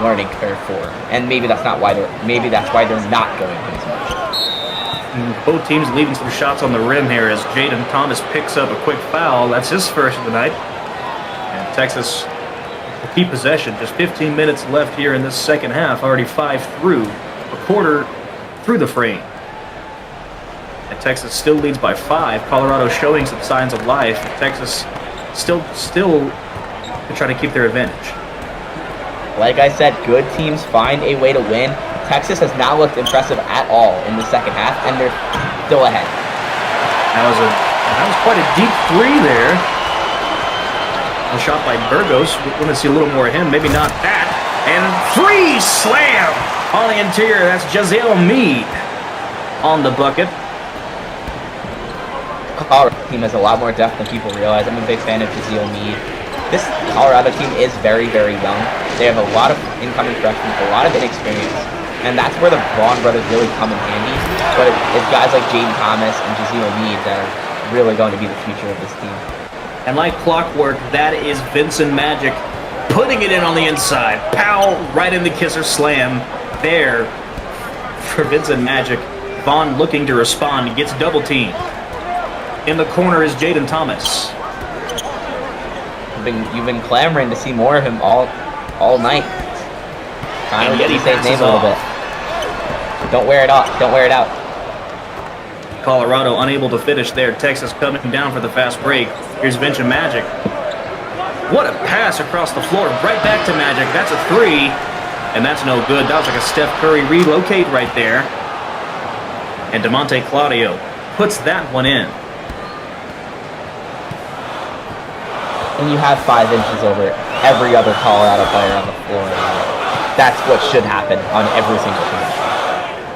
[SPEAKER 21] learning curve for him, and maybe that's why they're not going him as much.
[SPEAKER 20] Both teams leaving some shots on the rim here as Jaden Thomas picks up a quick foul. That's his first of the night. And Texas will keep possession. Just 15 minutes left here in this second half. Already 5 through, a quarter through the frame. And Texas still leads by 5. Colorado showing some signs of life. Texas still to try to keep their advantage.
[SPEAKER 21] Like I said, good teams find a way to win. Texas has not looked impressive at all in the second half, and they're still ahead.
[SPEAKER 20] That was quite a deep three there. A shot by Burgos. We want to see a little more of him. Maybe not that. And free slam on the interior. That's Jazeel Mead on the bucket.
[SPEAKER 21] Colorado team has a lot more depth than people realize. I'm a big fan of Jazeel Mead. This Colorado team is very, very young. They have a lot of incoming freshmen, a lot of inexperience, and that's where the Vaughn brothers really come in handy. But it's guys like Jaden Thomas and Jazeel Mead that are really going to be the future of this team.
[SPEAKER 20] And like clockwork, that is Vincent Magic putting it in on the inside. Pow! Right in the kisser slam there for Vincent Magic. Vaughn looking to respond. He gets double teamed. In the corner is Jaden Thomas.
[SPEAKER 21] You've been clamoring to see more of him all night. Finally get to say his name a little bit. Don't wear it out. Don't wear it out.
[SPEAKER 20] Colorado unable to finish there. Texas coming down for the fast break. Here's Vincent Magic. What a pass across the floor. Right back to Magic. That's a 3. And that's no good. That was like a Steph Curry relocate right there. And DeMonte Claudio puts that one in.
[SPEAKER 21] And you have 5 inches over every other Colorado player on the floor. That's what should happen on every single team.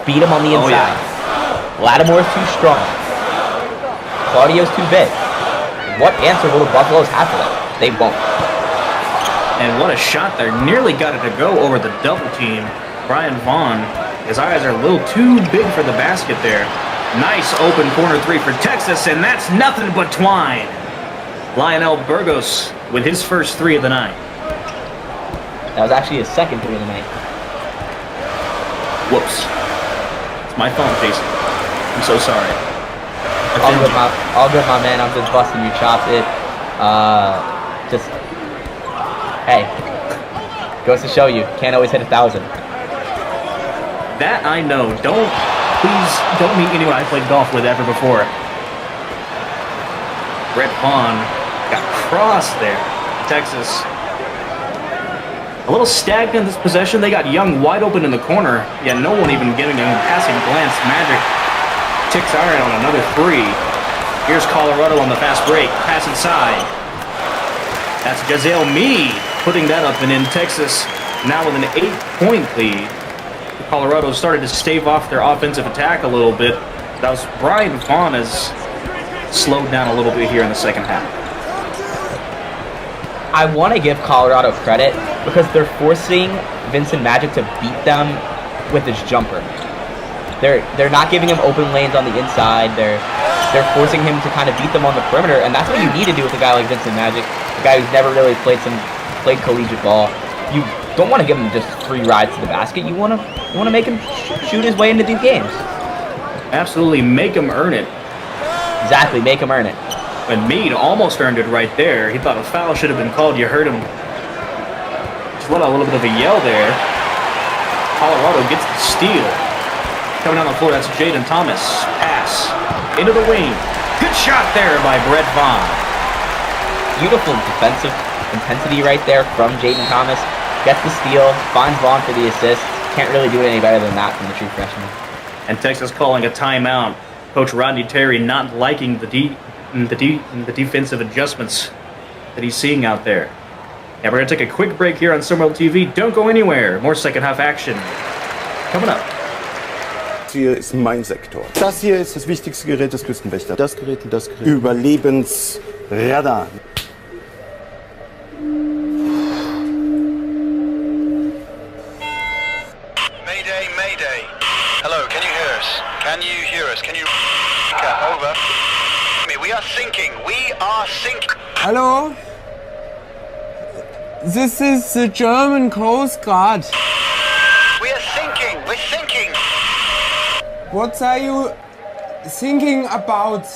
[SPEAKER 21] Beat him on the inside. Yeah. Lattimore's too strong. Claudio's too big. What answer will the Buffaloes have for that? They won't.
[SPEAKER 20] And what a shot there. Nearly got it to go over the double team. Brian Vaughn, his eyes are a little too big for the basket there. Nice open corner 3 for Texas, and that's nothing but twine. Lionel Burgos with his first 3 of the night.
[SPEAKER 21] That was actually his second 3 of the night.
[SPEAKER 20] Whoops. It's my fault, Jason. I'm so sorry.
[SPEAKER 21] All good, my man. I'm just busting your chops. Hey, goes to show you, can't always hit 1,000.
[SPEAKER 20] That I know. Please don't meet anyone I played golf with ever before. Brett Vaughn got crossed there. Texas a little stagnant in this possession. They got Young wide open in the corner. Yeah, no one even giving him a passing glance. Magic ticks iron on another 3. Here's Colorado on the fast break. Pass inside. That's Jazeel Mead putting that up and in. Texas now with an 8-point lead. Colorado started to stave off their offensive attack a little bit. That was Brian Vaughn has slowed down a little bit here in the second half.
[SPEAKER 21] I want to give Colorado credit because they're forcing Vincent Magic to beat them with his jumper. They're not giving him open lanes on the inside. They're forcing him to kind of beat them on the perimeter, and that's what you need to do with a guy like Vincent Magic, a guy who's never really played collegiate ball. You don't want to give him just free rides to the basket. You want to make him shoot his way into these games.
[SPEAKER 20] Absolutely, make him earn it.
[SPEAKER 21] Exactly, make him earn it.
[SPEAKER 20] And Meade almost earned it right there. He thought a foul should have been called. You heard him just let out a little bit of a yell there. Colorado gets the steal. Coming down the floor, that's Jaden Thomas. Pass into the wing. Good shot there by Brett Vaughn.
[SPEAKER 21] Beautiful defensive intensity right there from Jaden Thomas. Gets the steal, finds Vaughn for the assist. Can't really do it any better than that from the true freshman.
[SPEAKER 20] And Texas calling a timeout. Coach Rodney Terry not liking the defensive adjustments that he's seeing out there. And we're going to take a quick break here on SimWorld TV. Don't go anywhere. More second half action coming up.
[SPEAKER 5] Das hier ist mein Sektor. Das hier ist das wichtigste Gerät des Küstenwächters. Das Gerät und das Gerät. Überlebensradar.
[SPEAKER 3] Mayday, mayday. Hello, can you hear us? Can you hear us? Can you... Over. We are sinking. We are sinking.
[SPEAKER 10] Hello? This is the German Coast Guard.
[SPEAKER 3] We are sinking. We're sinking.
[SPEAKER 10] What are you thinking about?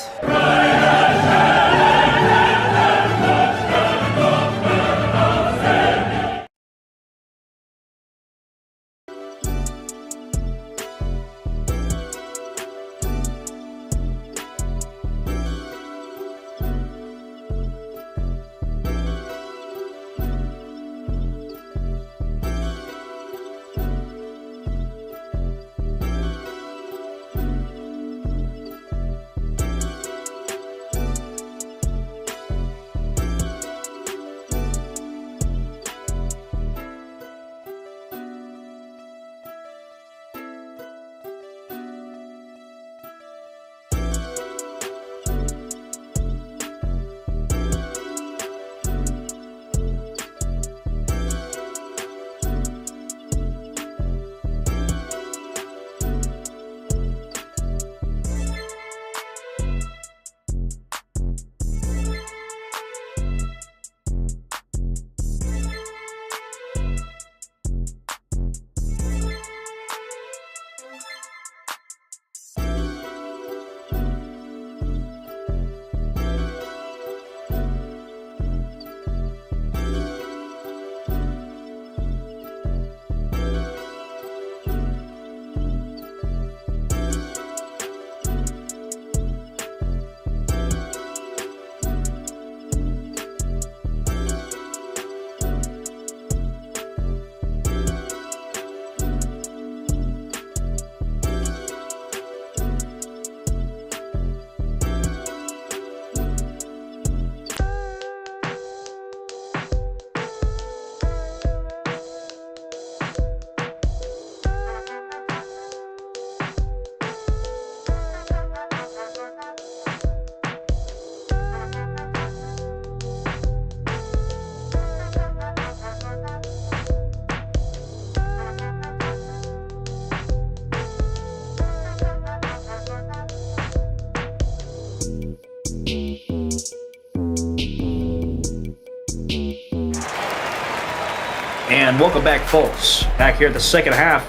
[SPEAKER 20] And welcome back, folks. Back here at the second half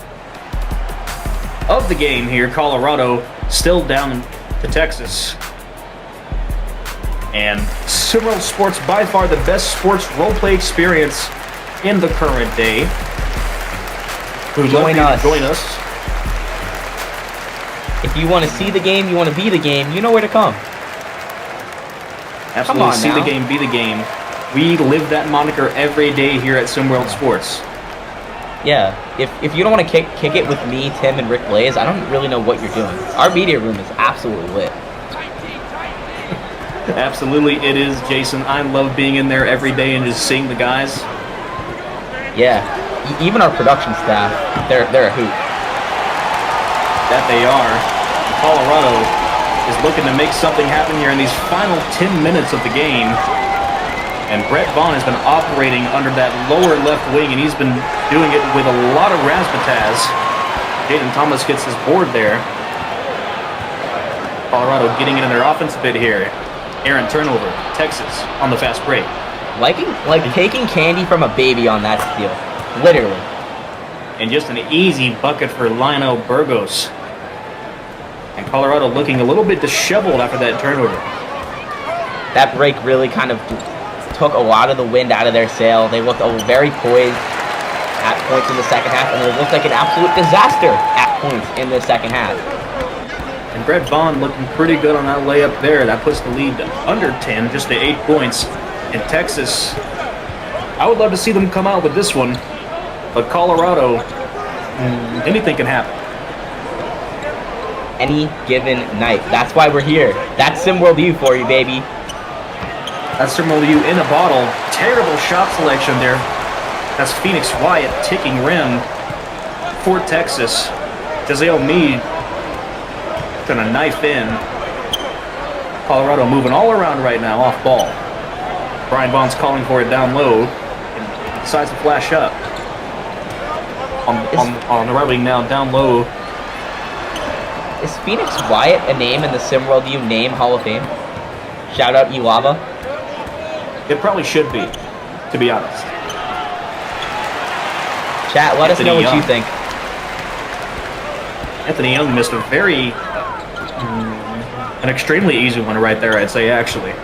[SPEAKER 20] of the game here. Colorado still down to Texas. And SimWorld Sports, by far the best sports roleplay experience in the current day.
[SPEAKER 21] Join us.
[SPEAKER 20] Join us.
[SPEAKER 21] If you want to see the game, you want to be the game, you know where to come.
[SPEAKER 20] Absolutely.
[SPEAKER 21] Come on
[SPEAKER 20] see
[SPEAKER 21] now.
[SPEAKER 20] the game, be the game. We live that moniker every day here at SimWorld Sports.
[SPEAKER 21] Yeah, if you don't want to kick it with me, Tim, and Rick Blaze, I don't really know what you're doing. Our media room is absolutely lit.
[SPEAKER 20] Absolutely, it is, Jason. I love being in there every day and just seeing the guys.
[SPEAKER 21] Yeah, even our production staff, they're a hoot.
[SPEAKER 20] That they are. Colorado is looking to make something happen here in these final 10 minutes of the game. And Brett Vaughn has been operating under that lower left wing, and he's been doing it with a lot of razzmatazz. Jaden Thomas gets his board there. Colorado getting it in their offense a bit here. Aaron turnover. Texas on the fast break.
[SPEAKER 21] Like taking candy from a baby on that steal. Literally.
[SPEAKER 20] And just an easy bucket for Lionel Burgos. And Colorado looking a little bit disheveled after that turnover.
[SPEAKER 21] That break really kind of took a lot of the wind out of their sail. They looked very poised at points in the second half, and it looked like an absolute disaster at points in the second half.
[SPEAKER 20] And Brett Vaughn looking pretty good on that layup there. That puts the lead under 10, just to 8 points. In Texas, I would love to see them come out with this one, but Colorado, anything can happen.
[SPEAKER 21] Any given night. That's why we're here. That's SimWorld U for you, baby.
[SPEAKER 20] That's SimWorld U in a bottle. Terrible shot selection there. That's Phoenix Wyatt ticking rim for Texas. Jazeel Meade gonna knife in. Colorado moving all around right now, off ball. Brian Vaughn's calling for it down low. And decides to flash up. On the right wing now, down low.
[SPEAKER 21] Is Phoenix Wyatt a name in the SimWorld U Name Hall of Fame? Shout out Elava.
[SPEAKER 20] It probably should be, to be honest.
[SPEAKER 21] Chat, let us know what you think.
[SPEAKER 20] Anthony Young missed a an extremely easy one right there, I'd say, actually.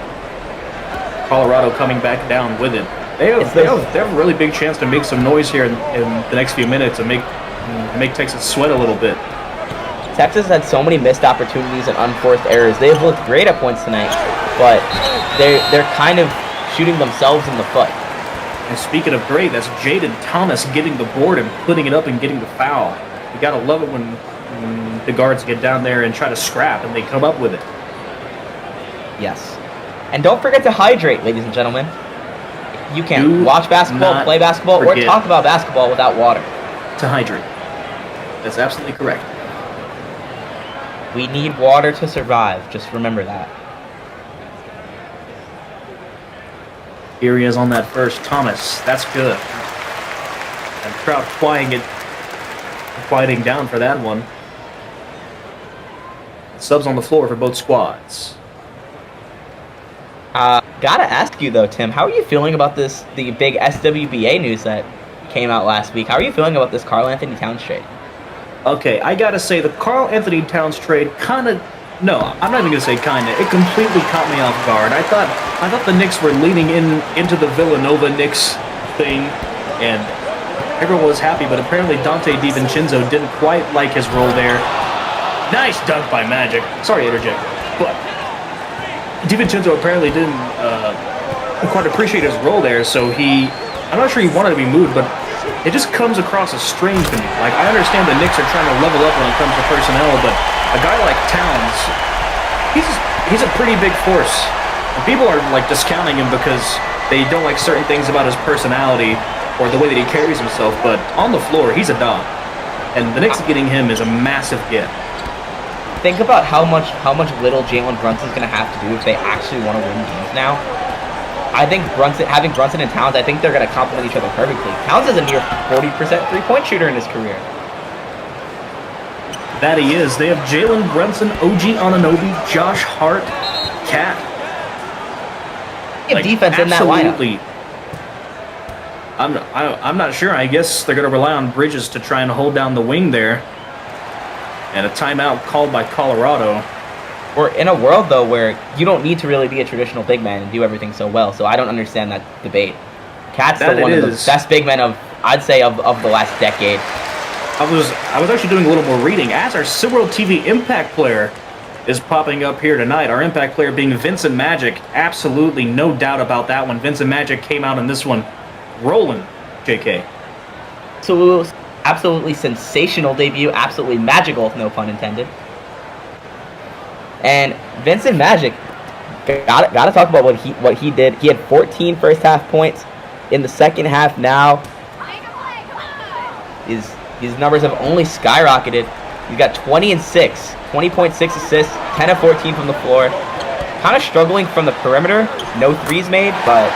[SPEAKER 20] Colorado coming back down with it. They have a really big chance to make some noise here in the next few minutes and make Texas sweat a little bit.
[SPEAKER 21] Texas had so many missed opportunities and unforced errors. They've looked great at points tonight, but they're kind of shooting themselves in the foot.
[SPEAKER 20] And speaking of great, that's Jaden Thomas getting the board and putting it up and getting the foul. You gotta love it when the guards get down there and try to scrap and they come up with it.
[SPEAKER 21] Yes. And don't forget to hydrate, ladies and gentlemen. You can't watch basketball, play basketball, or talk about basketball without water.
[SPEAKER 20] To hydrate. That's absolutely correct.
[SPEAKER 21] We need water to survive. Just remember that.
[SPEAKER 20] Here he is on that first. Thomas. That's good. And crowd quieting down for that one. Subs on the floor for both squads.
[SPEAKER 21] Gotta ask you though, Tim, how are you feeling about the big SWBA news that came out last week? How are you feeling about this Karl Anthony Towns trade?
[SPEAKER 20] Okay, I gotta say the Karl Anthony Towns trade no, I'm not even gonna say kinda. It completely caught me off guard. I thought the Knicks were leaning into the Villanova Knicks thing, and everyone was happy, but apparently Dante DiVincenzo didn't quite like his role there. Nice dunk by Magic. Sorry to interject, but DiVincenzo apparently didn't quite appreciate his role there, so I'm not sure he wanted to be moved, but it just comes across as strange to me. Like, I understand the Knicks are trying to level up when it comes to personnel, but a guy like Towns, he's a pretty big force. And people are like discounting him because they don't like certain things about his personality or the way that he carries himself, but on the floor, he's a dog. And the Knicks getting him is a massive get.
[SPEAKER 21] Think about how much little Jalen Brunson's going to have to do if they actually want to win games now. I think having Brunson and Towns, I think they're going to complement each other perfectly. Towns is a near 40% three-point shooter in his career.
[SPEAKER 20] That he is. They have Jalen Brunson, OG Anunoby, Josh Hart, Cat.
[SPEAKER 21] Defense in that lineup.
[SPEAKER 20] I'm not sure. I guess they're going to rely on Bridges to try and hold down the wing there. And a timeout called by Colorado.
[SPEAKER 21] We're in a world, though, where you don't need to really be a traditional big man and do everything so well, so I don't understand that debate. Cat's one of the best big men I'd say of the last decade.
[SPEAKER 20] I was actually doing a little more reading. As our SimWorld TV Impact player is popping up here tonight, our Impact player being Vincent Magic. Absolutely no doubt about that one. Vincent Magic came out in this one rolling, JK.
[SPEAKER 21] Absolutely sensational debut, absolutely magical, no pun intended. And Vincent Magic, gotta talk about what he did. He had 14 first half points. In the second half now, his numbers have only skyrocketed. He's got 20 and 6, 20.6 assists, 10 of 14 from the floor. Kind of struggling from the perimeter, no threes made, but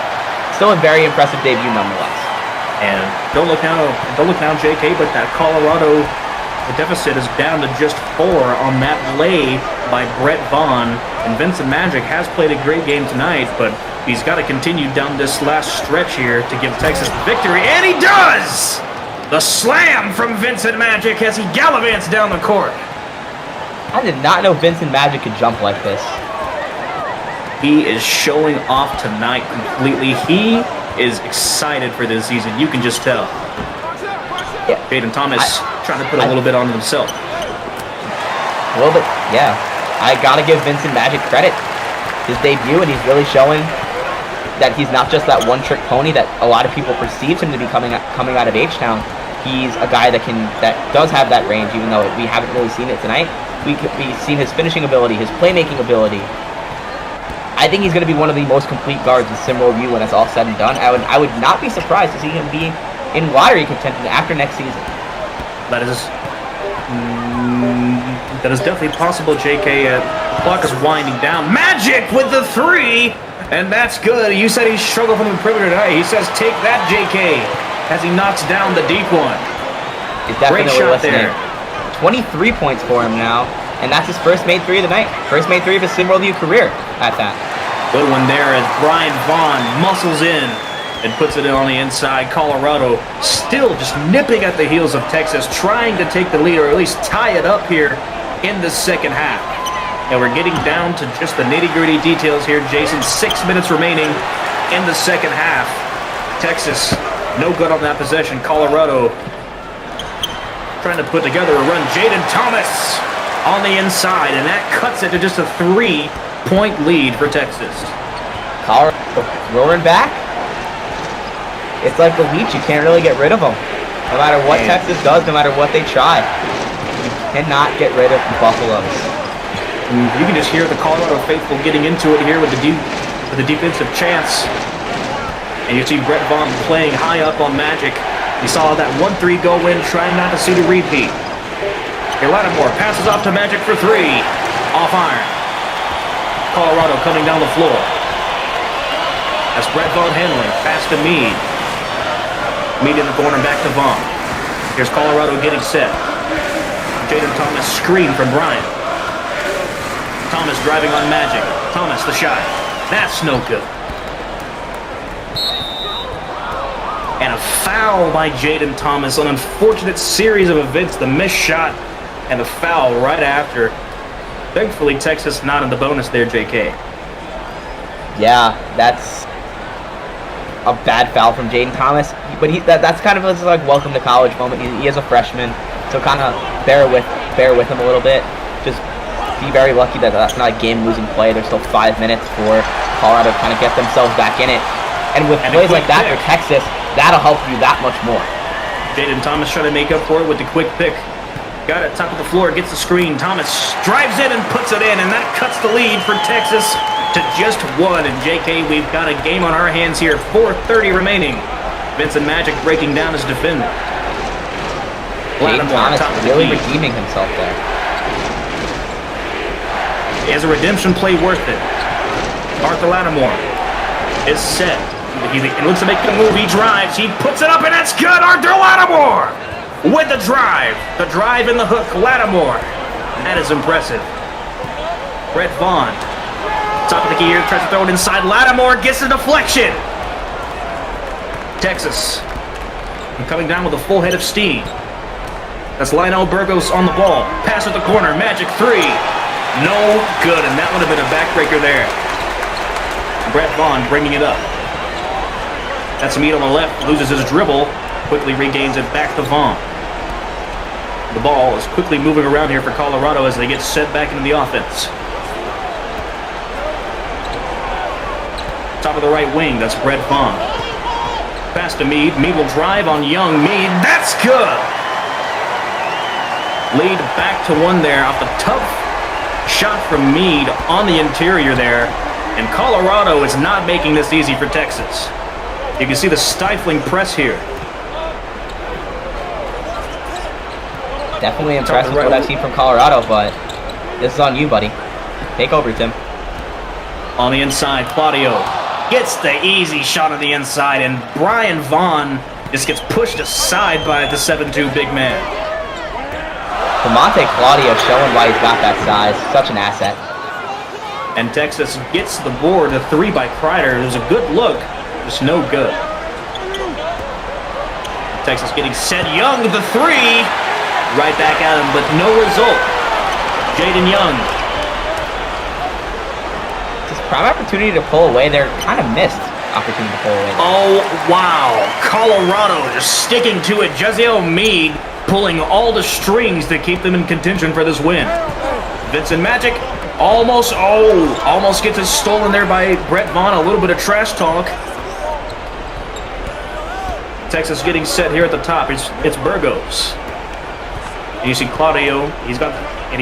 [SPEAKER 21] still a very impressive debut nonetheless.
[SPEAKER 20] And don't look now, JK, but that Colorado deficit is down to just 4 on that lay by Brett Vaughn. And Vincent Magic has played a great game tonight, but he's got to continue down this last stretch here to give Texas the victory. And he does! The slam from Vincent Magic as he gallivants down the court.
[SPEAKER 21] I did not know Vincent Magic could jump like this.
[SPEAKER 20] He is showing off tonight completely. He is excited for this season. You can just tell.
[SPEAKER 21] Yeah.
[SPEAKER 20] Jaden Thomas trying to put a little bit on himself.
[SPEAKER 21] A little bit, yeah. I gotta give Vincent Magic credit. His debut, and he's really showing that he's not just that one-trick pony that a lot of people perceive him to be coming out of H-Town. He's a guy that does have that range, even though we haven't really seen it tonight. We've seen his finishing ability, his playmaking ability. I think he's going to be one of the most complete guards in SimWorld U when it's all said and done. I would not be surprised to see him be in lottery contention after next season.
[SPEAKER 20] That is definitely possible, JK. The clock is winding down. Magic with the 3, and that's good. You said he struggled from the perimeter tonight. He says, take that, JK, as he knocks down the deep one.
[SPEAKER 21] He's definitely
[SPEAKER 20] Great shot
[SPEAKER 21] listening.
[SPEAKER 20] there.
[SPEAKER 21] 23 points for him now, and that's his first made 3 of the night. First made 3 of his SimWorld U career at that.
[SPEAKER 20] Good one there as Brian Vaughn muscles in and puts it in on the inside. Colorado still just nipping at the heels of Texas, trying to take the lead or at least tie it up here in the second half. And we're getting down to just the nitty-gritty details here, Jason. 6 minutes remaining in the second half. Texas, no good on that possession. Colorado trying to put together a run. Jaden Thomas on the inside, and that cuts it to just a 3-point lead for Texas.
[SPEAKER 21] Colorado roaring back. It's like the leech, you can't really get rid of them. No matter what Texas does, no matter what they try, you cannot get rid of the Buffaloes.
[SPEAKER 20] You can just hear the Colorado faithful getting into it here with the defensive chance. And you see Brett Vaughn playing high up on Magic. You saw that 1-3 go in, trying not to see the repeat. Here Lattimore passes off to Magic for 3. Off iron. Colorado coming down the floor. That's Brett Vaughn handling. Pass to Meade. Meade in the corner, back to Vaughn. Here's Colorado getting set. Jaden Thomas screen from Bryant. Thomas driving on Magic. Thomas the shot. That's no good. And a foul by Jaden Thomas. An unfortunate series of events. The missed shot and the foul right after. Thankfully, Texas not in the bonus there, JK.
[SPEAKER 21] Yeah, that's a bad foul from Jaden Thomas, but that's kind of a like welcome to college moment. He is a freshman, so kind of bear with him a little bit. Just be very lucky that that's not a game-losing play. There's still 5 minutes for Colorado to kind of get themselves back in it, and with plays like that for Texas, that'll help you that much more.
[SPEAKER 20] Jaden Thomas trying to make up for it with the quick pick. Got it, top of the floor, gets the screen. Thomas drives in and puts it in, and that cuts the lead for Texas to just 1. And JK, we've got a game on our hands here. 4:30 remaining. Vincent Magic breaking down his defender.
[SPEAKER 21] Jaden Thomas really redeeming himself there.
[SPEAKER 20] Is a redemption play worth it? Arthur Lattimore is set. He looks to make the move. He drives. He puts it up, and it's good. Arthur Lattimore with the drive. The drive and the hook. Lattimore. That is impressive. Brett Vaughn. Top of the gear. Tries to throw it inside. Lattimore gets the deflection. Texas coming down with a full head of steam. That's Lionel Burgos on the ball. Pass at the corner. Magic 3. No good, and that would have been a backbreaker there. Brett Vaughn bringing it up. That's Meade on the left, loses his dribble, quickly regains it back to Vaughn. The ball is quickly moving around here for Colorado as they get set back into the offense. Top of the right wing, that's Brett Vaughn. Pass to Meade. Meade will drive on Young. Meade, that's good! Lead back to 1 there off the tough shot from Meade on the interior there. And Colorado is not making this easy for Texas. You can see the stifling press here.
[SPEAKER 21] Definitely impressed with what I've seen from Colorado, but this is on you, buddy. Take over, Tim.
[SPEAKER 20] On the inside, Claudio gets the easy shot on the inside, and Brian Vaughn just gets pushed aside by the 7'2" big man.
[SPEAKER 21] Lamonte Claudio showing why he's got that size. Such an asset.
[SPEAKER 20] And Texas gets the board. A 3 by Kreider. It was a good look. Just no good. Texas getting set. Young with the 3. Right back at him, but no result. Jaden Young.
[SPEAKER 21] Just prime opportunity to pull away there. Kind of missed opportunity to pull away there.
[SPEAKER 20] Oh, wow. Colorado just sticking to it. Jeziel Meade pulling all the strings to keep them in contention for this win. Vincent Magic almost gets it stolen there by Brett Vaughn. A little bit of trash talk. Texas getting set here at the top. It's Burgos. And you see Claudio. He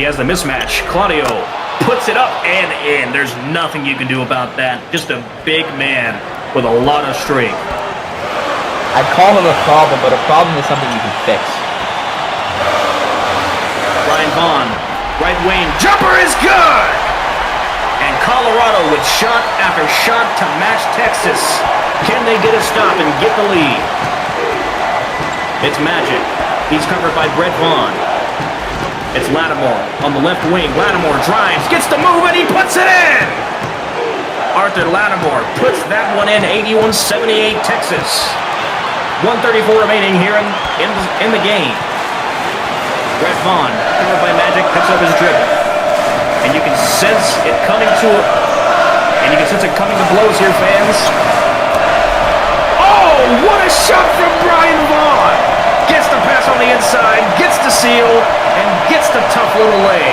[SPEAKER 20] has the mismatch. Claudio puts it up and in. There's nothing you can do about that. Just a big man with a lot of strength.
[SPEAKER 21] I'd call him a problem, but a problem is something you can fix.
[SPEAKER 20] Ryan Vaughn, right wing, jumper is good! And Colorado with shot after shot to match Texas. Can they get a stop and get the lead? It's Magic. He's covered by Brett Vaughn. It's Lattimore on the left wing. Lattimore drives, gets the move, and he puts it in! Arthur Lattimore puts that one in, 81-78 Texas. 1:34 remaining here in the game. Brett Vaughn, covered by Magic, picks up his dribble. And you can sense it coming to blows here, fans. Oh, what a shot from Brian Vaughn! Gets the pass on the inside, gets the seal, and gets the tough little lay.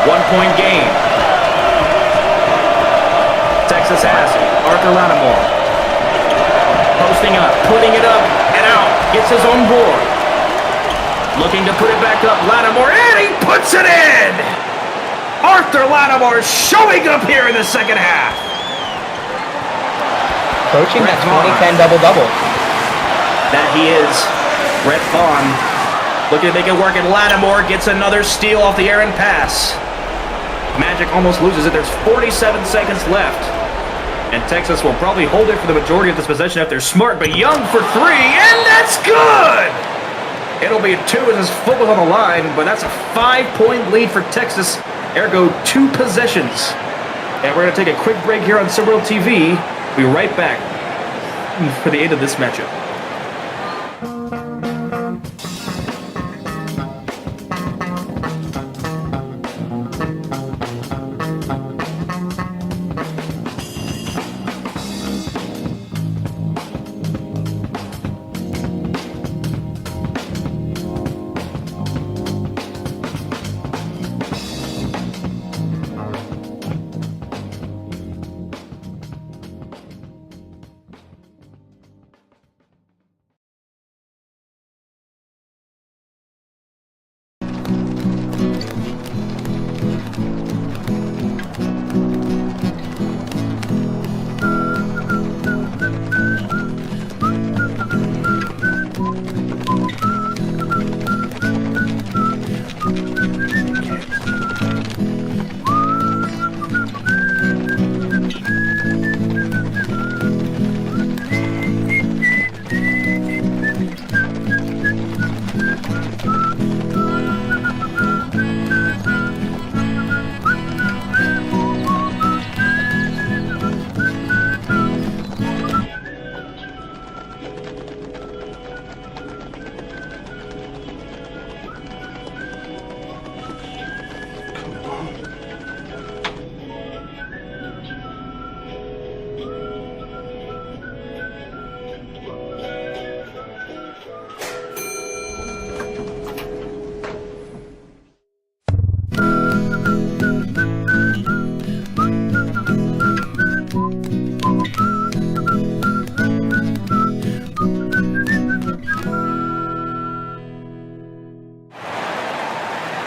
[SPEAKER 20] 1-point game. Texas has it. Arthur Lattimore. Posting up, putting it up, and out. Gets his own board. Looking to put it back up. Lattimore, and he puts it in! Arthur Lattimore showing up here in the second half.
[SPEAKER 21] Approaching that 2010 double-double.
[SPEAKER 20] That he is. Brett Vaughn looking to make it work, and Lattimore gets another steal off the errant pass. Magic almost loses it. There's 47 seconds left. And Texas will probably hold it for the majority of this possession if they're smart, but Young for three, and that's good! It'll be a 2 as his foot was on the line, but that's a 5-point lead for Texas, ergo 2 possessions. And we're going to take a quick break here on SimWorld TV. We'll be right back for the end of this matchup.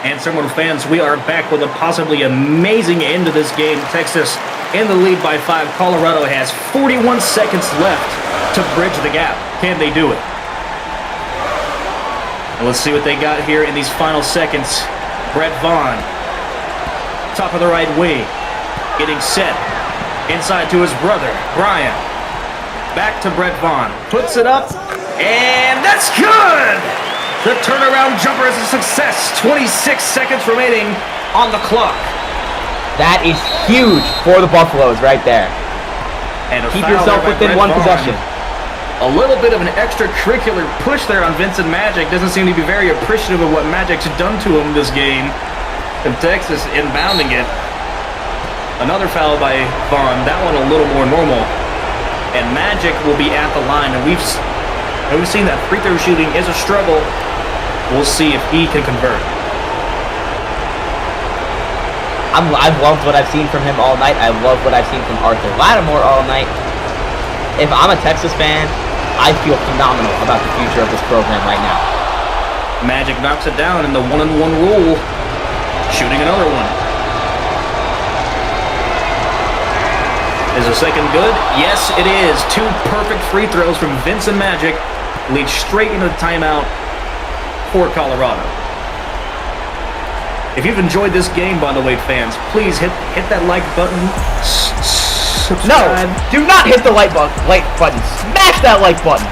[SPEAKER 20] And SimWorld fans, we are back with a possibly amazing end to this game. Texas in the lead by 5. Colorado has 41 seconds left to bridge the gap. Can they do it? And let's see what they got here in these final seconds. Brett Vaughn, top of the right wing, getting set. Inside to his brother, Brian. Back to Brett Vaughn. Puts it up, and that's good! The turnaround jumper is a success. 26 seconds remaining on the clock.
[SPEAKER 21] That is huge for the Buffaloes right there.
[SPEAKER 20] And
[SPEAKER 21] keep yourself within one possession.
[SPEAKER 20] A little bit of an extracurricular push there on Vincent Magic. Doesn't seem to be very appreciative of what Magic's done to him this game. And Texas inbounding it. Another foul by Vaughn. That one a little more normal. And Magic will be at the line. And we've seen that free throw shooting is a struggle. We'll see if he can convert.
[SPEAKER 21] I've loved what I've seen from him all night. I love what I've seen from Arthur Lattimore all night. If I'm a Texas fan, I feel phenomenal about the future of this program right now.
[SPEAKER 20] Magic knocks it down in the 1-and-1 rule. Shooting another one. Is the second good? Yes, it is. 2 perfect free throws from Vincent Magic. Leads straight into the timeout for Colorado. If you've enjoyed this game, by the way, fans, please hit that like button. Subscribe.
[SPEAKER 21] No, do not hit the like button. Smash that like button.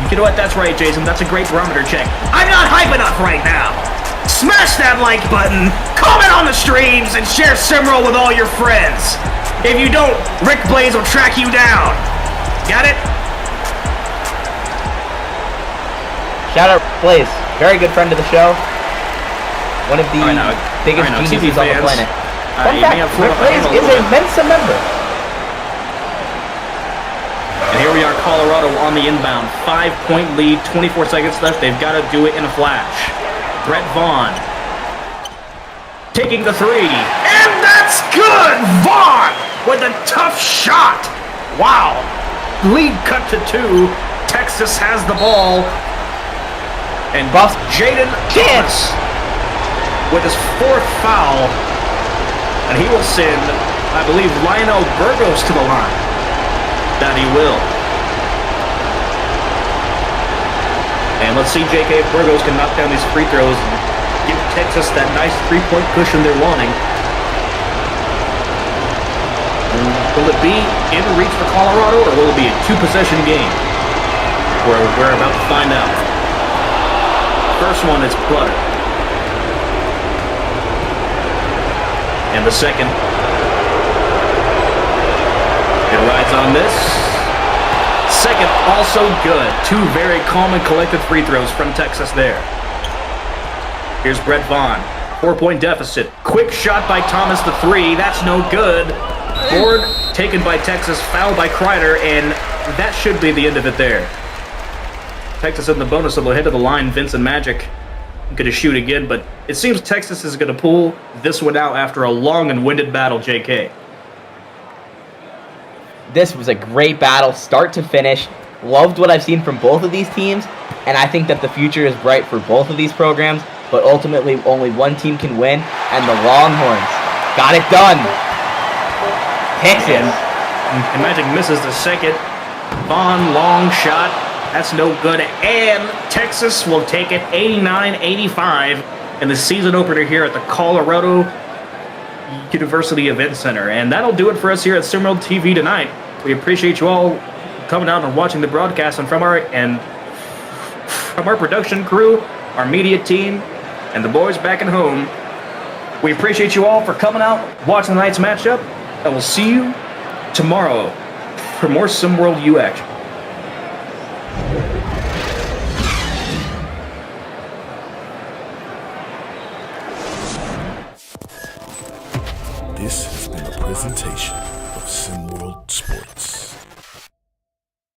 [SPEAKER 20] You know what? That's right, Jason. That's a great barometer check. I'm not hype enough right now. Smash that like button. Comment on the streams and share SimWorld with all your friends. If you don't, Rick Blaze will track you down. Got it?
[SPEAKER 21] Shout out Blaze, very good friend of the show. One of the biggest geniuses on the planet. Fun fact, Rick Blaze is a Mensa member.
[SPEAKER 20] And here we are, Colorado on the inbound. 5-point lead, 24 seconds left. They've got to do it in a flash. Brett Vaughn taking the 3. And that's good! Vaughn with a tough shot. Wow. Lead cut to 2. Texas has the ball. And buffs Jaden Thomas with his 4th foul. And he will send, I believe, Lionel Burgos to the line. That he will. And let's see, JK, if Burgos can knock down these free throws and give Texas that nice 3-point cushion they're wanting. Will it be in reach for Colorado, or will it be a 2-possession game? We're about to find out. First one is Clutter. And the second, it rides on this. Second, also good. 2 very calm and collected free throws from Texas there. Here's Brett Vaughn. 4-point deficit. Quick shot by Thomas, the 3. That's no good. Board taken by Texas, fouled by Kreider, and that should be the end of it there. Texas in the bonus, so they'll head to the line. Vincent Magic going to shoot again, but it seems Texas is going to pull this one out after a long and winded battle, JK.
[SPEAKER 21] This was a great battle, start to finish. Loved what I've seen from both of these teams, and I think that the future is bright for both of these programs, but ultimately only one team can win, and the Longhorns got it done. Texas.
[SPEAKER 20] And Magic misses the second. Vaughn, long shot. That's no good. And Texas will take it 89-85 in the season opener here at the Colorado University Event Center. And that'll do it for us here at SimWorld TV tonight. We appreciate you all coming out and watching the broadcast, and from our production crew, our media team, and the boys back at home. We appreciate you all for coming out, watching tonight's matchup, and we'll see you tomorrow for more SimWorld U action.